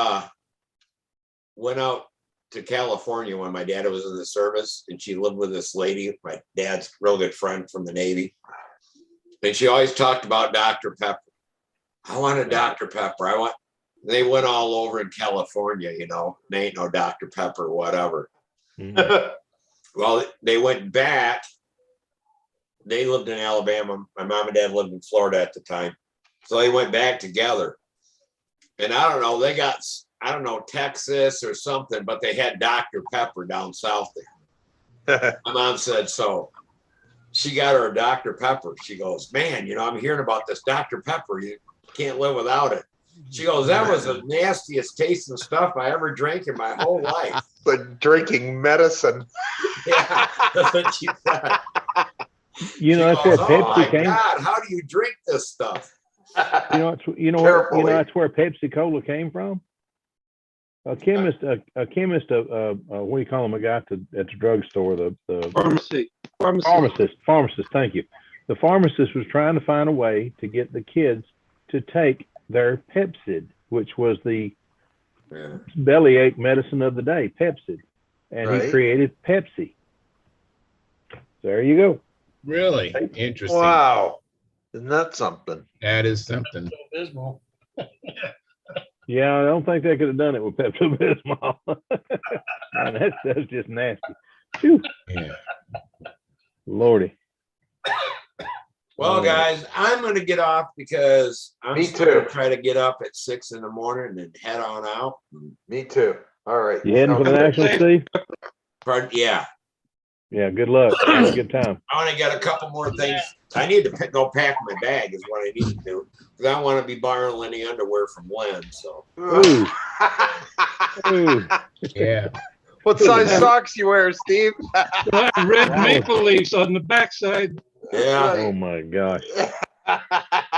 went out to California when my dad was in the service, and she lived with this lady, my dad's real good friend from the Navy. And she always talked about Dr. Pepper. I want a Dr. Pepper. They went all over in California, you know, they ain't no Dr. Pepper, whatever. Mhm. Well, they went back. They lived in Alabama. My mom and dad lived in Florida at the time. So they went back together. And I don't know, they got, I don't know, Texas or something, but they had Dr. Pepper down south there. My mom said so. She got her a Dr. Pepper. She goes, man, you know, I'm hearing about this Dr. Pepper. You can't live without it. She goes, that was the nastiest tasting stuff I ever drank in my whole life. But drinking medicine. Yeah, that's what she said. You know, that's goes, where oh my Pepsi came. God, how do you drink this stuff? That's where Pepsi Cola came from. A chemist, what do you call him? A guy at the drugstore, the pharmacist. Thank you. The pharmacist was trying to find a way to get the kids to take their Pepsid, which was the bellyache medicine of the day, Pepsid, and he created Pepsi. There you go. Really interesting. Wow, isn't that something? That is something. Abysmal. Yeah, I don't think they could have done it with Pepto Bismol. That's just nasty. Whew. Yeah. Lordy. Well, guys, I'm going to get off because I'm Me going to too. try to get up at 6 in the morning and head on out. Me too. All right. You heading for the National, Steve? Pardon? Yeah. Yeah, good luck. Have a good time. I want to get a couple more things. I need to go pack my bag is what I need to do. Because I want to be borrowing any underwear from Len. So. Ooh. Ooh. Yeah. What size socks you wear, Steve? Red maple leaves on the backside. Yeah. Oh my gosh.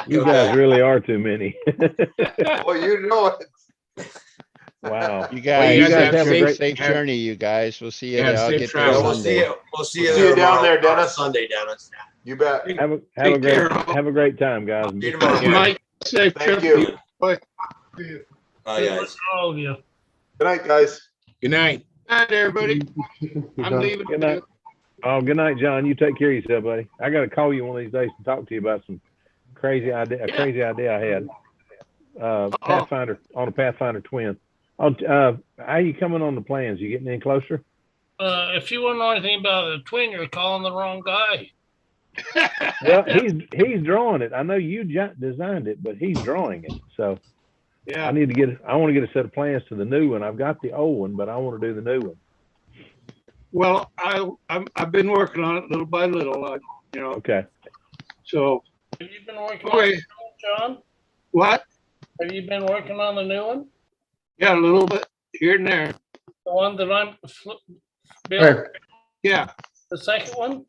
You guys really are too many. Well, you know it. Wow. You guys have a great safe journey, you guys. We'll see you Yeah, there. I'll safe get travel. there We'll Sunday. see you. We'll see you See there you down there, tomorrow, Dennis. Sunday, Dennis. You bet. Have a Take great care. have a great time, guys. See you tomorrow. Mike, safe Thank trip. you. Bye. Bye, guys. All of you. Good night, guys. Good night. Night, everybody. I'm leaving. Good night. Oh, good night, John. You take care of yourself, buddy. I got to call you one of these days to talk to you about some crazy idea I had. Pathfinder on a Pathfinder twin. Oh, how you coming on the plans? You getting any closer? If you want to know anything about a twin, you're calling the wrong guy. Well, he's drawing it. I know you designed it, but he's drawing it. So Yeah. I want to get a set of plans to the new one. I've got the old one, but I want to do the new one. Well, I've been working on it little by little, you know. Okay. So. Have you been working on the new one, John? What? Have you been working on the new one? Yeah, a little bit here and there. The one that I'm building? Yeah. The second one?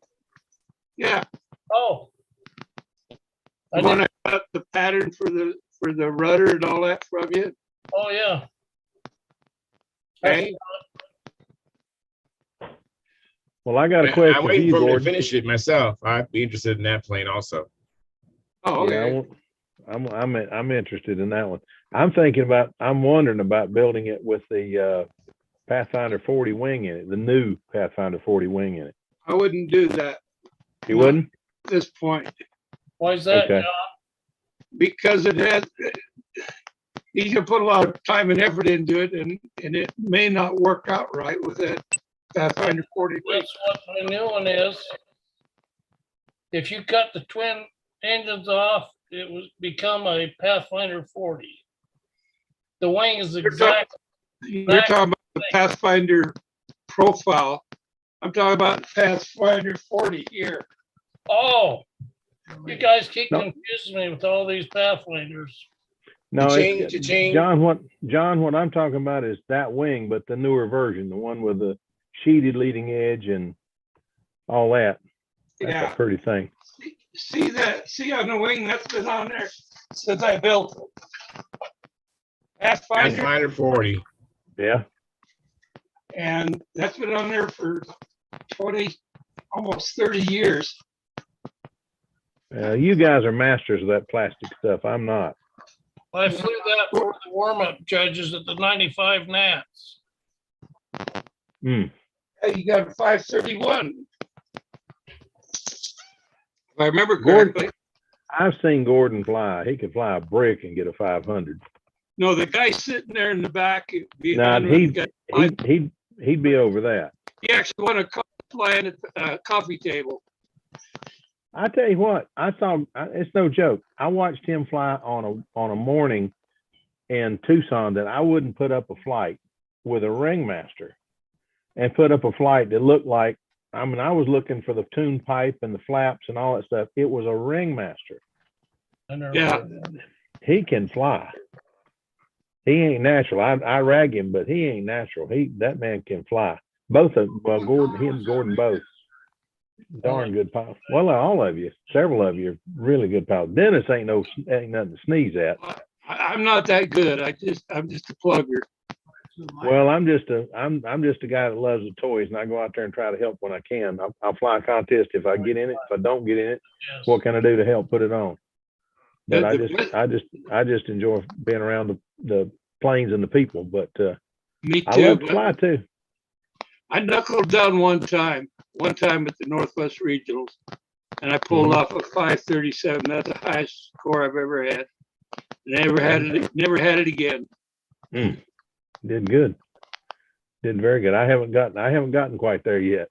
Yeah. Oh. I want to cut the pattern for the rudder and all that from you. Oh, yeah. Okay. Well, I got a question I'm for waiting you, for him to Gordon. finish it myself. I'd be interested in that plane also. Oh, okay. Yeah, I'm interested in that one. I'm wondering about building it with the Pathfinder 40 wing in it, the new Pathfinder 40 wing in it. I wouldn't do that. You wouldn't? At this point. Why is that, Okay. John? Because you can put a lot of time and effort into it, and it may not work out right with that Pathfinder 40. That's what the new one is. If you cut the twin engines off, it would become a Pathfinder 40. The wing is exact. You're talking about the Pathfinder profile. I'm talking about Pathfinder 40 here. Oh, you guys keep confusing me with all these Pathfinders. No, Cha-ching. John, what I'm talking about is that wing, but the newer version, the one with the sheeted leading edge and all that. That's Yeah. a pretty thing. See on the wing, that's been on there since I built it. Pathfinder, Pathfinder 40. Yeah. and that's been on there for 20, almost 30 years. You guys are masters of that plastic stuff. I'm not. I flew that for the warm-up judges at the 95 Nats. Hmm. Hey, you got a 531. If I remember Gordon, correctly. I've seen Gordon fly. He could fly a brick and get a 500. No, the guy sitting there in the back Now behind he'd be over that. he actually won a flying at a coffee table. I tell you what, it's no joke. I watched him fly on a morning in Tucson that I wouldn't put up a flight with a ringmaster and put up a flight that looked like, I mean, I was looking for the tune pipe and the flaps and all that stuff. It was a ringmaster. Yeah. He can fly. He ain't natural. I rag him, but he ain't natural. That man can fly. Both of Gordon, he and Gordon both. Darn good pilots. Well, all of you, several of you are really good pilots. Dennis ain't nothing to sneeze at. I'm not that good. I'm just a plugger. Well, I'm just a guy that loves the toys, and I go out there and try to help when I can. I'll fly a contest if I get in it. If I don't get in it, what can I do to help put it on? But I just enjoy being around the planes and the people. But Me too. I love to fly too. I knuckled down one time at the Northwest Regionals, and I pulled off a 537. That's the highest score I've ever had. Never had it again. Did good. Did very good. I haven't gotten quite there yet.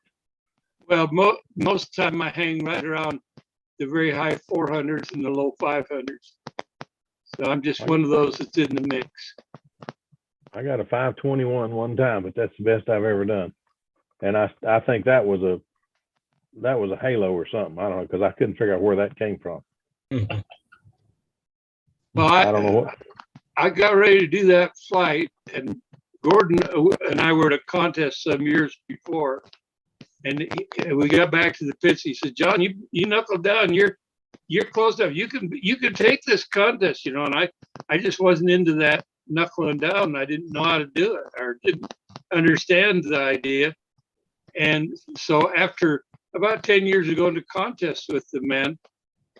Well, most of the time I hang right around the very high 400s and the low 500s. So I'm just one of those that's in the mix. I got a 521 one time, but that's the best I've ever done. And I think that was a halo or something. I don't know, because I couldn't figure out where that came from. Well, I don't know what. I got ready to do that flight, and Gordon and I were at a contest some years before, and we got back to the pits. He said, "John, you knuckled down. You're close enough. You can take this contest, you know." And I just wasn't into that knuckling down. I didn't know how to do it or didn't understand the idea. And so after about 10 years of going to contests with the men,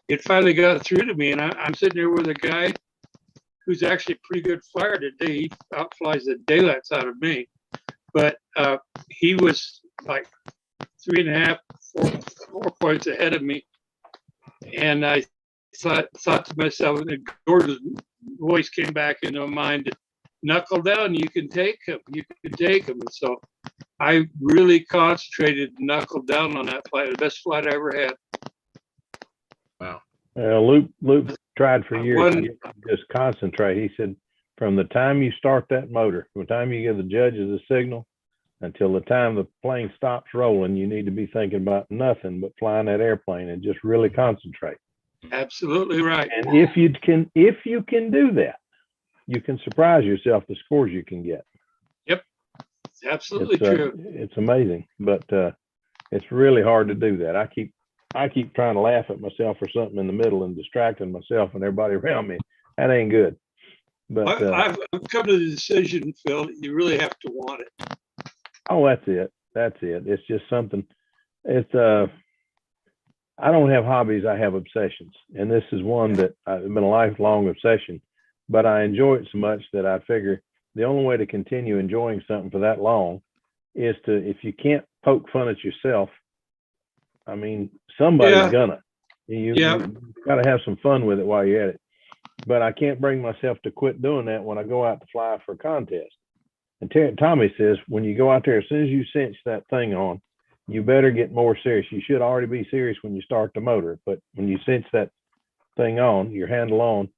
it finally got through to me. And I'm sitting there with a guy who's actually a pretty good flyer today. He outflies the daylights out of me. But he was like 3.5, 4 points ahead of me. And I thought to myself, and Gordon's voice came back into my mind, knuckle down, you can take him. You can take him. And so I really concentrated and knuckled down on that flight, the best flight I ever had. Wow. Luke tried for years to just concentrate. He said, from the time you start that motor, from the time you give the judges a signal until the time the plane stops rolling, you need to be thinking about nothing but flying that airplane and just really concentrate. Absolutely right. And if you can do that, you can surprise yourself the scores you can get. Yep. It's absolutely true. It's amazing, but it's really hard to do that. I keep trying to laugh at myself or something in the middle and distracting myself and everybody around me. That ain't good. But I've come to the decision, Phil, that you really have to want it. Oh, that's it. It's just something. It's I don't have hobbies. I have obsessions, and this is one that I've been a lifelong obsession. But I enjoy it so much that I figure the only way to continue enjoying something for that long is to, if you can't poke fun at yourself, I mean, somebody's gonna. You got to have some fun with it while you're at it. But I can't bring myself to quit doing that when I go out to fly for a contest. And Tommy says, when you go out there, as soon as you cinch that thing on, you better get more serious. You should already be serious when you start the motor, but when you cinch that thing on, your handle on,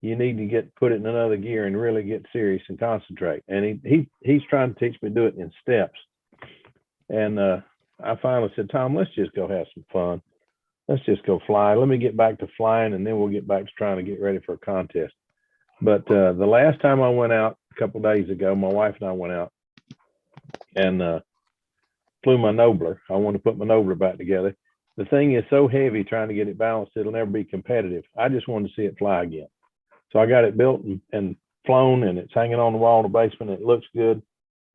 you need to put it in another gear and really get serious and concentrate. And he's trying to teach me to do it in steps. And I finally said, Tom, let's just go have some fun. Let's just go fly. Let me get back to flying, and then we'll get back to trying to get ready for a contest. But the last time I went out a couple of days ago, my wife and I went out and flew my Nobler. I want to put my Nobler back together. The thing is so heavy trying to get it balanced, it'll never be competitive. I just wanted to see it fly again. So I got it built and flown, and it's hanging on the wall in the basement. It looks good.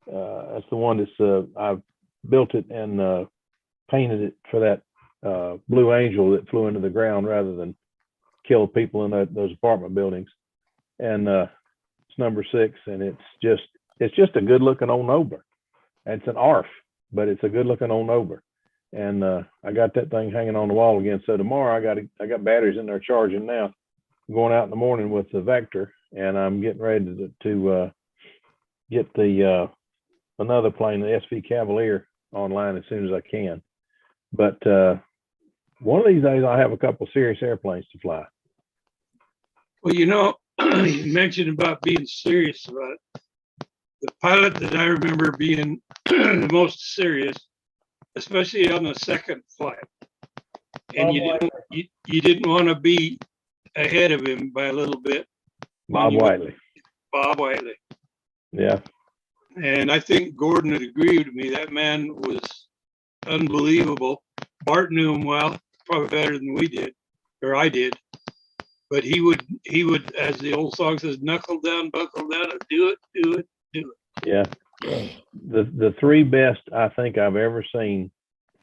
That's the one that's, I've built it and painted it for that Blue Angel that flew into the ground rather than kill people in those apartment buildings. And it's number 6, and it's just a good looking old Nobler. It's an ARF, but it's a good looking old Nobler. And I got that thing hanging on the wall again. So tomorrow I got batteries in there charging now. I'm going out in the morning with the Vector, and I'm getting ready to get the another plane, the SV Cavalier, online as soon as I can. But one of these days I'll have a couple serious airplanes to fly. Well, you mentioned about being serious about it. The pilot that I remember being the most serious, especially on the second flight, and you didn't want to be ahead of him by a little bit. Bob Whiteley. Bob Whiteley. Yeah. And I think Gordon would agree with me. That man was unbelievable. Bart knew him well, probably better than we did, or I did. But he would, as the old song says, knuckle down, buckle down, and do it. Yeah. The 3 best I think I've ever seen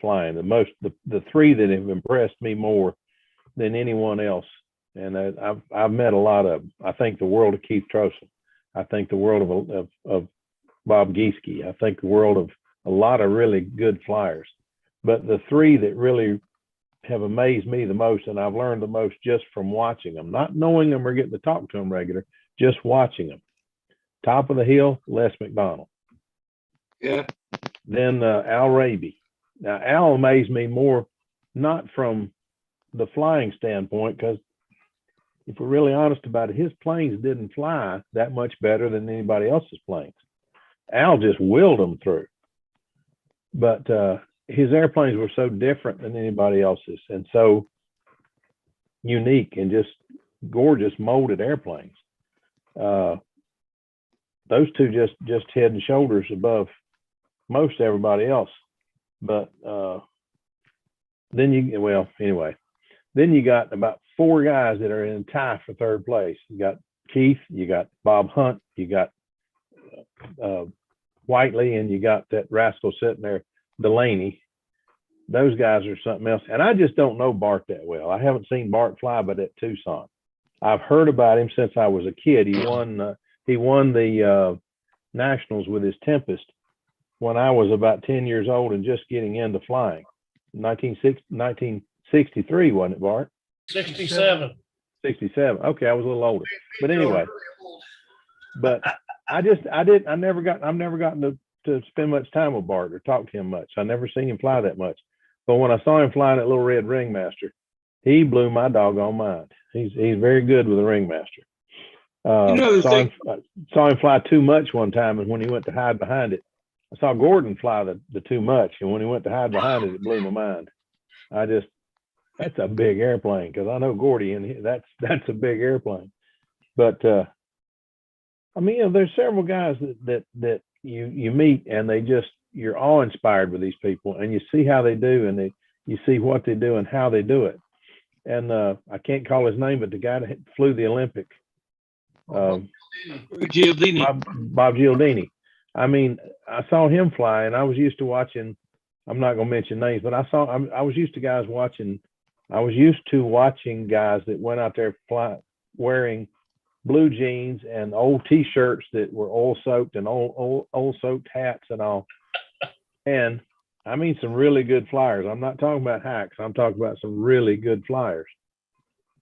flying, the 3 that have impressed me more than anyone else. And I've met a lot of them. I think the world of Keith Trosen. I think the world of Bob Gieske. I think the world of a lot of really good flyers. But the 3 that really have amazed me the most, and I've learned the most just from watching them, not knowing them or getting to talk to them regular, just watching them. Top of the hill, Les McDonald. Yeah. Then Al Raby. Now, Al amazed me more, not from the flying standpoint, because if we're really honest about it, his planes didn't fly that much better than anybody else's planes. Al just willed them through. But his airplanes were so different than anybody else's and so unique and just gorgeous molded airplanes. Those 2 just head and shoulders above most everybody else. But then you got about 4 guys that are in tie for 3rd place. You got Keith, you got Bob Hunt, you got Whiteley, and you got that rascal sitting there, Delaney. Those guys are something else. And I just don't know Bart that well. I haven't seen Bart fly but at Tucson. I've heard about him since I was a kid. He won the Nationals with his Tempest when I was about 10 years old and just getting into flying. 1963, wasn't it, Bart? 67. 67. Okay, I was a little older. But anyway, but I've never gotten to spend much time with Bart or talk to him much. I never seen him fly that much. But when I saw him flying that little red Ringmaster, he blew my doggone mind. He's very good with a Ringmaster. Saw him fly too much one time, and when he went to hide behind it, I saw Gordon fly the too much, and when he went to hide behind it, it blew my mind. That's a big airplane, because I know Gordy, and that's a big airplane. But there's several guys that you meet, and you're awe inspired with these people, and you see how they do, and you see what they do and how they do it. And I can't call his name, but the guy that flew the Olympic, Gialdini. Bob Gialdini. I mean, I saw him fly, and I was used to watching. I'm not going to mention names, but I was used to watching guys that went out there wearing blue jeans and old T-shirts that were oil soaked and old soaked hats and all. And I mean, some really good flyers. I'm not talking about hacks. I'm talking about some really good flyers.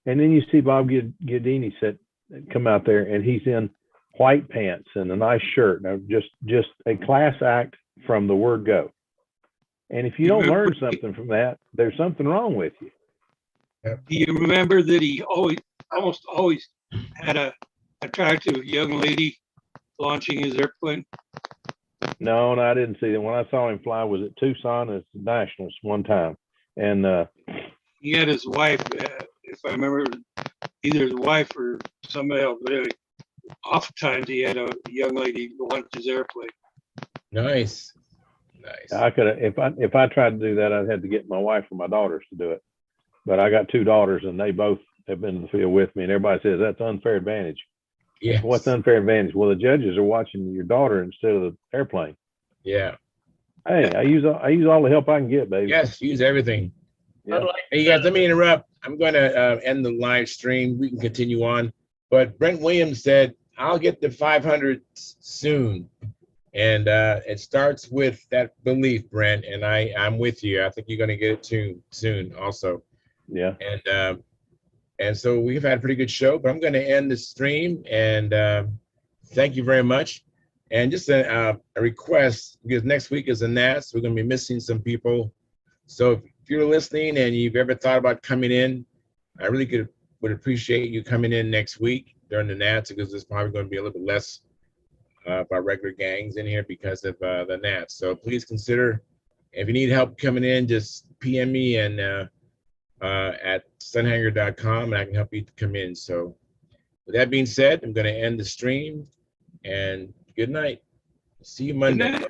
And then you see Bob Gialdini come out there, and he's in white pants and a nice shirt. Now, just a class act from the word go. And if you don't learn something from that, there's something wrong with you. Do you remember that he almost always had a attractive young lady launching his airplane? No, I didn't see that. When I saw him fly was at Tucson at the Nationals one time. And he had his wife, if I remember, either his wife or somebody else. But anyway, oftentimes he had a young lady launch his airplane. Nice. Nice. I could have, if I tried to do that, I'd have to get my wife or my daughters to do it. But I got two daughters and they both have been in the field with me, and everybody says that's unfair advantage. Yes. What's unfair advantage? Well, the judges are watching your daughter instead of the airplane. Yeah. Hey, I use all the help I can get, baby. Yes, use everything. Yeah. Hey guys, let me interrupt. I'm going to end the live stream. We can continue on. But Brent Williams said, I'll get the 500 soon. And it starts with that belief, Brent. And I'm with you. I think you're going to get it soon also. Yeah. And so we've had a pretty good show, but I'm going to end the stream. And thank you very much. And just a request, because next week is the Nats. We're going to be missing some people. So if you're listening and you've ever thought about coming in, I really would appreciate you coming in next week during the Nats, because there's probably going to be a little bit less of our regular gangs in here because of the Nats. So please consider, if you need help coming in, just PM me and at stunthangar.com, and I can help you come in. So with that being said, I'm going to end the stream, and good night. See you Monday.